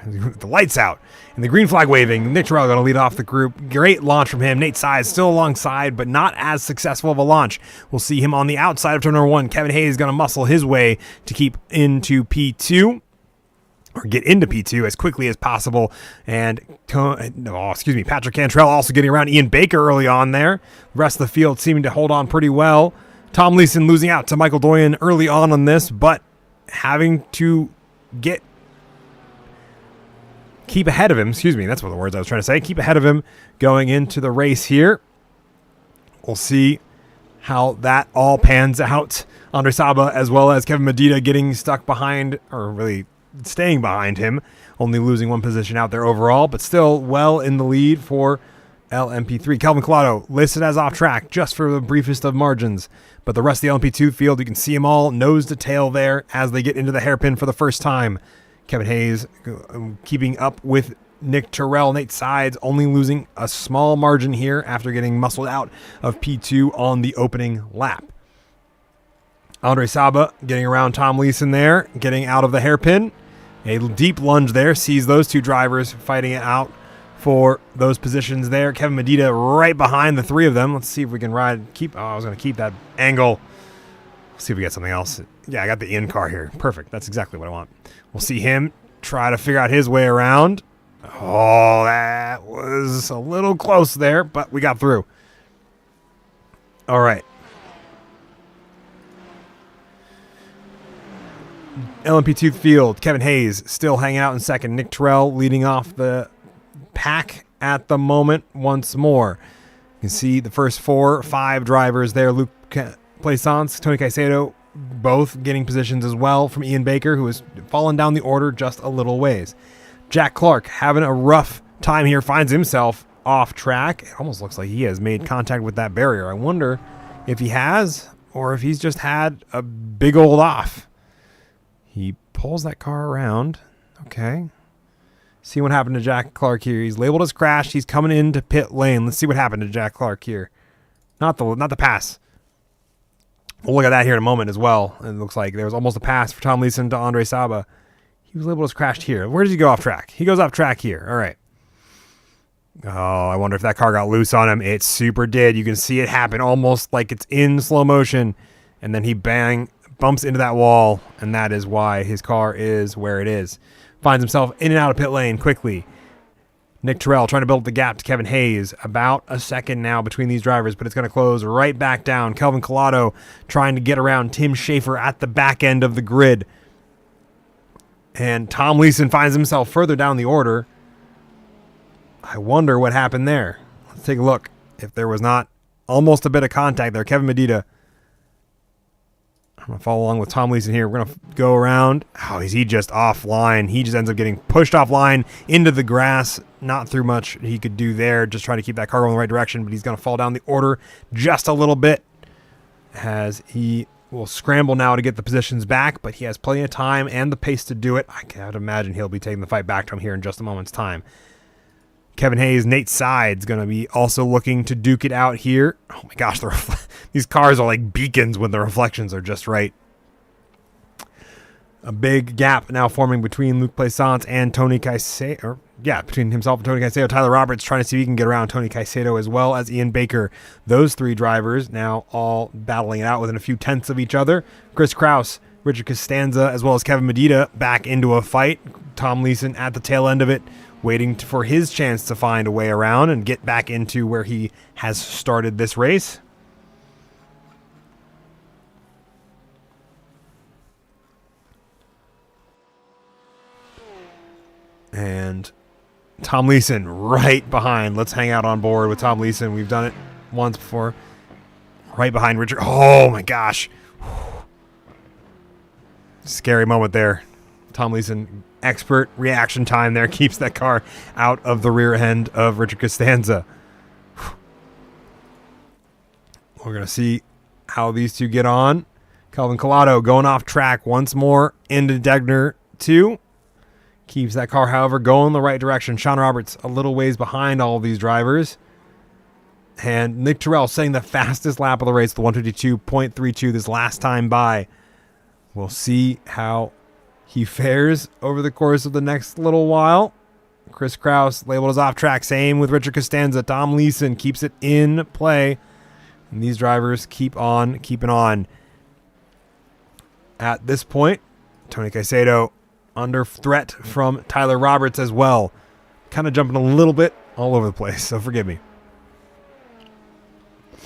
the lights out, and the green flag waving, Nick Terrell going to lead off the group. Great launch from him. Nate Sides still alongside, but not as successful of a launch. We'll see him on the outside of turn number 1. Kevin Hayes going to muscle his way to keep into P2, or get into P2 as quickly as possible. And, Patrick Cantrell also getting around Ian Baker early on there. The rest of the field seeming to hold on pretty well. Tom Leeson losing out to Michael Doyen early on this, but having to keep ahead of him. That's what the words I was trying to say. Keep ahead of him going into the race here. We'll see how that all pans out. Andre Saba as well as Kevin Medina getting stuck behind, or really staying behind him, only losing one position out there overall, but still well in the lead for LMP3. Kelvin Collado listed as off track just for the briefest of margins, but the rest of the LMP2 field, you can see them all nose to tail there as they get into the hairpin for the first time. Kevin Hayes keeping up with Nick Terrell. Nate Sides only losing a small margin here after getting muscled out of P2 on the opening lap. Andre Saba getting around Tom Leeson there, getting out of the hairpin. A deep lunge there, sees those two drivers fighting it out for those positions there. Kevin Medina right behind the three of them. Let's see if we can I was going to keep that angle. Let's see if we get something else. Yeah, I got the in car here. Perfect. That's exactly what I want. We'll see him try to figure out his way around. Oh, that was a little close there, but we got through. All right. LMP2 field, Kevin Hayes still hanging out in second. Nick Terrell leading off the pack at the moment once more. You can see the first 4 or 5 drivers there. Luke Plaisance, Tony Caicedo, both getting positions as well from Ian Baker, who has fallen down the order just a little ways. Jack Clark having a rough time here, finds himself off track. It almost looks like he has made contact with that barrier. I wonder if he has, or if he's just had a big old off. He pulls that car around. Okay. See what happened to Jack Clark here. He's labeled as crashed. He's coming into pit lane. Let's see what happened to Jack Clark here. Not the pass. We'll look at that here in a moment as well. It looks like there was almost a pass for Tom Leeson to Andre Saba. He was labeled as crashed here. Where does he go off track? He goes off track here. All right. Oh, I wonder if that car got loose on him. It super did. You can see it happen almost like it's in slow motion. And then he bumps into that wall, and that is why his car is where it is. Finds himself in and out of pit lane quickly. Nick Terrell trying to build the gap to Kevin Hayes. About a second now between these drivers, but it's going to close right back down. Kelvin Collado trying to get around Tim Schaefer at the back end of the grid. And Tom Leeson finds himself further down the order. I wonder what happened there. Let's take a look. If there was not almost a bit of contact there. Kevin Medina. I'm going to follow along with Tom Leeson here. We're going to go around. Oh, is he just offline? He just ends up getting pushed offline into the grass. Not through much he could do there. Just trying to keep that car going in the right direction, but he's going to fall down the order just a little bit as he will scramble now to get the positions back, but he has plenty of time and the pace to do it. I can't imagine he'll be taking the fight back to him here in just a moment's time. Kevin Hayes, Nate Sides going to be also looking to duke it out here. Oh my gosh, these cars are like beacons when the reflections are just right. A big gap now forming between Luke Plaisance and Tony Caicedo. Between himself and Tony Caicedo. Tyler Roberts trying to see if he can get around Tony Caicedo as well as Ian Baker. Those three drivers now all battling it out within a few tenths of each other. Chris Kraus, Richard Costanza, as well as Kevin Medina back into a fight. Tom Leeson at the tail end of it, waiting for his chance to find a way around and get back into where he has started this race. And Tom Leeson right behind. Let's hang out on board with Tom Leeson. We've done it once before. Right behind Richard. Oh my gosh. Scary moment there. Tom Leeson, expert reaction time there, keeps that car out of the rear end of Richard Costanza. We're going to see how these two get on. Calvin Collado going off track once more into Degner 2. Keeps that car, however, going the right direction. Sean Roberts a little ways behind all of these drivers. And Nick Terrell setting the fastest lap of the race, the 152.32 this last time by. We'll see how he fares over the course of the next little while. Chris Kraus labeled as off track. Same with Richard Costanza. Tom Leeson keeps it in play. And these drivers keep on keeping on. At this point, Tony Caicedo under threat from Tyler Roberts as well. Kind of jumping a little bit all over the place, so forgive me. I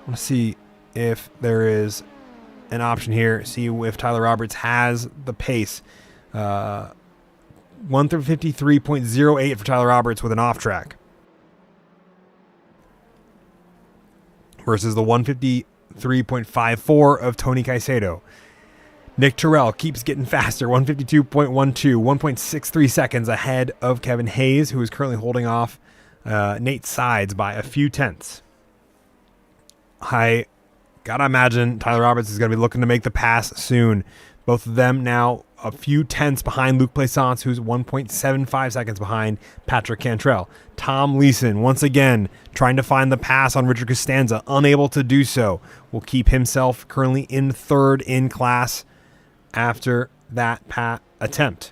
want to see if there is an option here. See if Tyler Roberts has the pace. 1:53.08 for Tyler Roberts with an off track. Versus the 1:53.54 of Tony Caicedo. Nick Terrell keeps getting faster, 1:52.12, 1.63 seconds ahead of Kevin Hayes, who is currently holding off Nate Sides by a few tenths. I gotta imagine Tyler Roberts is going to be looking to make the pass soon. Both of them now a few tenths behind Luke Plaisance, who's 1.75 seconds behind Patrick Cantrell. Tom Leeson, once again, trying to find the pass on Richard Costanza, unable to do so. Will keep himself currently in third in class after that attempt.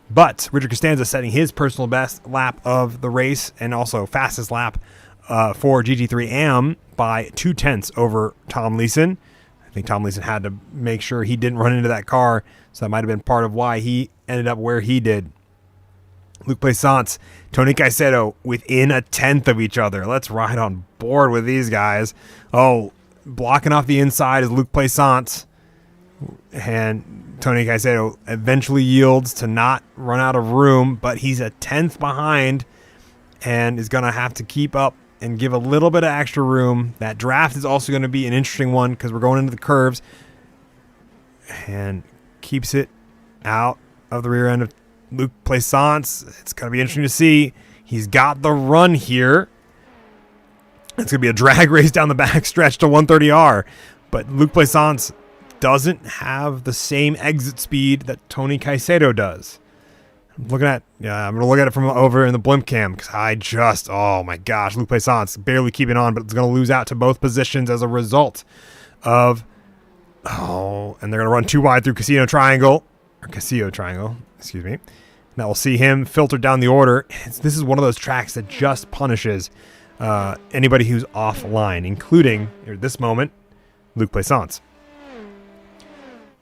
But Richard Costanza setting his personal best lap of the race and also fastest lap for GT3 AM by 2 tenths over Tom Leeson. I think Tom Leeson had to make sure he didn't run into that car, so that might have been part of why he ended up where he did. Luke Plaisance, Tony Caicedo within a tenth of each other. Let's ride on board with these guys. Oh, blocking off the inside is Luke Plaisance. And Tony Caicedo eventually yields to not run out of room, but he's a tenth behind and is going to have to keep up and give a little bit of extra room. That draft is also going to be an interesting one because we're going into the curves. And keeps it out of the rear end of Luke Plaisance. It's going to be interesting to see. He's got the run here. It's going to be a drag race down the back stretch to 130R. But Luke Plaisance doesn't have the same exit speed that Tony Caicedo does. I'm going to look at it from over in the blimp cam because oh my gosh, Luke Plaisance barely keeping on, but it's going to lose out to both positions as a result of, and they're going to run too wide through Casillo Triangle, excuse me. Now we'll see him filter down the order. This is one of those tracks that just punishes anybody who's offline, including, at this moment, Luke Plaisance.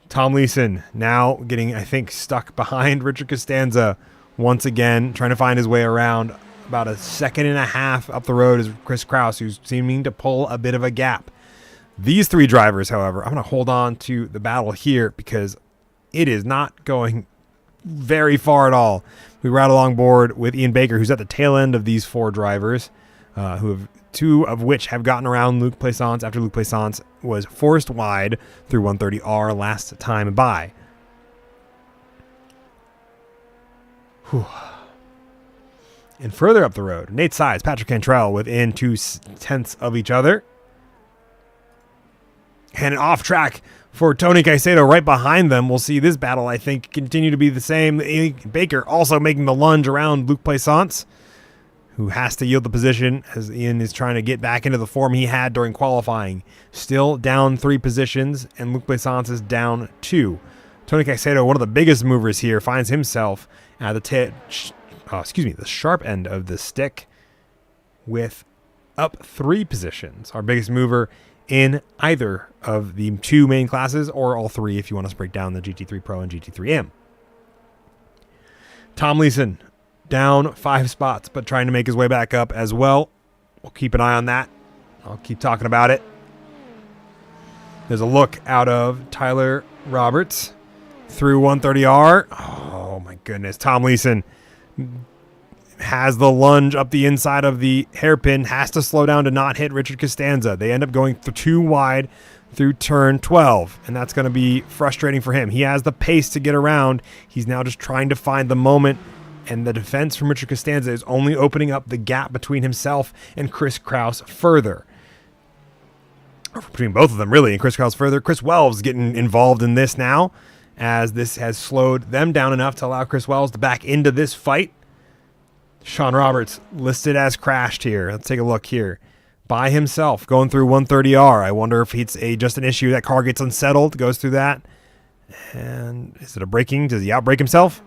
Tom Leeson now getting, I think, stuck behind Richard Costanza once again, trying to find his way around. About a second and a half up the road is Chris Kraus, who's seeming to pull a bit of a gap. These three drivers, however, I'm going to hold on to the battle here because it is not going very far at all. We ride along board with Ian Baker, who's at the tail end of these four drivers, two of which have gotten around Luke Plaisance after Luke Plaisance was forced wide through 130R last time by. Whew. And further up the road, Nate Sides, Patrick Cantrell within 2 tenths of each other. And an off track for Tony Caicedo right behind them. We'll see this battle, I think, continue to be the same. Baker also making the lunge around Luke Plaisance, who has to yield the position as Ian is trying to get back into the form he had during qualifying. Still down 3 positions, and Luke Plaisance is down 2. Tony Caicedo, one of the biggest movers here, finds himself at the sharp end of the stick with up 3 positions. Our biggest mover in either of the 2 main classes, or all 3 if you want us to break down the GT3 Pro and GT3M. Tom Leeson down 5 spots, but trying to make his way back up as well. We'll keep an eye on that. I'll keep talking about it. There's a look out of Tyler Roberts through 130R. Oh my goodness. Tom Leeson has the lunge up the inside of the hairpin, has to slow down to not hit Richard Costanza. They end up going too wide through turn 12, and that's going to be frustrating for him. He has the pace to get around. He's now just trying to find the moment, and the defense from Richard Costanza is only opening up the gap between himself and Chris Kraus further. Or between both of them, really, and Chris Kraus further. Chris Wells getting involved in this now, as this has slowed them down enough to allow Chris Wells to back into this fight. Sean Roberts listed as crashed here. Let's take a look here. By himself, going through 130R. I wonder if it's just an issue. That car gets unsettled, goes through that. And is it a braking? Does he outbrake himself?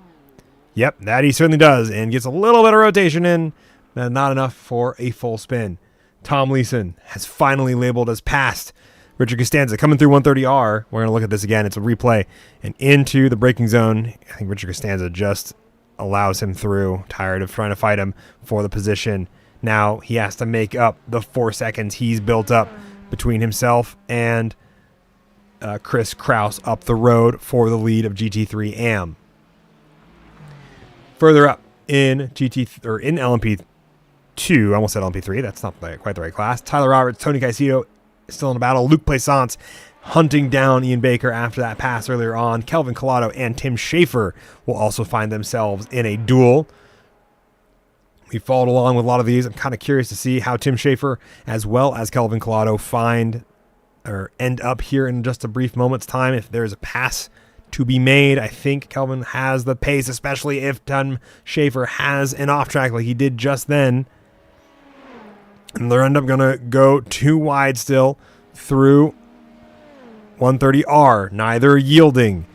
Yep, that he certainly does, and gets a little bit of rotation in, but not enough for a full spin. Tom Leeson has finally labeled as passed Richard Costanza coming through 130R. We're going to look at this again. It's a replay. And into the braking zone. I think Richard Costanza just allows him through, tired of trying to fight him for the position. Now he has to make up the 4 seconds he's built up between himself and Chris Kraus up the road for the lead of GT3 AM. Further up in in LMP2, I almost said LMP3. That's not quite the right class. Tyler Roberts, Tony Caicedo still in the battle. Luke Plaisance hunting down Ian Baker after that pass earlier on. Kelvin Collado and Tim Schaefer will also find themselves in a duel. We followed along with a lot of these. I'm kind of curious to see how Tim Schaefer as well as Kelvin Collado find or end up here in just a brief moment's time. If there's a pass to be made, I think Kelvin has the pace, especially if Tim Schaefer has an off track like he did just then. And they're end up going to go too wide still through 130R, neither yielding.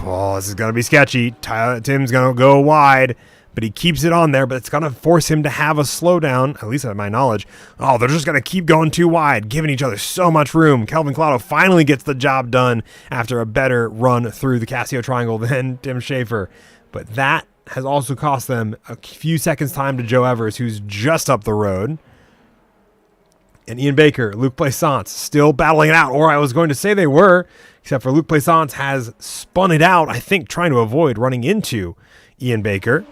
Oh, this is going to be sketchy. Tim's going to go wide, but he keeps it on there, but it's going to force him to have a slowdown, at least at my knowledge. Oh, they're just going to keep going too wide, giving each other so much room. Kelvin Collado finally gets the job done after a better run through the Casio Triangle than Tim Schaefer. But that has also cost them a few seconds time to Joe Evers, who's just up the road. And Ian Baker, Luke Plaisance still battling it out, or I was going to say they were, except for Luke Plaisance has spun it out, I think trying to avoid running into Ian Baker.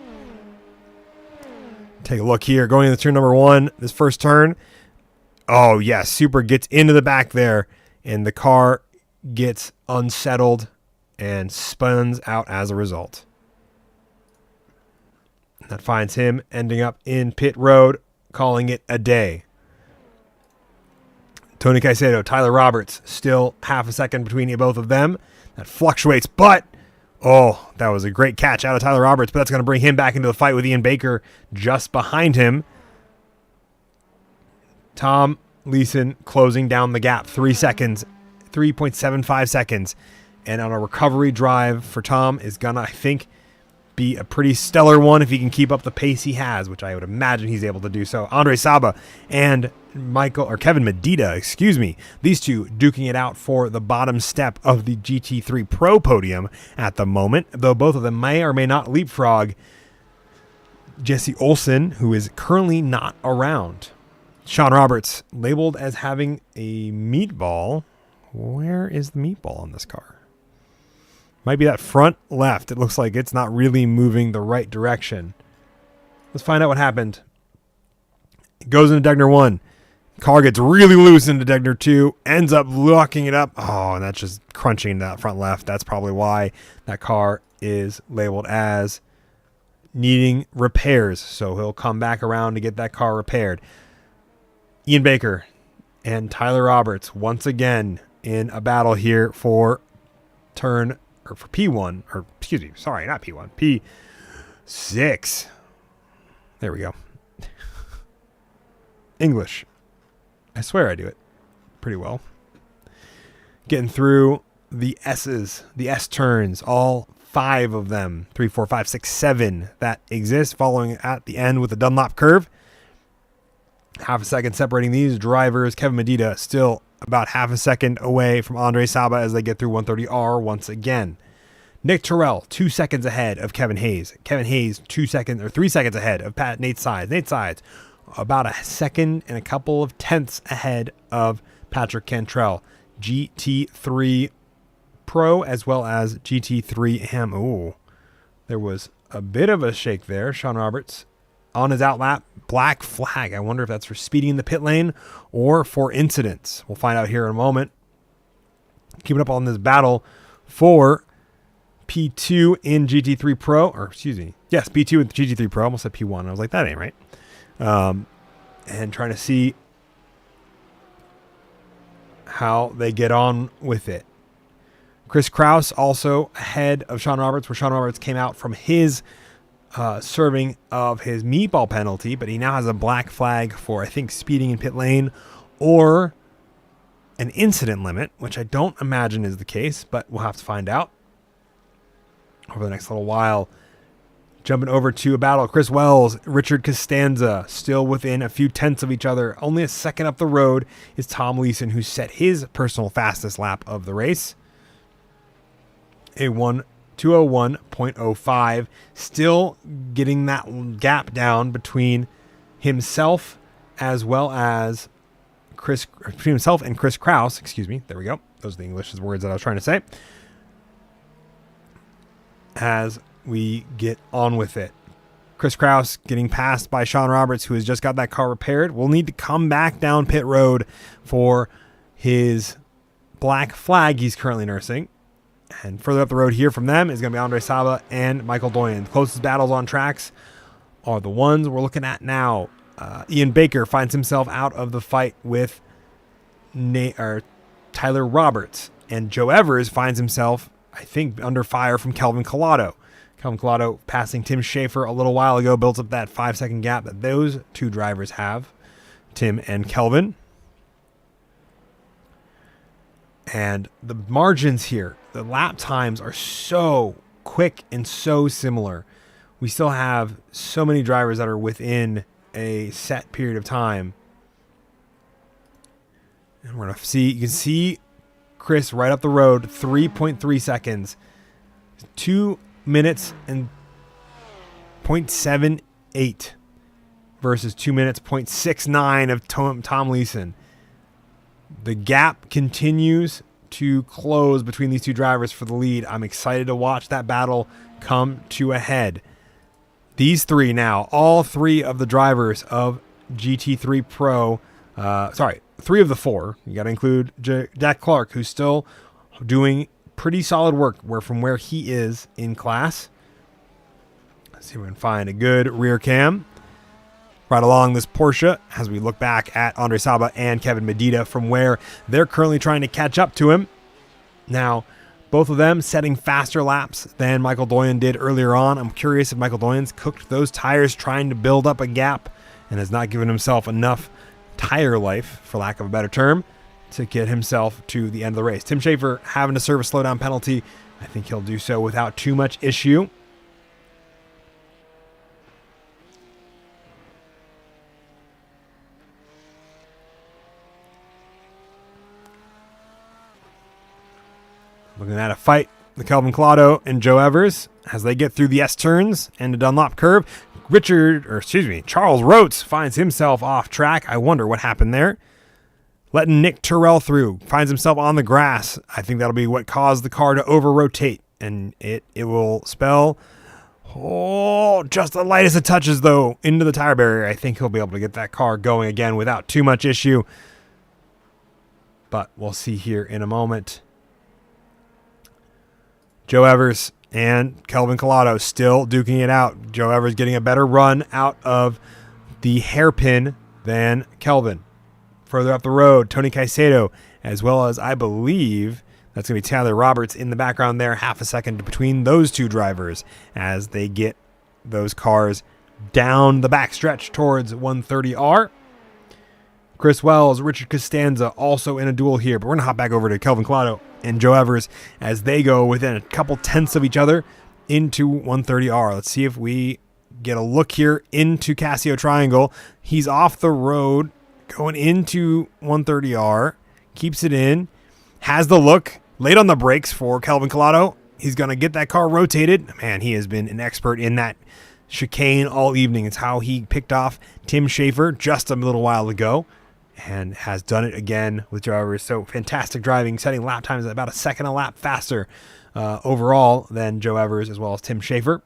Take a look here, going into turn number 1, this first turn. Oh, yeah, Super gets into the back there, and the car gets unsettled and spins out as a result. That finds him ending up in pit road, calling it a day. Tony Caicedo, Tyler Roberts, still half a second between both of them. That fluctuates, but, oh, that was a great catch out of Tyler Roberts, but that's going to bring him back into the fight with Ian Baker just behind him. Tom Leeson closing down the gap, 3 seconds, 3.75 seconds. And on a recovery drive for Tom is going to, I think, be a pretty stellar one if he can keep up the pace he has, which I would imagine he's able to do so. Andre Saba and Kevin Medina, these two duking it out for the bottom step of the GT3 Pro podium at the moment, though both of them may or may not leapfrog Jesse Olsen, who is currently not around. Sean Roberts, labeled as having a meatball. Where is the meatball on this car? Might be that front left. It looks like it's not really moving the right direction. Let's find out what happened. It goes into Degner 1. Car gets really loose into Degner 2. Ends up locking it up. Oh, and that's just crunching that front left. That's probably why that car is labeled as needing repairs. So he'll come back around to get that car repaired. Ian Baker and Tyler Roberts once again in a battle here for P1, or excuse me, sorry, not P1, P6. There we go. English. I swear I do it pretty well. Getting through the S's, the S turns, all 5 of them, 3, 4, 5, 6, 7 that exist, following at the end with the Dunlop curve. Half a second separating these drivers. Kevin Medina still about half a second away from Andre Saba as they get through 130R once again. Nick Terrell, 2 seconds ahead of Kevin Hayes. Kevin Hayes, 3 seconds ahead of Nate Sides. Nate Sides, about a second and a couple of tenths ahead of Patrick Cantrell. GT3 Pro as well as GT3 AM. Ooh, there was a bit of a shake there. Sean Roberts on his outlap. Black flag. I wonder if that's for speeding in the pit lane or for incidents. We'll find out here in a moment. Keeping up on this battle for P2 in GT3 Pro. Or excuse me. Yes, P2 in GT3 Pro. I almost said P1. I was like, that ain't right. And trying to see how they get on with it. Chris Kraus also ahead of Sean Roberts, where Sean Roberts came out from his serving of his meatball penalty, but he now has a black flag for, I think, speeding in pit lane or an incident limit, which I don't imagine is the case, but we'll have to find out over the next little while. Jumping over to a battle, Chris Wells, Richard Costanza, still within a few tenths of each other. Only a second up the road is Tom Leeson, who set his personal fastest lap of the race. A 2:01.05, still getting that gap down between himself as well as between himself and Chris Kraus. Excuse me. There we go. Those are the English words that I was trying to say. As we get on with it. Chris Kraus getting passed by Sean Roberts, who has just got that car repaired, will need to come back down pit road for his black flag he's currently nursing. And further up the road here from them is going to be Andre Saba and Michael Doyen. The closest battles on tracks are the ones we're looking at now. Ian Baker finds himself out of the fight with Tyler Roberts. And Joe Evers finds himself, I think, under fire from Kelvin Collado. Kelvin Collado passing Tim Schaefer a little while ago, builds up that 5-second gap that those two drivers have, Tim and Kelvin. And the margins here, the lap times are so quick and so similar. We still have so many drivers that are within a set period of time. And we're going to see, you can see Chris right up the road, 3.3 seconds. 2 minutes and 0.78 versus 2 minutes 0.69 of Tom Leeson. The gap continues to close between these two drivers for the lead. I'm excited to watch that battle come to a head. These three now, all 3 of the drivers of GT3 Pro, 3 of the 4. You got to include Jack Clark, who's still doing pretty solid work from where he is in class. Let's see if we can find a good rear cam right along this Porsche as we look back at Andre Saba and Kevin Medina from where they're currently trying to catch up to him. Now, both of them setting faster laps than Michael Doyen did earlier on. I'm curious if Michael Doyen's cooked those tires trying to build up a gap and has not given himself enough tire life, for lack of a better term, to get himself to the end of the race. Tim Schaefer having to serve a slowdown penalty. I think he'll do so without too much issue. Looking at a fight, the Kelvin Collado and Joe Evers as they get through the S turns and the Dunlop curve. Charles Rotes finds himself off track. I wonder what happened there. Letting Nick Terrell through, finds himself on the grass. I think that'll be what caused the car to over-rotate, and it will spell just the lightest of touches, though, into the tire barrier. I think he'll be able to get that car going again without too much issue, but we'll see here in a moment. Joe Evers and Kelvin Collado still duking it out. Joe Evers getting a better run out of the hairpin than Kelvin. Further up the road, Tony Caicedo, as well as, I believe, that's going to be Tyler Roberts in the background there, half a second between those two drivers as they get those cars down the backstretch towards 130R. Chris Wells, Richard Costanza also in a duel here. But we're going to hop back over to Kelvin Collado and Joe Evers as they go within a couple tenths of each other into 130R. Let's see if we get a look here into Casio Triangle. He's off the road going into 130R. Keeps it in. Has the look. Late on the brakes for Kelvin Collado. He's going to get that car rotated. Man, he has been an expert in that chicane all evening. It's how he picked off Tim Schaefer just a little while ago and has done it again with Joe Evers. So fantastic driving, setting lap times at about a second a lap faster overall than Joe Evers as well as Tim Schaefer.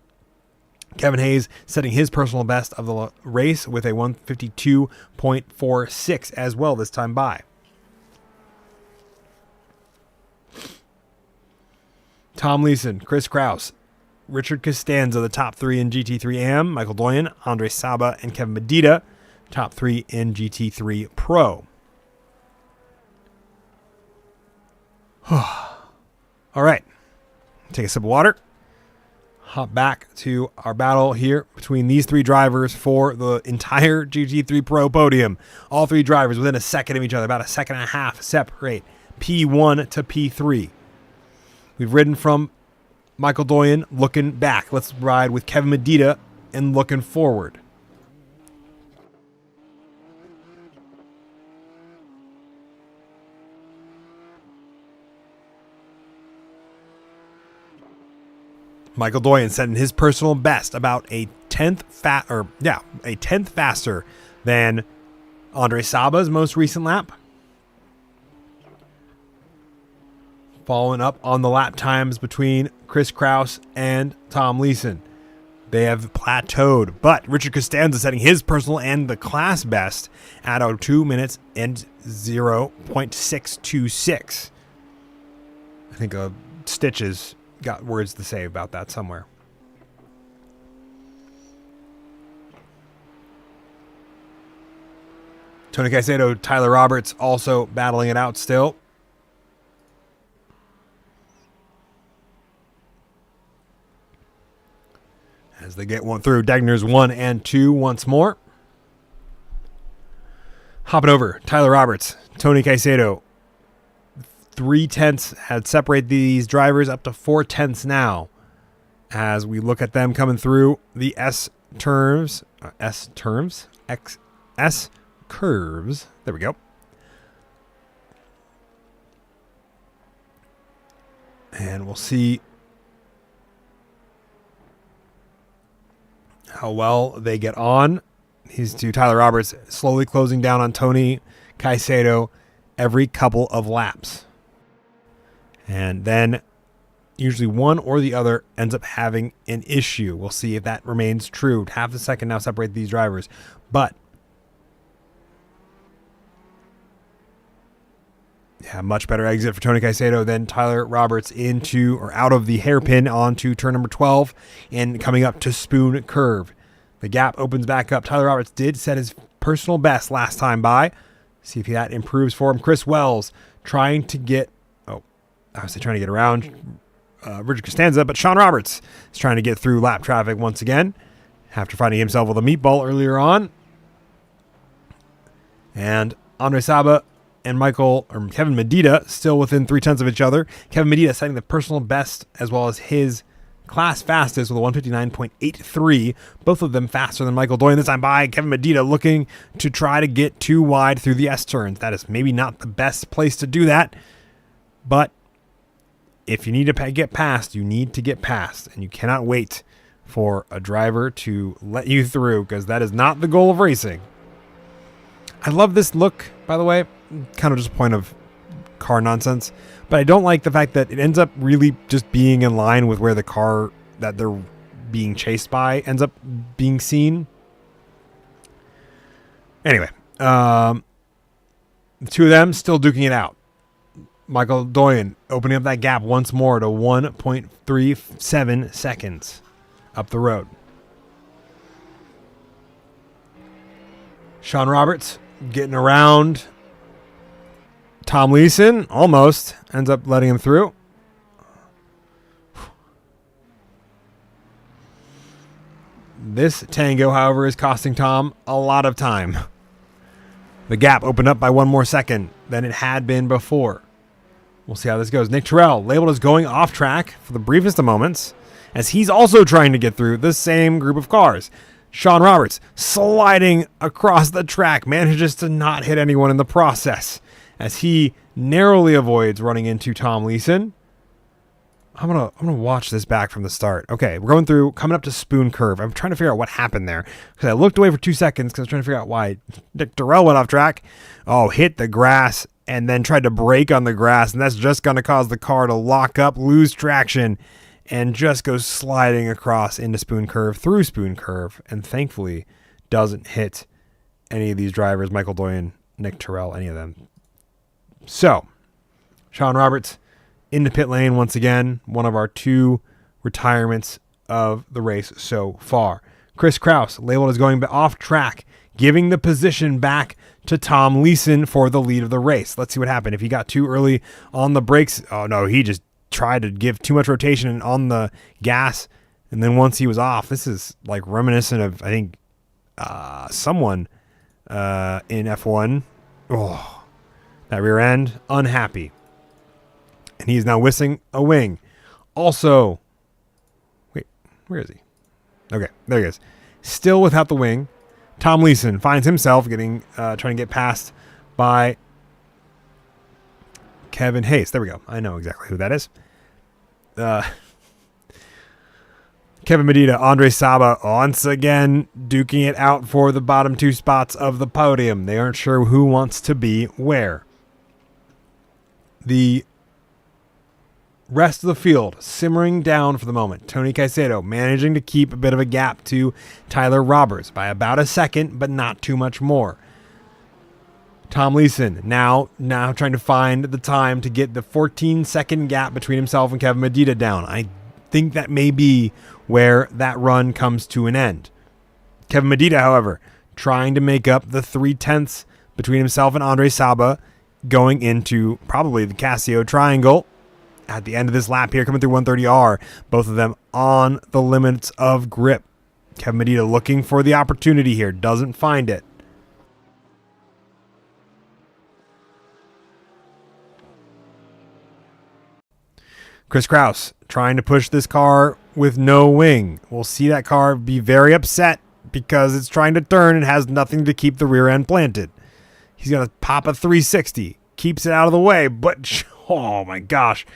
Kevin Hayes setting his personal best of the race with a 152.46 as well this time by. Tom Leeson, Chris Kraus, Richard Costanza, the top three in GT3 AM, Michael Doyen, Andre Saba, and Kevin Medina, top three in GT3 Pro. All right, take a sip of water. Hop back to our battle here between these three drivers for the entire GT3 Pro podium. All three drivers within a second of each other, about a second and a half separate P1 to P3. We've ridden from Michael Doyen looking back. Let's ride with Kevin Medina and looking forward. Michael Doyen setting his personal best about a tenth faster than Andre Saba's most recent lap. Following up on the lap times between Chris Kraus and Tom Leeson. They have plateaued, but Richard Costanza setting his personal and the class best at 2 minutes and 0.626. I think Stitches got words to say about that somewhere. Tony Caicedo, Tyler Roberts also battling it out still. As they get one through Degner's 1 and 2 once more. Hopping over, Tyler Roberts, Tony Caicedo. 3 tenths had separated these drivers up to 4 tenths now. As we look at them coming through the S curves. There we go. And we'll see how well they get on. These two, Tyler Roberts, slowly closing down on Tony Caicedo every couple of laps. And then usually one or the other ends up having an issue. We'll see if that remains true. Half a second now separate these drivers. But yeah, much better exit for Tony Caicedo than Tyler Roberts into or out of the hairpin onto turn number 12 and coming up to Spoon Curve. The gap opens back up. Tyler Roberts did set his personal best last time by. See if that improves for him. Chris Wells trying to get around Richard Costanza, but Sean Roberts is trying to get through lap traffic once again after finding himself with a meatball earlier on. And Andre Saba and Kevin Medina still within 3 tenths of each other. Kevin Medina setting the personal best as well as his class fastest with a 159.83. Both of them faster than Michael Doyen this time by. Kevin Medina looking to try to get too wide through the S turns. That is maybe not the best place to do that, but if you need to get past, you need to get past, and you cannot wait for a driver to let you through because that is not the goal of racing. I love this look, by the way. Kind of just a point of car nonsense, but I don't like the fact that it ends up really just being in line with where the car that they're being chased by ends up being seen. Anyway, the two of them still duking it out. Michael Doyen opening up that gap once more to 1.37 seconds up the road. Sean Roberts getting around Tom Leeson, almost ends up letting him through. This tango, however, is costing Tom a lot of time. The gap opened up by 1 more second than it had been before. We'll see how this goes. Nick Terrell labeled as going off track for the briefest of moments, as he's also trying to get through the same group of cars. Sean Roberts sliding across the track, manages to not hit anyone in the process as he narrowly avoids running into Tom Leeson. I'm gonna watch this back from the start. Okay, we're going through, coming up to Spoon Curve. I'm trying to figure out what happened there because I looked away for 2 seconds because I was trying to figure out why Nick Terrell went off track. Oh, hit the grass and then tried to brake on the grass, and that's just going to cause the car to lock up, lose traction, and just go sliding across into Spoon Curve, through Spoon Curve, and thankfully doesn't hit any of these drivers, Michael Doyen, Nick Terrell, any of them. So, Sean Roberts into pit lane once again, one of our 2 retirements of the race so far. Chris Kraus labeled as going off track, giving the position back to Tom Leeson for the lead of the race. Let's see what happened. If he got too early on the brakes, oh no, he just tried to give too much rotation on the gas, and then once he was off, this is like reminiscent of, I think, someone in F1. Oh, that rear end, unhappy. And he's now whistling a wing. Also, wait, where is he? Okay, there he is. Still without the wing. Tom Leeson finds himself trying to get passed by Kevin Hayes. There we go. I know exactly who that is. Kevin Medina, Andre Saba once again duking it out for the bottom 2 spots of the podium. They aren't sure who wants to be where. The rest of the field simmering down for the moment. Tony Caicedo managing to keep a bit of a gap to Tyler Roberts by about a second, but not too much more. Tom Leeson now trying to find the time to get the 14-second gap between himself and Kevin Medina down. I think that may be where that run comes to an end. Kevin Medina, however, trying to make up the 3/10 between himself and Andre Saba going into probably the Casio Triangle. At the end of this lap here, coming through 130R, both of them on the limits of grip. Kevin Medina looking for the opportunity here, doesn't find it. Chris Kraus trying to push this car with no wing. We'll see that car be very upset because it's trying to turn and has nothing to keep the rear end planted. He's going to pop a 360, keeps it out of the way, but oh my gosh.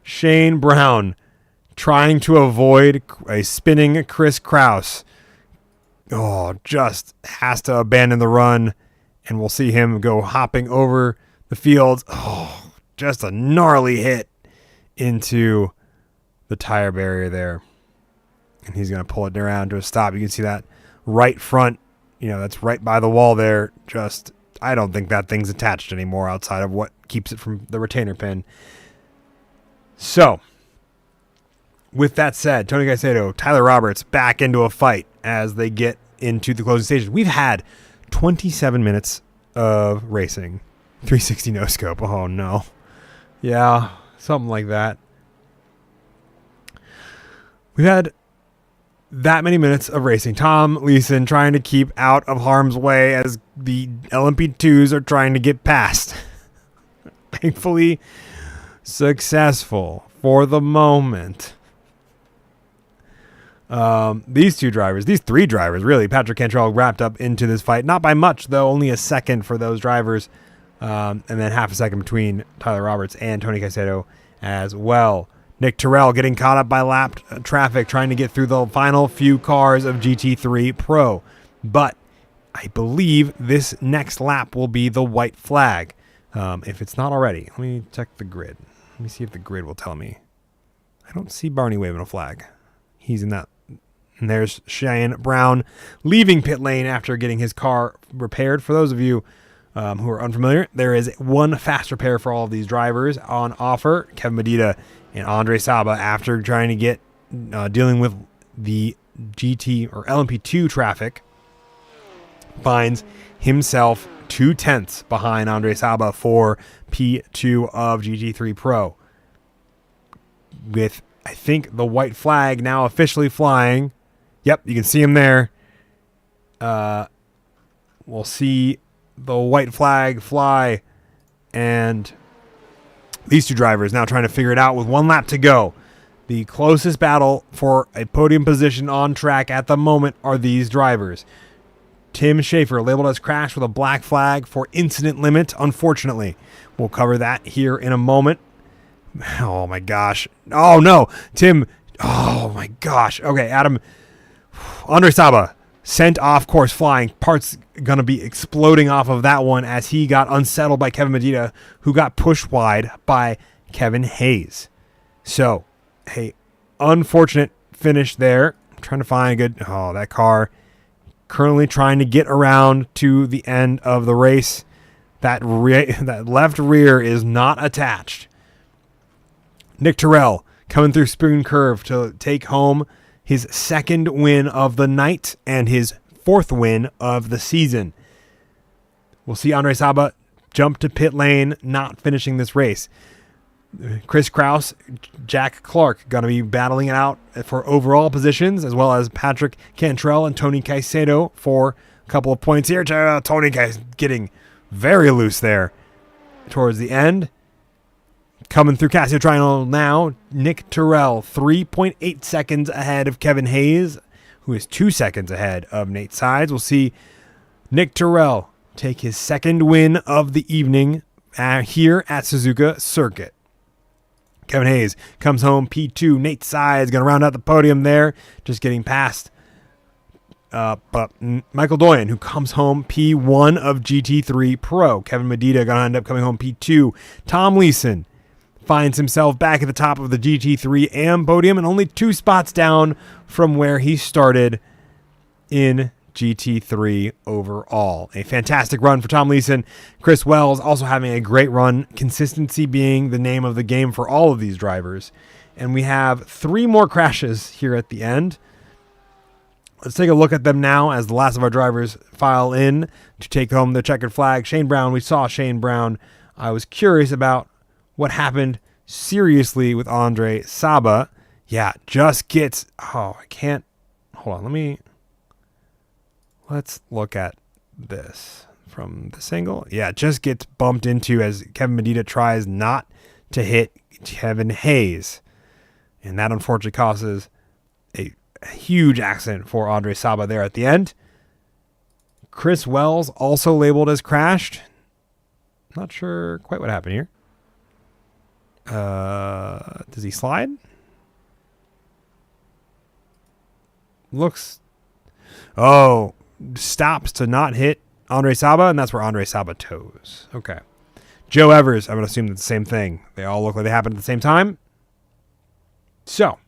Shane Brown trying to avoid a spinning Chris Kraus. Oh, just has to abandon the run, and we'll see him go hopping over the field. Oh, just a gnarly hit into the tire barrier there. And he's going to pull it around to a stop. You can see that right front, that's right by the wall there. Just, I don't think that thing's attached anymore outside of what keeps it from the retainer pin. So, with that said, Tony Caicedo, Tyler Roberts back into a fight as they get into the closing stages. We've had 27 minutes of racing. 360 no scope. Oh, no. Yeah, something like that. We've had that many minutes of racing. Tom Leeson trying to keep out of harm's way as the LMP2s are trying to get past. Thankfully, successful for the moment. These 3 drivers, really, Patrick Cantrell wrapped up into this fight. Not by much, though, only a second for those drivers. And then half a second between Tyler Roberts and Tony Caicedo as well. Nick Terrell getting caught up by lap traffic, trying to get through the final few cars of GT3 Pro. But I believe this next lap will be the white flag. If it's not already, let me check the grid. Let me see if the grid will tell me. I don't see Barney waving a flag. He's in that. And there's Cheyenne Brown leaving pit lane after getting his car repaired. For those of you who are unfamiliar, there is one fast repair for all of these drivers on offer. Kevin Medina and Andre Saba, after trying to get dealing with the GT or LMP2 traffic, finds himself 2/10 behind Andre Saba for P2 of GT3 Pro. With, I think, the white flag now officially flying. Yep, you can see him there. We'll see the white flag fly, and these two drivers now trying to figure it out with 1 lap to go. The closest battle for a podium position on track at the moment are these drivers. Tim Schaefer labeled as crash with a black flag for incident limit, unfortunately. We'll cover that here in a moment. Oh, my gosh. Oh, no. Tim. Oh, my gosh. Okay, Adam. Andre Saba sent off course flying. Parts going to be exploding off of that one as he got unsettled by Kevin Medina, who got pushed wide by Kevin Hayes. So, hey, unfortunate finish there. I'm trying to find a good... Oh, that car currently trying to get around to the end of the race. That left rear is not attached. Nick Terrell coming through Spoon Curve to take home his 2nd win of the night and his 4th win of the season. We'll see Andre Saba jump to pit lane, not finishing this race. Chris Kraus, Jack Clark going to be battling it out for overall positions, as well as Patrick Cantrell and Tony Caicedo for a couple of points here. Tony getting very loose there towards the end. Coming through Casio Triangle now, Nick Terrell, 3.8 seconds ahead of Kevin Hayes, who is 2 seconds ahead of Nate Sides. We'll see Nick Terrell take his 2nd win of the evening here at Suzuka Circuit. Kevin Hayes comes home P2. Nate Sides going to round out the podium there, just getting past but Michael Doyen, who comes home P1 of GT3 Pro. Kevin Medina going to end up coming home P2. Tom Leeson finds himself back at the top of the GT3 AM podium and only 2 spots down from where he started in GT3 overall. A fantastic run for Tom Leeson. Chris Wells also having a great run. Consistency being the name of the game for all of these drivers. And we have 3 more crashes here at the end. Let's take a look at them now as the last of our drivers file in to take home the checkered flag. Shane Brown, we saw Shane Brown. I was curious about what happened seriously with Andre Saba. Yeah, just gets... Oh, I can't... Hold on, let's look at this from this angle. Yeah, just gets bumped into as Kevin Medina tries not to hit Kevin Hayes. And that unfortunately causes a huge accident for Andre Saba there at the end. Chris Wells also labeled as crashed. Not sure quite what happened here. Does he slide? Looks... Oh... stops to not hit Andre Saba, and that's where Andre Saba toes. Okay. Joe Evers, I'm going to assume that's the same thing. They all look like they happened at the same time. So.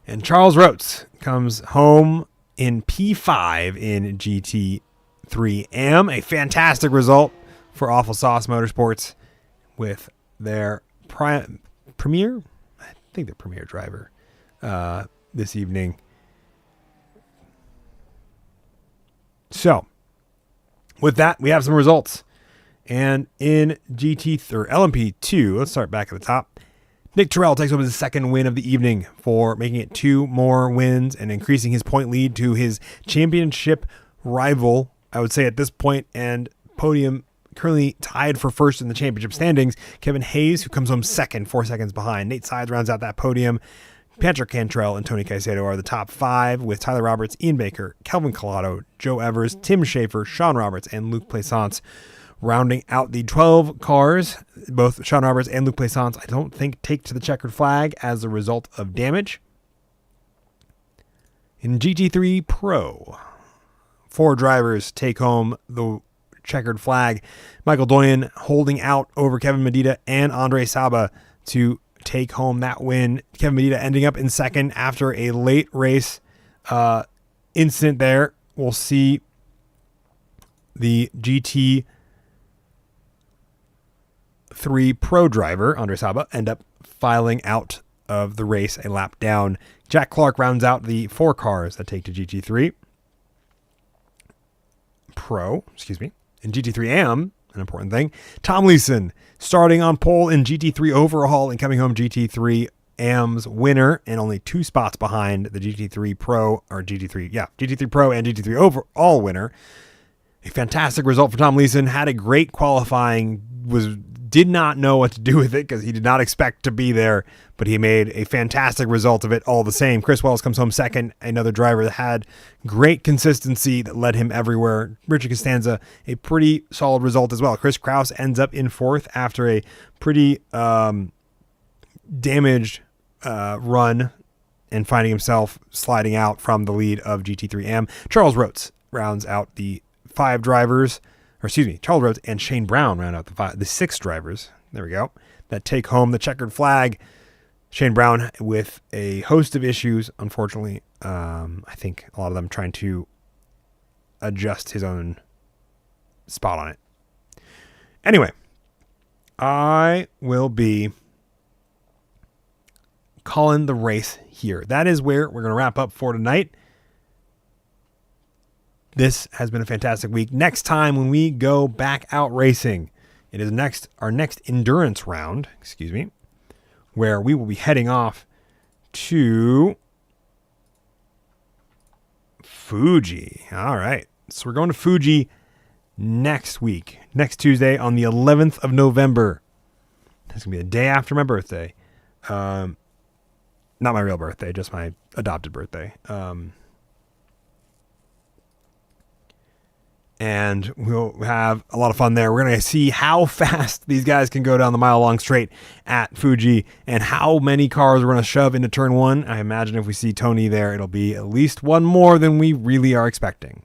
And Charles Rotes comes home in P5 in GT3 AM. A fantastic result for Awful Sauce Motorsports with their premier, I think their premier driver this evening. So, with that, we have some results. And in LMP2, let's start back at the top. Nick Terrell takes home his 2nd win of the evening for making it 2 more wins and increasing his point lead to his championship rival, I would say at this point, and podium currently tied for 1st in the championship standings. Kevin Hayes, who comes home 2nd, 4 seconds behind. Nate Sides rounds out that podium. Patrick Cantrell and Tony Caicedo are the top 5, with Tyler Roberts, Ian Baker, Kelvin Collado, Joe Evers, Tim Schaefer, Sean Roberts, and Luc Plaisance rounding out the 12 cars. Both Sean Roberts and Luc Plaisance, I don't think, take to the checkered flag as a result of damage. In GT3 Pro, 4 drivers take home the checkered flag. Michael Doyen holding out over Kevin Medina and Andre Saba to take home that win. Kevin Medina ending up in 2nd after a late race incident there. We'll see the GT3 Pro driver, Andre Saba, end up filing out of the race a lap down. Jack Clark rounds out the 4 cars that take to GT3 Pro, in GT3 AM, an important thing. Tom Leeson starting on pole in GT3 overhaul and coming home GT3 AM's winner, and only 2 spots behind the GT3 Pro and GT3 overall winner. a fantastic result for Tom Leeson. Had a great qualifying, did not know what to do with it because he did not expect to be there, but he made a fantastic result of it all the same. Chris Wells comes home second, another driver that had great consistency that led him everywhere. Richard Costanza, a pretty solid result as well. Chris Kraus ends up in fourth after a pretty damaged run and finding himself sliding out from the lead of GT3M. Charles Rhodes rounds out the five drivers. Charles Rhodes and Shane Brown round out the six drivers. There we go. That take home the checkered flag. Shane Brown with a host of issues, unfortunately. I think a lot of them trying to adjust his own spot on it. Anyway, I will be calling the race here. That is where we're going to wrap up for tonight. This has been a fantastic week. Next time when we go back out racing, it is our next endurance round, where we will be heading off to Fuji. All right. So we're going to Fuji next week, next Tuesday on the 11th of November. That's going to be the day after my birthday. Not my real birthday, just my adopted birthday. And we'll have a lot of fun there. We're going to see how fast these guys can go down the mile-long straight at Fuji and how many cars we're going to shove into turn one. I imagine if we see Tony there, it'll be at least one more than we really are expecting.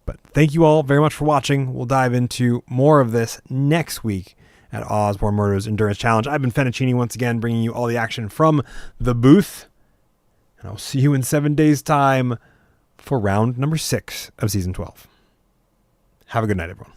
But thank you all very much for watching. We'll dive into more of this next week at Osborne Motors Endurance Challenge. I've been Fettuccini once again, bringing you all the action from the booth. And I'll see you in 7 days' time for round number 6 of season 12. Have a good night, everyone.